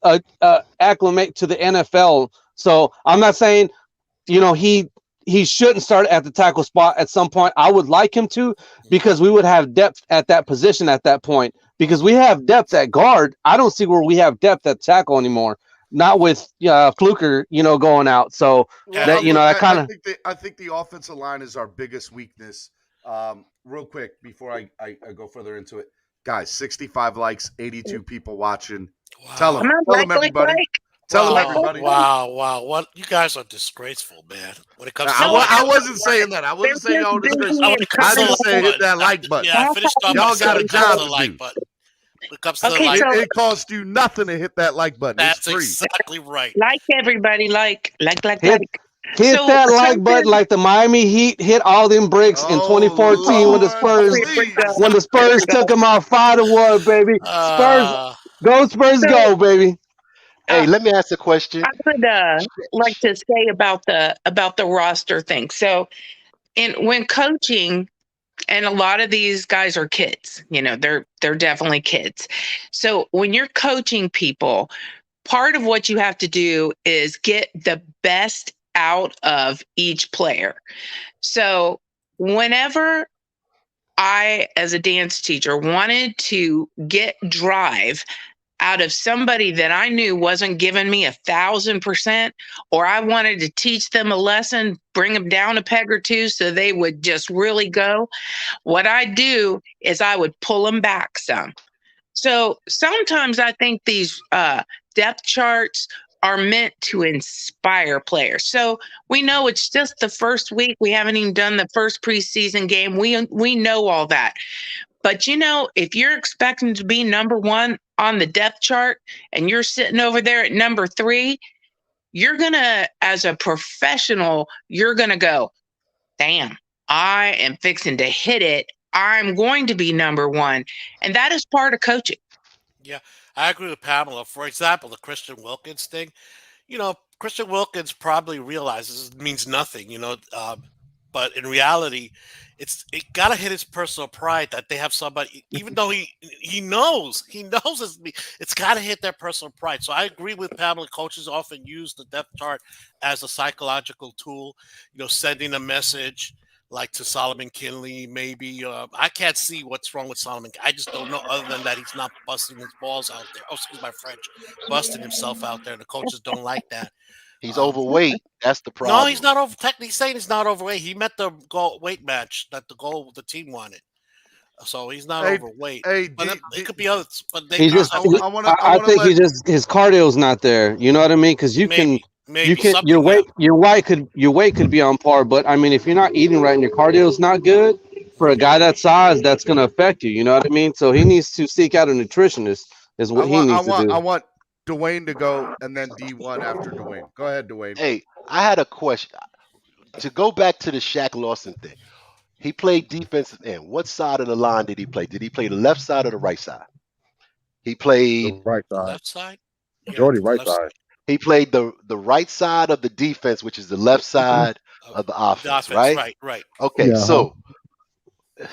acclimate to the NFL. So I'm not saying, he shouldn't start at the tackle spot at some point. I would like him to, because we would have depth at that position at that point. Because we have depth at guard. I don't see where we have depth at tackle anymore. Not with Fluker, going out. So I think the offensive line is our biggest weakness. Real quick before I go further into it. Guys, 65 likes, 82 people watching. Wow. Tell them everybody. Tell them everybody. Wow. What, you guys are disgraceful, man. When it comes to I wasn't saying that. I wasn't saying y'all disgraceful. I didn't say hit that like button. Yeah, I finished off. Y'all got a job to do. When it comes to the like button. It costs you nothing to hit that like button. That's it's free. Exactly right. Like everybody, like. Hit that like button like the Miami Heat hit all them bricks in 2014 when the Spurs took them out 5-1, baby. Spurs go, baby. Hey, let me ask a question. I would like to say about the roster thing. So, when coaching, and a lot of these guys are kids, they're definitely kids. So when you're coaching people, part of what you have to do is get the best out of each player. So whenever I, as a dance teacher, wanted to get drive out of somebody that I knew wasn't giving me 1,000%, or I wanted to teach them a lesson, bring them down a peg or two so they would just really go, what I do is I would pull them back some. So sometimes I think these depth charts are meant to inspire players. So we know it's just the first week. We haven't even done the first preseason game. We know all that. But if you're expecting to be number one on the depth chart and you're sitting over there at number 3, you're gonna, as a professional, you're gonna go, damn, I am fixing to hit it. I'm going to be number one. And that is part of coaching. Yeah, I agree with Pamela. For example, the Christian Wilkins thing. Christian Wilkins probably realizes it means nothing. But in reality, it gotta hit his personal pride that they have somebody, even though he knows it's gotta hit their personal pride. So I agree with Pamela. Coaches often use the depth chart as a psychological tool. Sending a message like to Solomon Kinley, maybe. I can't see what's wrong with Solomon. I just don't know, other than that he's not busting his balls out there. Oh, excuse my French, busting himself out there. And the coaches don't like that. He's overweight. That's the problem. No, he's not over. Technically saying he's not overweight. He met the weight match that the team wanted, so he's not overweight. But it could be others. But they He just, I think he just, his cardio's not there. You know what I mean? Because you can your weight could be on par, but I mean, if you're not eating right and your cardio's not good for a guy that size, that's going to affect you. You know what I mean? So he needs to seek out a nutritionist. Is what he needs to do. I want Dwayne to go, and then D1 after Dwayne. Go ahead, Dwayne. Hey, I had a question. To go back to the Shaq Lawson thing, he played defensive end. What side of the line did he play? Did he play the left side or the right side? He played the right side. Left side. Majority right side. He played the right side of the defense, which is the left side of the offense, right? Right. Okay, so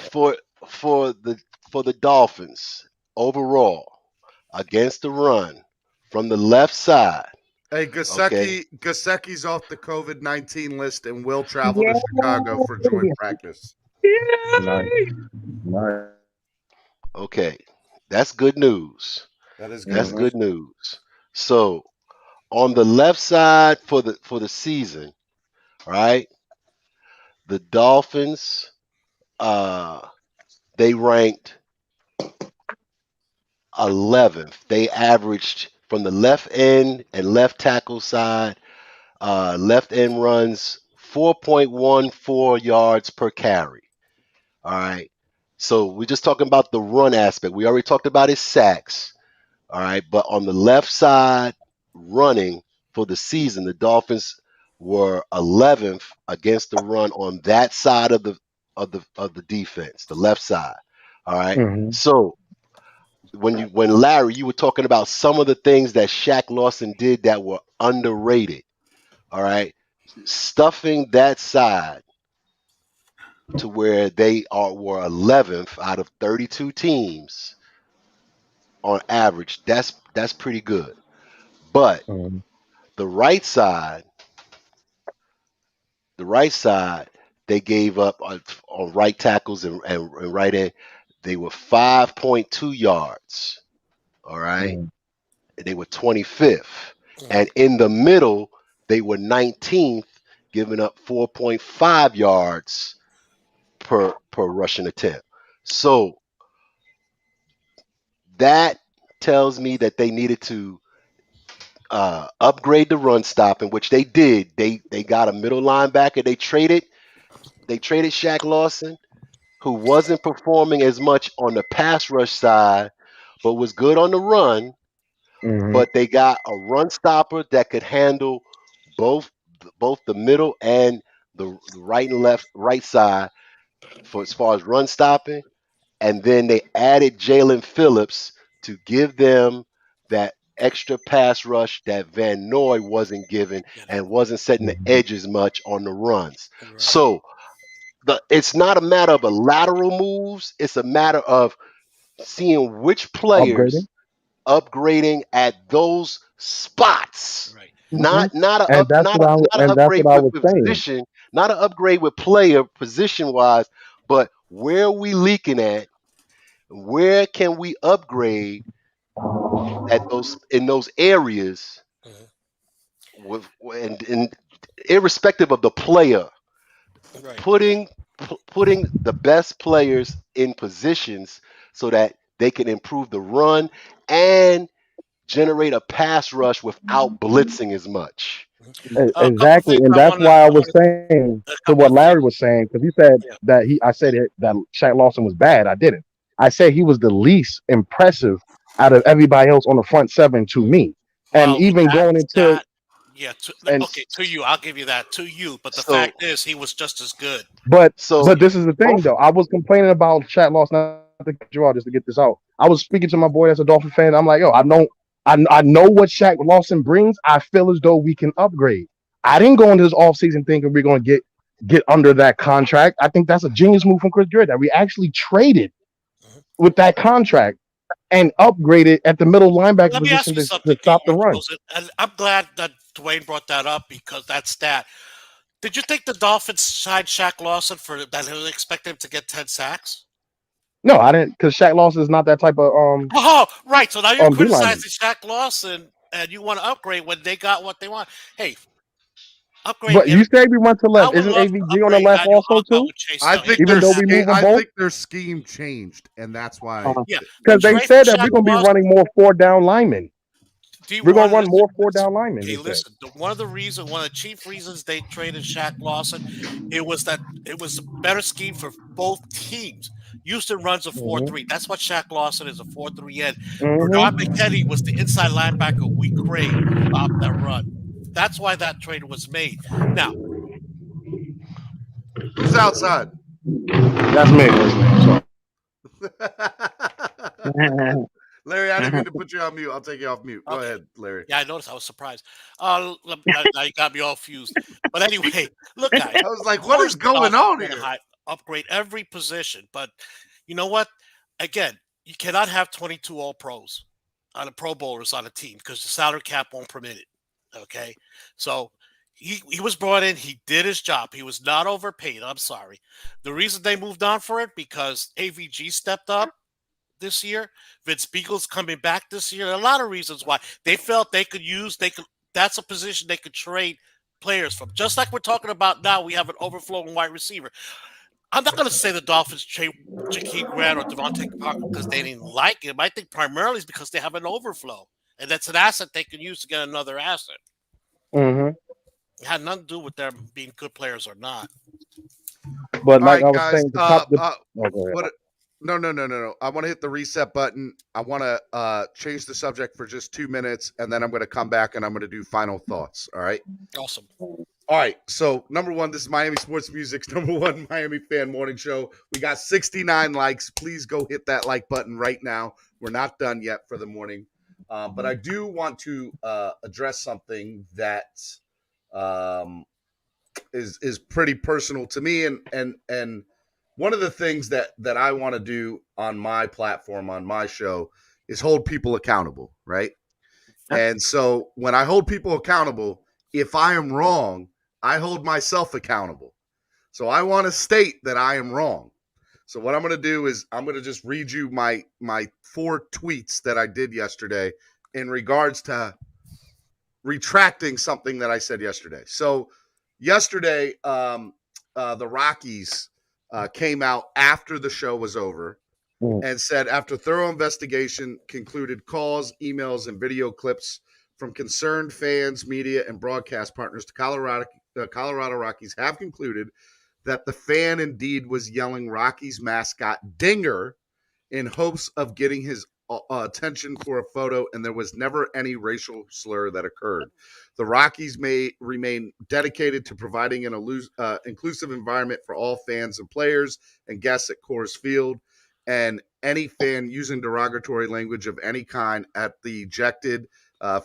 for the Dolphins overall against the run from the left side. Hey, Gasecki's off the COVID-19 list and will travel to Chicago for joint practice. Nice. Okay, that's good news. That's good news. So on the left side for the season, right? The Dolphins, they ranked 11th. They averaged from the left end and left tackle side, left end runs 4.14 yards per carry. All right. So we're just talking about the run aspect. We already talked about his sacks. All right. But on the left side running for the season, the Dolphins were 11th against the run on that side of the defense, the left side. All right. So when Larry, you were talking about some of the things that Shaq Lawson did that were underrated. All right. Stuffing that side to where were 11th out of 32 teams on average. That's pretty good. But the right side, they gave up on right tackles and right end. They were 5.2 yards. All right. They were 25th. And in the middle, they were 19th, giving up 4.5 yards per rushing attempt. So that tells me that they needed to upgrade the run stopping, which they did. They got a middle linebacker. They traded Shaq Lawson, who wasn't performing as much on the pass rush side, but was good on the run. But they got a run stopper that could handle both the middle and the right and right side for as far as run stopping. And then they added Jalen Phillips to give them that extra pass rush that Van Noy wasn't given and wasn't setting the edges much on the runs. So it's not a matter of a lateral moves. It's a matter of seeing which players upgrading at those spots. Right. Not an upgrade with position, not an upgrade with player position wise, but where are we leaking at? Where can we upgrade in those areas and irrespective of the player, putting the best players in positions so that they can improve the run and generate a pass rush without blitzing as much. A couple Exactly, things and I that's want to. why I I was want saying a to couple what of things. Larry was saying because he said Yeah. that I said that Shaq Lawson was bad. I didn't. I said he was the least impressive out of everybody else on the front seven to me, and Well, with even that going into stat, yeah. and Okay, to you, I'll give you that. To you, but the So fact is, he was just as good. But so but this is the thing both though. I was complaining about Shaq Loss not to cut you out just to get this out. I was speaking to my boy as a Dolphin fan. I'm like, yo, I know what Shaq Lawson brings. I feel as though we can upgrade. I didn't go into this offseason thinking we're gonna get under that contract. I think that's a genius move from Chris Dredd that we actually traded with that contract and upgraded at the middle linebacker Let me ask position you to something, stop the D. run. And I'm glad that Dwayne brought that up because that stat. Did you think the Dolphins signed Shaq Lawson for that? They expected him to get 10 sacks. No, I didn't because Shaq Lawson is not that type of Oh, right. So now you're D lineman. criticizing Shaq Lawson, and you want to upgrade when they got what they want. Hey, upgrade. But you say we went to I left. would Isn't love to AVG on the upgrade left Daniel also Hunter too? with Chase I Young. It think Even doesn't though we happen. move them I both? think their scheme changed, and that's why. Yeah, the Because they trade for said that Shaq we're gonna be Lawson. running more four down linemen. Do you We're want gonna to run listen? more four down linemen. Okay, They said. listen. One of the reasons, one of the chief reasons they traded Shaq Lawson, it was a better scheme for both teams. Houston runs a Hmm 4-3. That's what Shaq Lawson is, a 4-3. And Bernard hmm McKinney was the inside linebacker we craved to stop that run. That's why that trade was made. Now, Who's outside? That's me. I'm sorry. Larry, I didn't mean to put you on mute. I'll take you off mute. Go okay. ahead, Larry. Yeah, I noticed. I was surprised. Now you got me all fused. But anyway, look, guys. I was like, Of what course, is the going Dolphins on want here? to upgrade every position. But you know what? Again, you cannot have 22 All Pros on a Pro Bowlers on a team because the salary cap won't permit it. Okay, so he was brought in. He did his job. He was not overpaid. I'm sorry. The reason they moved on for it because AVG stepped up this year. Vince Beagle's coming back this year. A lot of reasons why they felt they could use. They could. That's a position they could trade players from. Just like we're talking about now, we have an overflowing wide receiver. I'm not going to say the Dolphins trade Jakeem Grant or Devontae Parker because they didn't like him. I think primarily it's because they have an overflow, and that's an asset they can use to get another asset. hmm It had nothing to do with them being good players or not. But All like right, I was guys. saying, the top. Oh, go ahead. What? No. I want to hit the reset button. I want to change the subject for just 2 minutes, and then I'm going to come back and I'm going to do final thoughts. All right. Awesome. All right. So, number one, this is Miami Sports Music's number one Miami fan morning show. We got 69 likes. Please go hit that like button right now. We're not done yet for the morning. But I do want to address something that is pretty personal to me. And one of the things that I want to do on my platform, on my show, is hold people accountable, right? And so when I hold people accountable, if I am wrong, I hold myself accountable. So I want to state that I am wrong. So what I'm going to do is I'm going to just read you my 4 tweets that I did yesterday in regards to retracting something that I said yesterday. So yesterday, the Rockies came out after the show was over and said, after thorough investigation, concluded calls, emails, and video clips from concerned fans, media, and broadcast partners to Colorado Rockies have concluded that the fan indeed was yelling Rockies mascot Dinger in hopes of getting his attention for a photo, and there was never any racial slur that occurred. The Rockies may remain dedicated to providing an inclusive environment for all fans and players and guests at Coors Field, and any fan using derogatory language of any kind at the ejected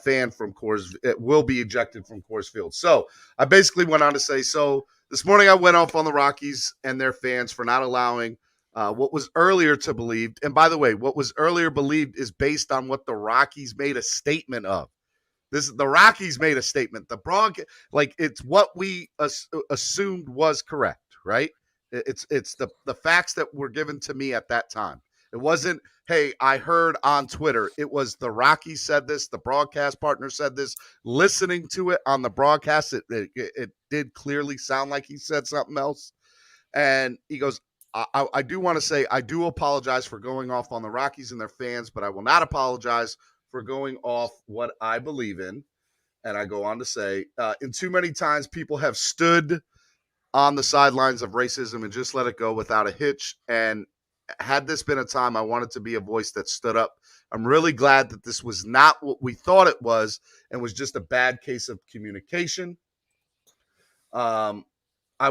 fan from Coors, it will be ejected from Coors Field. So I basically went on to say, so this morning I went off on the Rockies and their fans for not allowing what was earlier to believed. And by the way, what was earlier believed is based on what the Rockies made a statement of. The Rockies made a statement. It's what we assumed was correct, right? It's the facts that were given to me at that time. It wasn't, hey, I heard on Twitter. It was the Rockies said this, the broadcast partner said this. Listening to it on the broadcast, it did clearly sound like he said something else. And he goes, I do want to say I do apologize for going off on the Rockies and their fans, but I will not apologize for going off what I believe in. And I go on to say, in too many times, people have stood on the sidelines of racism and just let it go without a hitch. And had this been a time I wanted to be a voice that stood up, I'm really glad that this was not what we thought it was and was just a bad case of communication. I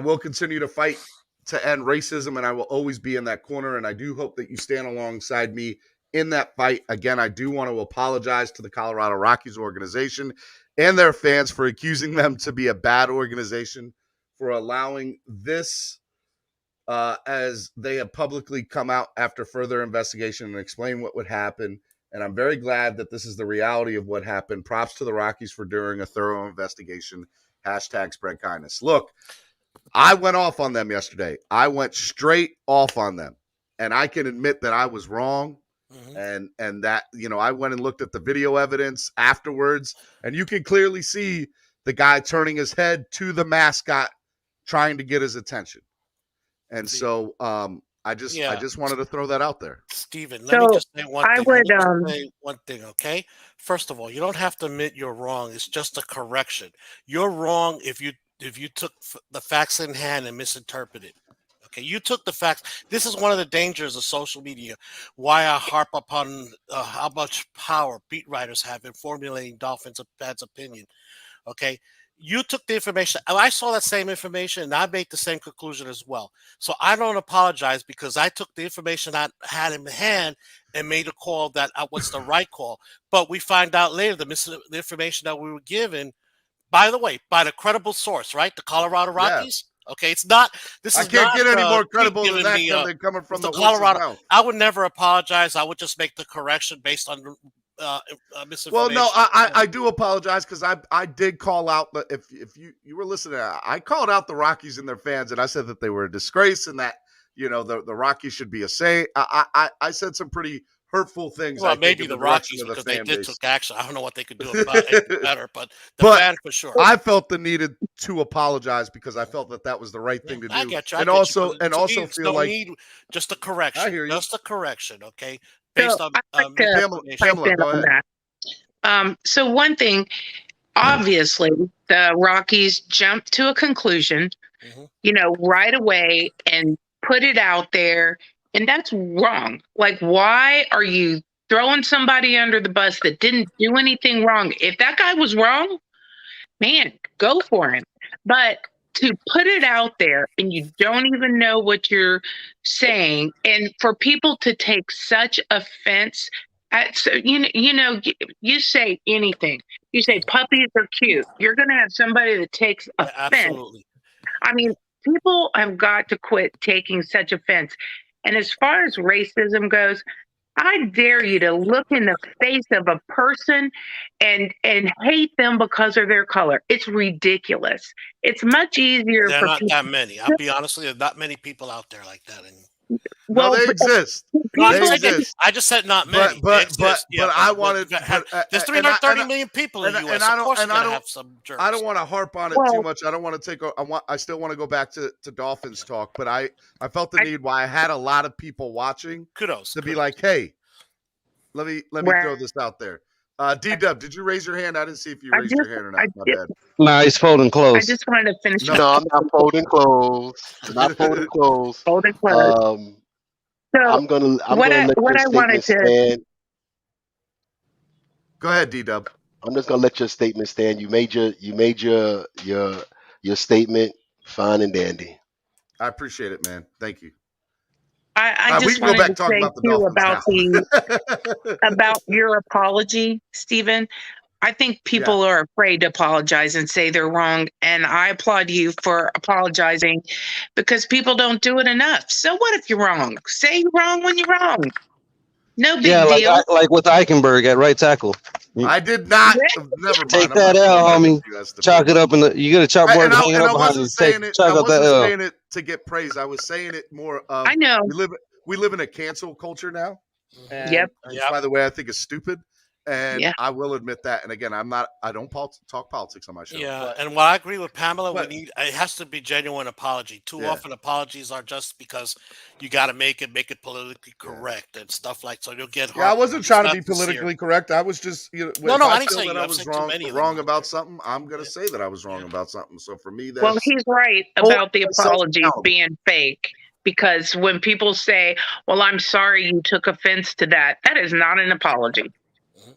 will continue to fight to end racism, and I will always be in that corner. And I do hope that you stand alongside me in that fight. Again, I do want to apologize to the Colorado Rockies organization and their fans for accusing them to be a bad organization, for allowing this, as they have publicly come out after further investigation and explain what would happen. And I'm very glad that this is the reality of what happened. Props to the Rockies for doing a thorough investigation. # spread kindness. Look, I went off on them yesterday. I went straight off on them. And I can admit that I was wrong. And that, I went and looked at the video evidence afterwards, and you can clearly see the guy turning his head to the mascot, trying to get his attention. And so I just wanted to throw that out there. Steven, let me just say one thing. Okay? First of all, you don't have to admit you're wrong. It's just a correction. You're wrong if you took the facts in hand and misinterpreted. Okay, you took the facts. This is one of the dangers of social media. Why I harp upon how much power beat writers have in formulating Dolphins fans' opinion. Okay, you took the information. I saw that same information, and I made the same conclusion as well. So I don't apologize because I took the information I had in hand and made a call that was the right call. But we find out later the information that we were given, by the way, by the credible source, right? The Colorado Rockies. Yeah. Okay, it's not. I can't get any more credible than that than coming from the Colorado. I would never apologize. I would just make the correction based on misinformation. Well, no, I do apologize because I did call out if you were listening, I called out the Rockies and their fans, and I said that they were a disgrace and that the Rockies should be a saint. I said some pretty hurtful things. Well, maybe the Rockies because they did took action. I don't know what they could do about it better, but the fan for sure. I felt the needed to apologize because I felt that was the right thing to do. I get you. And also feel like need just a correction. I hear you. Just a correction, okay? Based on Pamela, go ahead. So one thing, obviously, the Rockies jumped to a conclusion, right away and put it out there. And that's wrong. Like, why are you throwing somebody under the bus that didn't do anything wrong? If that guy was wrong, man, go for him. But to put it out there and you don't even know what you're saying, and for people to take such offense at, you say anything. You say puppies are cute. You're going to have somebody that takes offense. Absolutely. I mean, people have got to quit taking such offense. And as far as racism goes, I dare you to look in the face of a person and hate them because of their color. It's ridiculous. It's much easier. There are not that many. I'll be honest with you, there's not many people out there like that. Well, they exist. I just said not many. But I wanted. There's 330 million people in the U.S. Of course, you're gonna have some jerks. I don't want to harp on it too much. I don't want to take. I still want to go back to Dolphins talk, but I felt the need why I had a lot of people watching. Kudos to be like, hey, let me throw this out there. D-Dub, did you raise your hand? I didn't see if you raised your hand or not. My bad. Nah, he's folding clothes. I just wanted to finish. No, I'm not folding clothes. I'm not folding clothes. Folding clothes. So I'm gonna let your statement stand. Go ahead, D-Dub. I'm just gonna let your statement stand. You made your statement fine and dandy. I appreciate it, man. Thank you. I just wanted to say too about your apology, Stephen. I think people are afraid to apologize and say they're wrong, and I applaud you for apologizing because people don't do it enough. So what if you're wrong? Say you're wrong when you're wrong. No big deal. Like with Eichenberg at right tackle. I did not. Never mind. Take that L, homie. Chalk it up you get a chalkboard hanging up behind you. I wasn't saying it to get praise. I was saying it more of. I know. We live in a cancel culture now. And, yep. Which, by the way, I think is stupid. And I will admit that. And again, I don't talk politics on my show. Yeah, But, and what I agree with Pamela, but- it has to be genuine apology. Too often apologies are just because you got to make it politically correct and stuff like so. You'll get Yeah, I wasn't trying to be sincere. politically correct. I was just, No, if no, I I didn't feel say that you. I I've was seen too many of them wrong out about something, I'm gonna say that I was wrong about something. So for me, Well, that's he's right about the apologies being fake because when people say, "Well, I'm sorry you took offense to that," that is not an apology.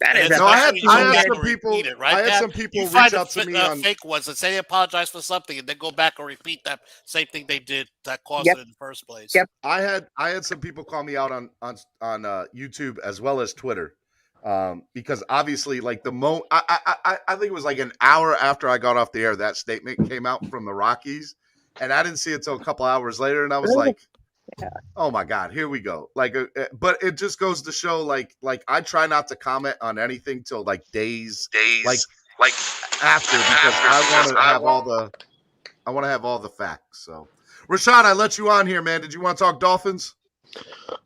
That is a I had back some and people. repeat it, right, I had Pat? some people You reach find out to me on. fake ones and say they apologize for something, and then go back and repeat that same thing they did that caused it in the first place. I had some people call me out on YouTube as well as Twitter, because obviously, like I think it was like an hour after I got off the air, that statement came out from the Rockies, and I didn't see it until a couple hours later, and I was like, oh my God, here we go. Like, but it just goes to show, like I try not to comment on anything till like days like after, because I want to have all the facts. So, Rashad, I let you on here, man. Did you want to talk Dolphins?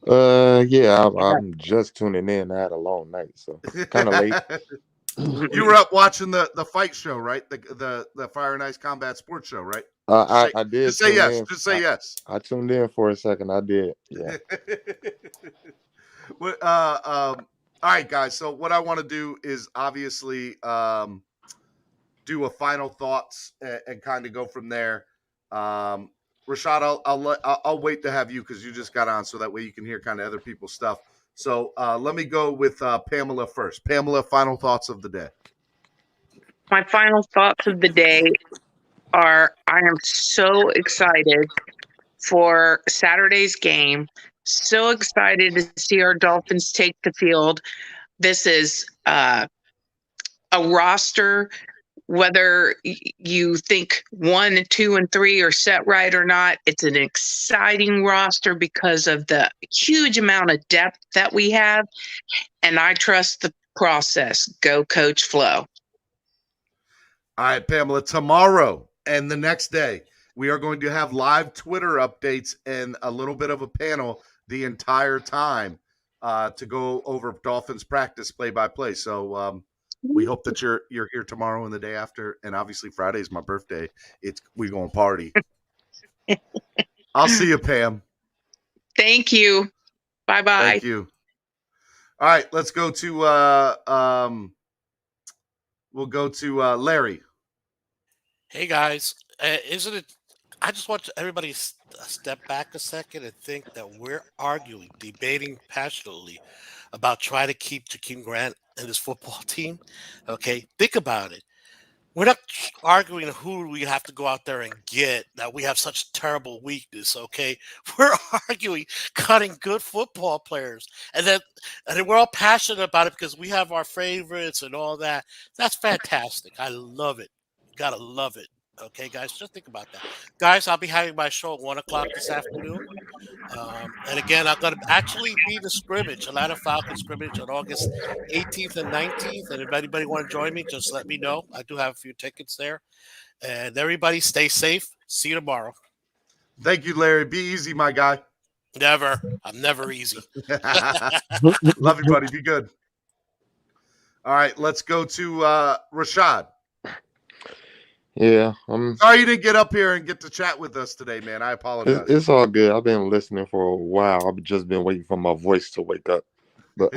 Yeah, I'm just tuning in. I had a long night, so kind of late. You were up watching the fight show, right? The Fire and Ice Combat Sports Show, right? I did. Just say yes. Just say yes. I tuned in for a second. I did. Yeah. All right, guys. So what I want to do is obviously do a final thoughts and kind of go from there. Rashad, I'll wait to have you because you just got on, so that way you can hear kind of other people's stuff. So let me go with Pamela first. Pamela, final thoughts of the day. My final thoughts of the day are I am so excited for Saturday's game. So excited to see our Dolphins take the field. This is a roster, whether you think 1, 2, and 3 are set right or not, it's an exciting roster because of the huge amount of depth that we have. And I trust the process. Go Coach Flo. All right, Pamela, tomorrow and the next day, we are going to have live Twitter updates and a little bit of a panel the entire time to go over Dolphins practice play-by-play. So we hope that you're here tomorrow and the day after. And obviously Friday is my birthday. We're going to party. I'll see you, Pam. Thank you. Bye-bye. Thank you. All right, let's go to we'll go to Larry. Hey guys, isn't it? I just want everybody to step back a second and think that we're arguing, debating passionately about trying to keep Jakeem Grant and his football team. Okay, think about it. We're not arguing who we have to go out there and get, that we have such terrible weakness, okay? We're arguing cutting good football players. And then we're all passionate about it because we have our favorites and all that. That's fantastic. I love it. You gotta love it. Okay, guys, just think about that. Guys, I'll be having my show at 1 o'clock this afternoon. And again, I'm going to actually be the scrimmage, Atlanta Falcons scrimmage on August 18th and 19th. And if anybody want to join me, just let me know. I do have a few tickets there. And everybody stay safe. See you tomorrow. Thank you, Larry. Be easy, my guy. Never. I'm never easy. Love you, buddy. Be good. All right, let's go to Rashad. Yeah, sorry you didn't get up here and get to chat with us today, man. I apologize. It's all good. I've been listening for a while. I've just been waiting for my voice to wake up. But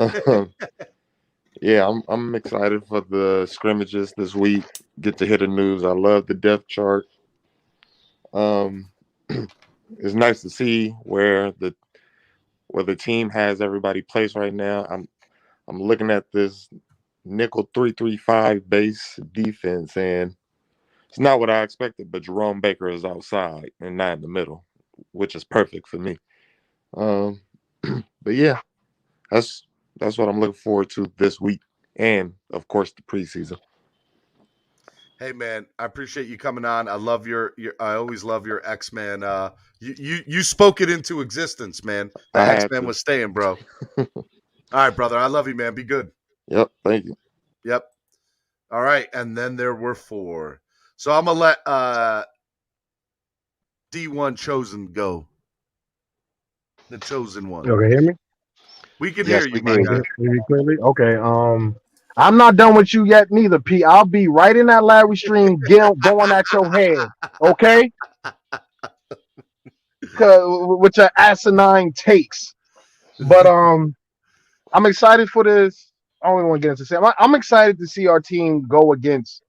yeah, I'm excited for the scrimmages this week. Get to hear the news. I love the depth chart. It's nice to see where the team has everybody placed right now. I'm looking at this nickel 3-3-5 base defense, and it's not what I expected, but Jerome Baker is outside and not in the middle, which is perfect for me. But yeah, that's what I'm looking forward to this week, and of course the preseason. Hey man, I appreciate you coming on. I love your I always love your X-Men. You spoke it into existence, man. The X-Men was staying, bro. All right, brother. I love you, man. Be good. Yep. Thank you. Yep. All right, and then there were 4. So I'm gonna let D1 Chosen go. The chosen one. You can hear me? We can hear you, my guy. Hear me clearly? Okay. I'm not done with you yet, neither, P. I'll be right in that Larry stream, going at your head, okay? With your asinine takes. But I'm excited for this. I don't even want to get into Sam. I'm excited to see our team go against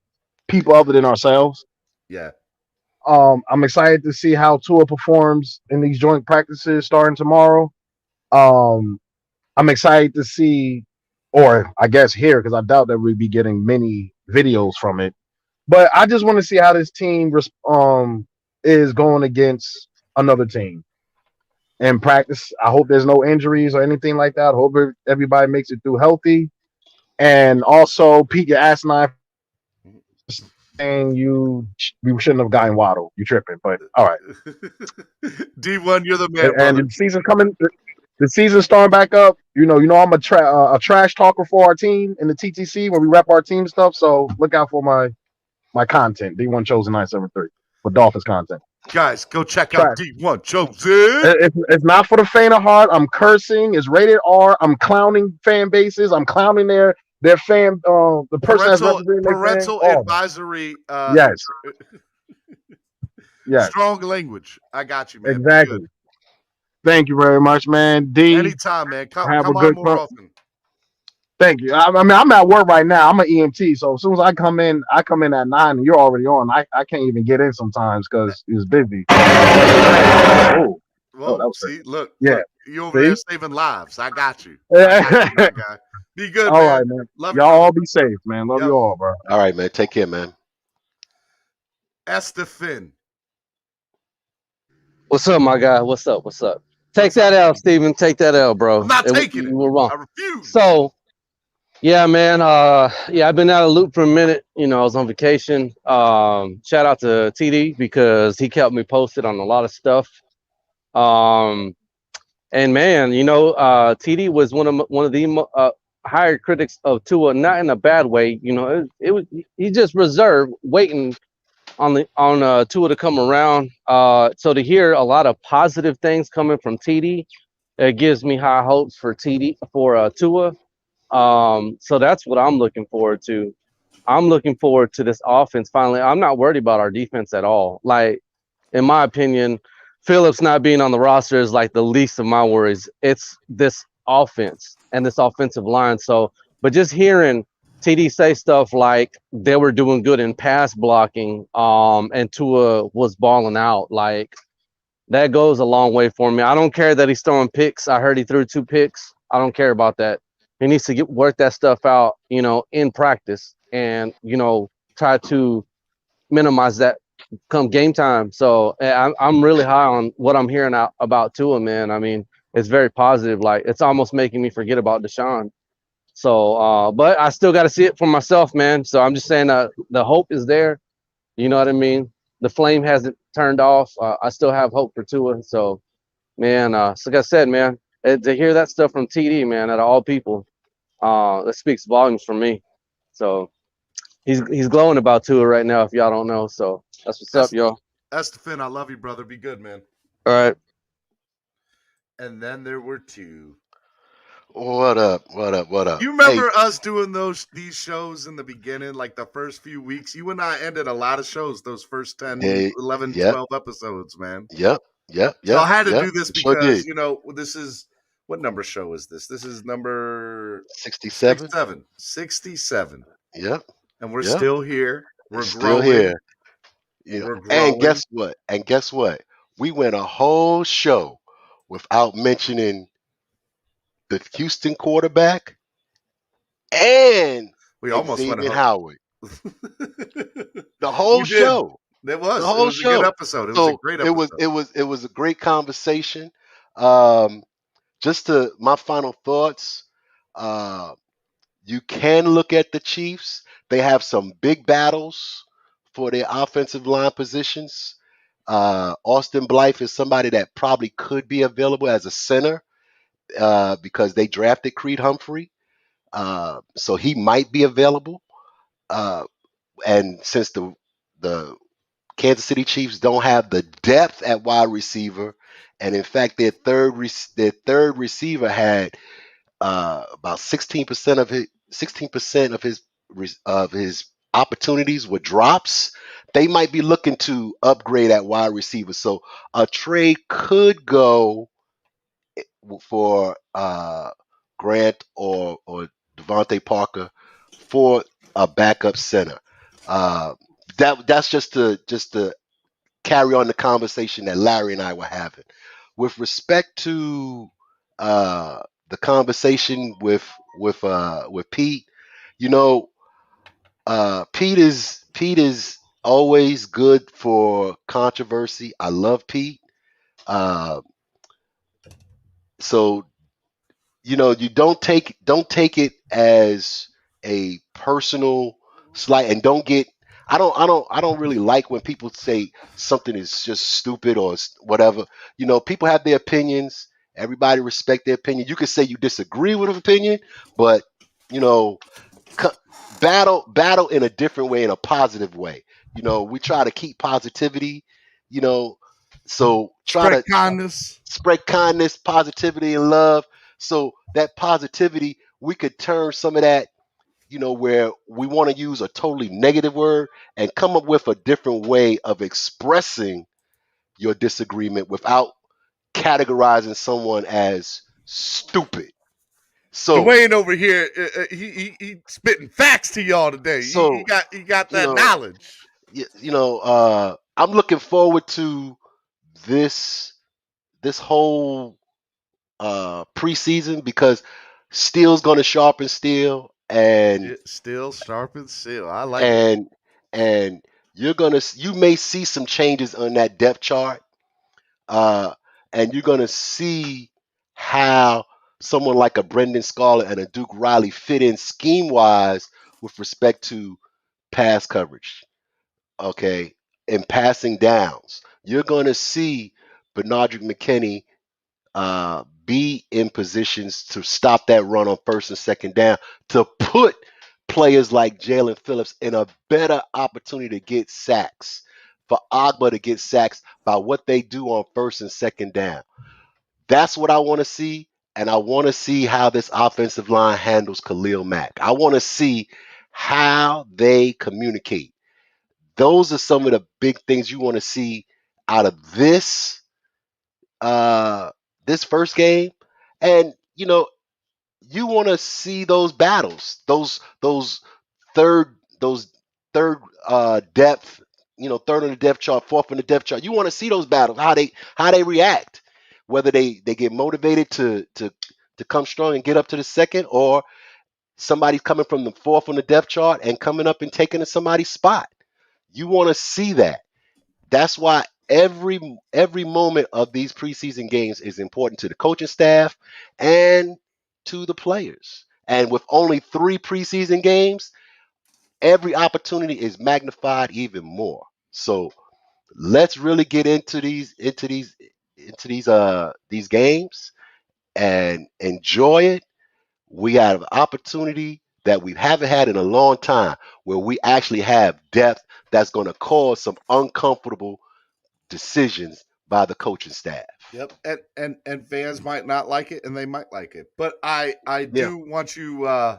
people other than ourselves. Yeah. I'm excited to see how Tua performs in these joint practices starting tomorrow. Um, I'm excited to see, or I guess here, because I doubt that we'd be getting many videos from it. But I just want to see how this team is going against another team in practice. I hope there's no injuries or anything like that. I hope everybody makes it through healthy. And also, Pete, your asinine saying we shouldn't have gotten Waddle. You tripping, but all right. D1, you're the man, And brother. the season coming. The season starting back up. You know I'm a trash talker for our team in the TTC when we rep our team stuff. So look out for my content. D1 Chosen 973 for Dolphins content. Guys, go check out Trash. D1 Chosen. It's not for the faint of heart. I'm cursing. It's rated R. I'm clowning fan bases. I'm clowning their fan. The person that's representing their fan. Parental advisory. Yes. Yes. Strong language. I got you, man. Exactly. Thank you very much, man. D. Anytime, man. Come a on more often. Thank you. I mean, I'm at work right now. I'm an EMT, so as soon as I come in at 9, and you're already on. I can't even get in sometimes because it's busy. Whoa, see, look, you over there saving lives. I got you. My guy. Be good, all man. right, man. Love y'all all be safe, man. Love you all, bro. All right, man. Take care, man. Estefan. What's up, my guy? What's up? Take that L, Steven. Take that L, bro. I'm not taking it. You were wrong. I refuse. So, yeah, man. I've been out of loop for a minute. I was on vacation. Shout out to TD because he kept me posted on a lot of stuff. And man, TD was one of the higher critics of Tua, not in a bad way. It was he just reserved, waiting on Tua to come around. So to hear a lot of positive things coming from TD, it gives me high hopes for Tua. So that's what I'm looking forward to. I'm looking forward to this offense finally. I'm not worried about our defense at all. Like, in my opinion, Phillips not being on the roster is like the least of my worries. It's this offense and this offensive line. So, but just hearing TD say stuff like they were doing good in pass blocking, and Tua was balling out, like that goes a long way for me. I don't care that he's throwing picks. I heard he threw 2 picks. I don't care about that. He needs to work that stuff out, in practice and, try to minimize that come game time. So I'm really high on what I'm hearing about Tua, man. I mean, it's very positive. Like, it's almost making me forget about Deshaun. So, but I still got to see it for myself, man. So I'm just saying the hope is there. You know what I mean? The flame hasn't turned off. I still have hope for Tua. So, man, like I said, man, to hear that stuff from TD, man, out of all people, that speaks volumes for me. So he's glowing about Tua right now, if y'all don't know. So that's what's up, y'all. Estefan, I love you, brother. Be good, man. All right. And then there were 2. What up? You remember us doing these shows in the beginning, like the first few weeks? You and I ended a lot of shows those first 10, 11, 12 episodes, man. Yep. So I had to do this because, sure this is, what number show is this? This is number 67. 67. Yep. And we're still here. We're still growing. here. We're growing. And guess what? We went a whole show without mentioning the Houston quarterback and we almost Xavier Howard. The whole show. It was. The whole show. A good episode. It was a great episode. It was a great conversation. Just to my final thoughts. You can look at the Chiefs. They have some big battles for their offensive line positions. Austin Blythe is somebody that probably could be available as a center because they drafted Creed Humphrey. So he might be available. And since the Kansas City Chiefs don't have the depth at wide receiver, and in fact their third receiver had about 16% of 16% of his opportunities were drops. They might be looking to upgrade at wide receiver. So a trade could go for Grant or Devontae Parker for a backup center. Uh, that's just to carry on the conversation that Larry and I were having. With respect to the conversation with Pete, you know, Pete is always good for controversy. I love Pete. Uh, so you don't take it as a personal slight, and don't get. I don't really like when people say something is just stupid or whatever. People have their opinions. Everybody respect their opinion. You can say you disagree with an opinion, but you know co- battle in a different way, in a positive way. We try to keep positivity. you know so try Spread to kindness. spread kindness, positivity, and love. So that positivity, we could turn some of that, where we want to use a totally negative word, and come up with a different way of expressing your disagreement without categorizing someone as stupid. So, Dwayne over here, he spitting facts to y'all today. He so got you that know, knowledge. I'm looking forward to this this whole preseason, because steel's going to sharpen steel, and Still sharp and seal. I like it. and and you may see some changes on that depth chart, uh, and you're gonna see how someone like a Brendan Scarlett and a Duke Riley fit in scheme wise with respect to pass coverage. Okay, in passing downs, you're gonna see Bernardrick McKinney be in positions to stop that run on first and second down, to put players like Jalen Phillips in a better opportunity to get sacks, for Agba to get sacks by what they do on first and second down. That's what I want to see. And I want to see how this offensive line handles Khalil Mack. I want to see how they communicate. Those are some of the big things you want to see out of uh, this first game. And you want to see those battles, third those third depth, third on the depth chart, fourth on the depth chart. You want to see those battles, how they react, whether they get motivated to come strong and get up to the second, or somebody's coming from the fourth on the depth chart and coming up and taking somebody's spot. You want to see that. That's why every moment of these preseason games is important to the coaching staff and to the players. And with only 3 preseason games, every opportunity is magnified even more. So let's really get into these games and enjoy it. We have an opportunity that we haven't had in a long time, where we actually have depth that's going to cause some uncomfortable decisions by the coaching staff. Yep. And fans might not like it, and they might like it. But I Yeah. do want you.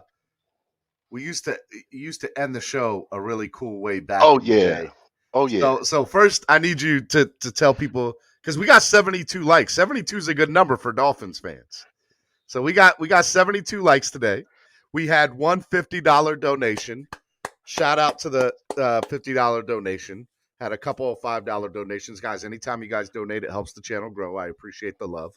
We used to end the show a really cool way back Oh in the yeah. day. Oh yeah. So first, I need you to tell people, because we got 72 likes. 72 is a good number for Dolphins fans. So we got 72 likes today. We had one $50 donation. Shout out to the $50 donation. Had a couple of $5 donations, guys. Anytime you guys donate, it helps the channel grow. I appreciate the love.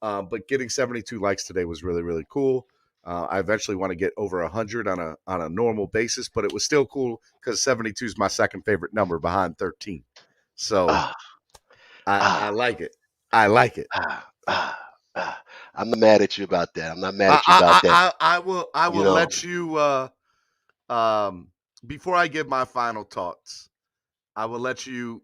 But getting 72 likes today was really, really cool. I eventually want to get over 100 on a normal basis, but it was still cool because 72 is my second favorite number behind 13. So I like it. I like it. I'm not mad at you about that. I'm not mad at you about that. I will You know, let you before I give my final thoughts, I will let you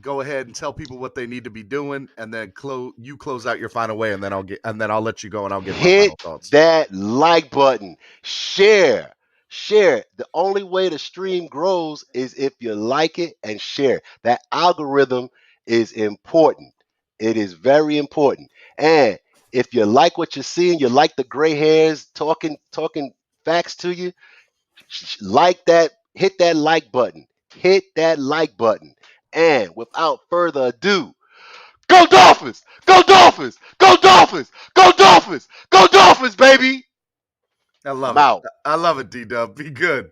go ahead and tell people what they need to be doing, and then close out your final way, and then I'll let you go, and I'll give my final hit thoughts. that like button. Share. Share. The only way the stream grows is if you like it and share. That algorithm is important. It is very important. And If you like what you're seeing, you like the gray hairs talking facts to you, like that, hit that like button. Hit that like button. And without further ado, go Dolphins! Go Dolphins! Go Dolphins! Go Dolphins! Go Dolphins, baby! I love I'm it. out. I love it, D-Dub. Be good.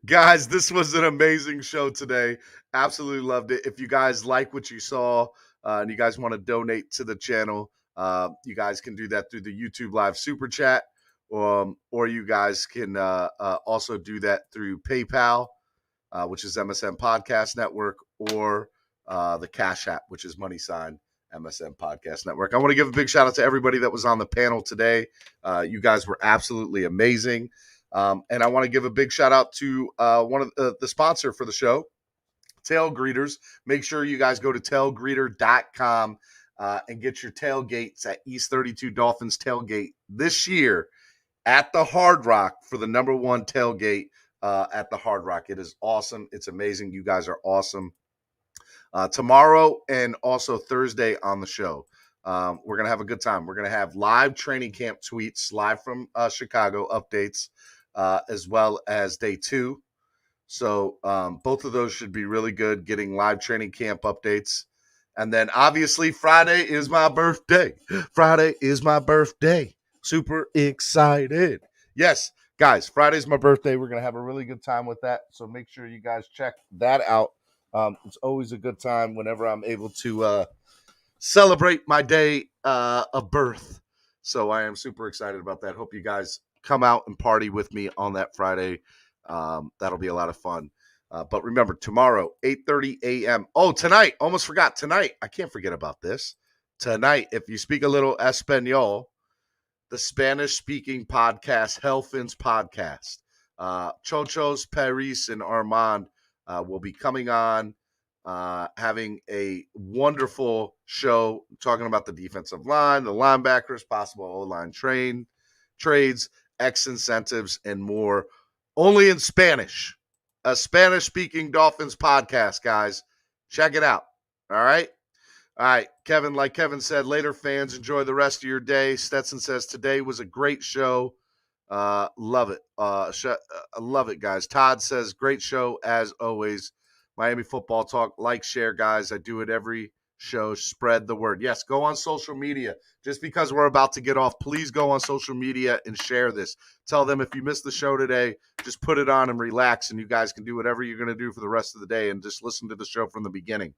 Guys, this was an amazing show today. Absolutely loved it. If you guys like what you saw and you guys want to donate to the channel, you guys can do that through the YouTube Live Super Chat, or you guys can also do that through PayPal, which is MSN Podcast Network, or the Cash App, which is $ MSN Podcast Network. I want to give a big shout out to everybody that was on the panel today. You guys were absolutely amazing. And I want to give a big shout out to one of the sponsor for the show, Tail Greeters. Make sure you guys go to tailgreeter.com and get your tailgates at East 32 Dolphins Tailgate this year at the Hard Rock for the #1 tailgate at the Hard Rock. It is awesome. It's amazing. You guys are awesome. Tomorrow and also Thursday on the show, we're going to have a good time. We're going to have live training camp tweets, live from Chicago updates, as well as day 2. So both of those should be really good, getting live training camp updates. And then obviously Friday is my birthday. Friday is my birthday. Super excited. Yes, guys, Friday's my birthday. We're going to have a really good time with that. So make sure you guys check that out. It's always a good time whenever I'm able to celebrate my day of birth. So I am super excited about that. Hope you guys come out and party with me on that Friday. That'll be a lot of fun. But remember, tomorrow, 8:30 a.m. Oh, tonight, almost forgot. Tonight, I can't forget about this. Tonight, if you speak a little Espanol, the Spanish-speaking podcast, Hellfins Podcast, Chochos, Paris, and Armand will be coming on, having a wonderful show talking about the defensive line, the linebackers, possible O-line trades, X incentives, and more. Only in Spanish. A Spanish-speaking Dolphins podcast, guys. Check it out. All right? All right, Kevin, like Kevin said, later fans, enjoy the rest of your day. Stetson says, today was a great show. Love it. Love it, guys. Todd says, great show as always. Miami Football Talk, like, share, guys. I do it every show. Spread the word. Yes, go on social media. Just because we're about to get off, please go on social media and share this. Tell them if you missed the show today, just put it on and relax, and you guys can do whatever you're going to do for the rest of the day and just listen to the show from the beginning.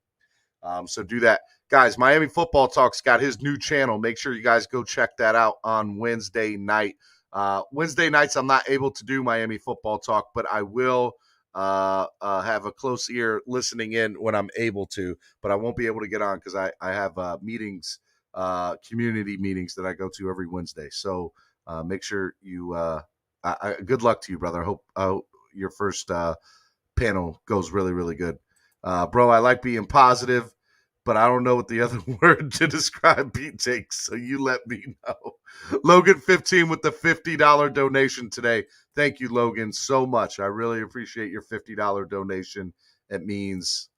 So do that. Guys, Miami Football Talk's got his new channel. Make sure you guys go check that out on Wednesday night. Wednesday nights, I'm not able to do Miami Football Talk, but I will have a close ear listening in when I'm able to, but I won't be able to get on because I have meetings, community meetings that I go to every Wednesday. So make sure you good luck to you, brother. I hope your first panel goes really, really good. Bro, I like being positive, but I don't know what the other word to describe Pete takes, so you let me know. Logan 15 with the $50 donation today. Thank you, Logan, so much. I really appreciate your $50 donation. It means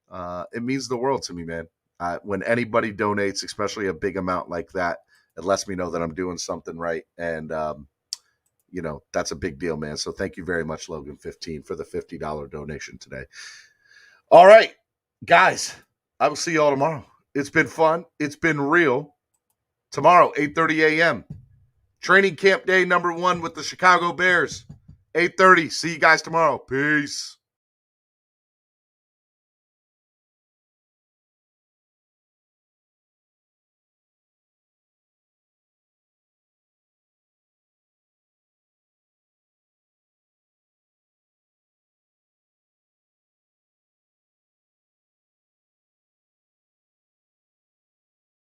the world to me, man. When anybody donates, especially a big amount like that, it lets me know that I'm doing something right, and that's a big deal, man. So thank you very much, Logan 15, for the $50 donation today. All right, guys, I will see you all tomorrow. It's been fun. It's been real. Tomorrow, 8:30 a.m. Training camp day #1 with the Chicago Bears. 8:30. See you guys tomorrow. Peace.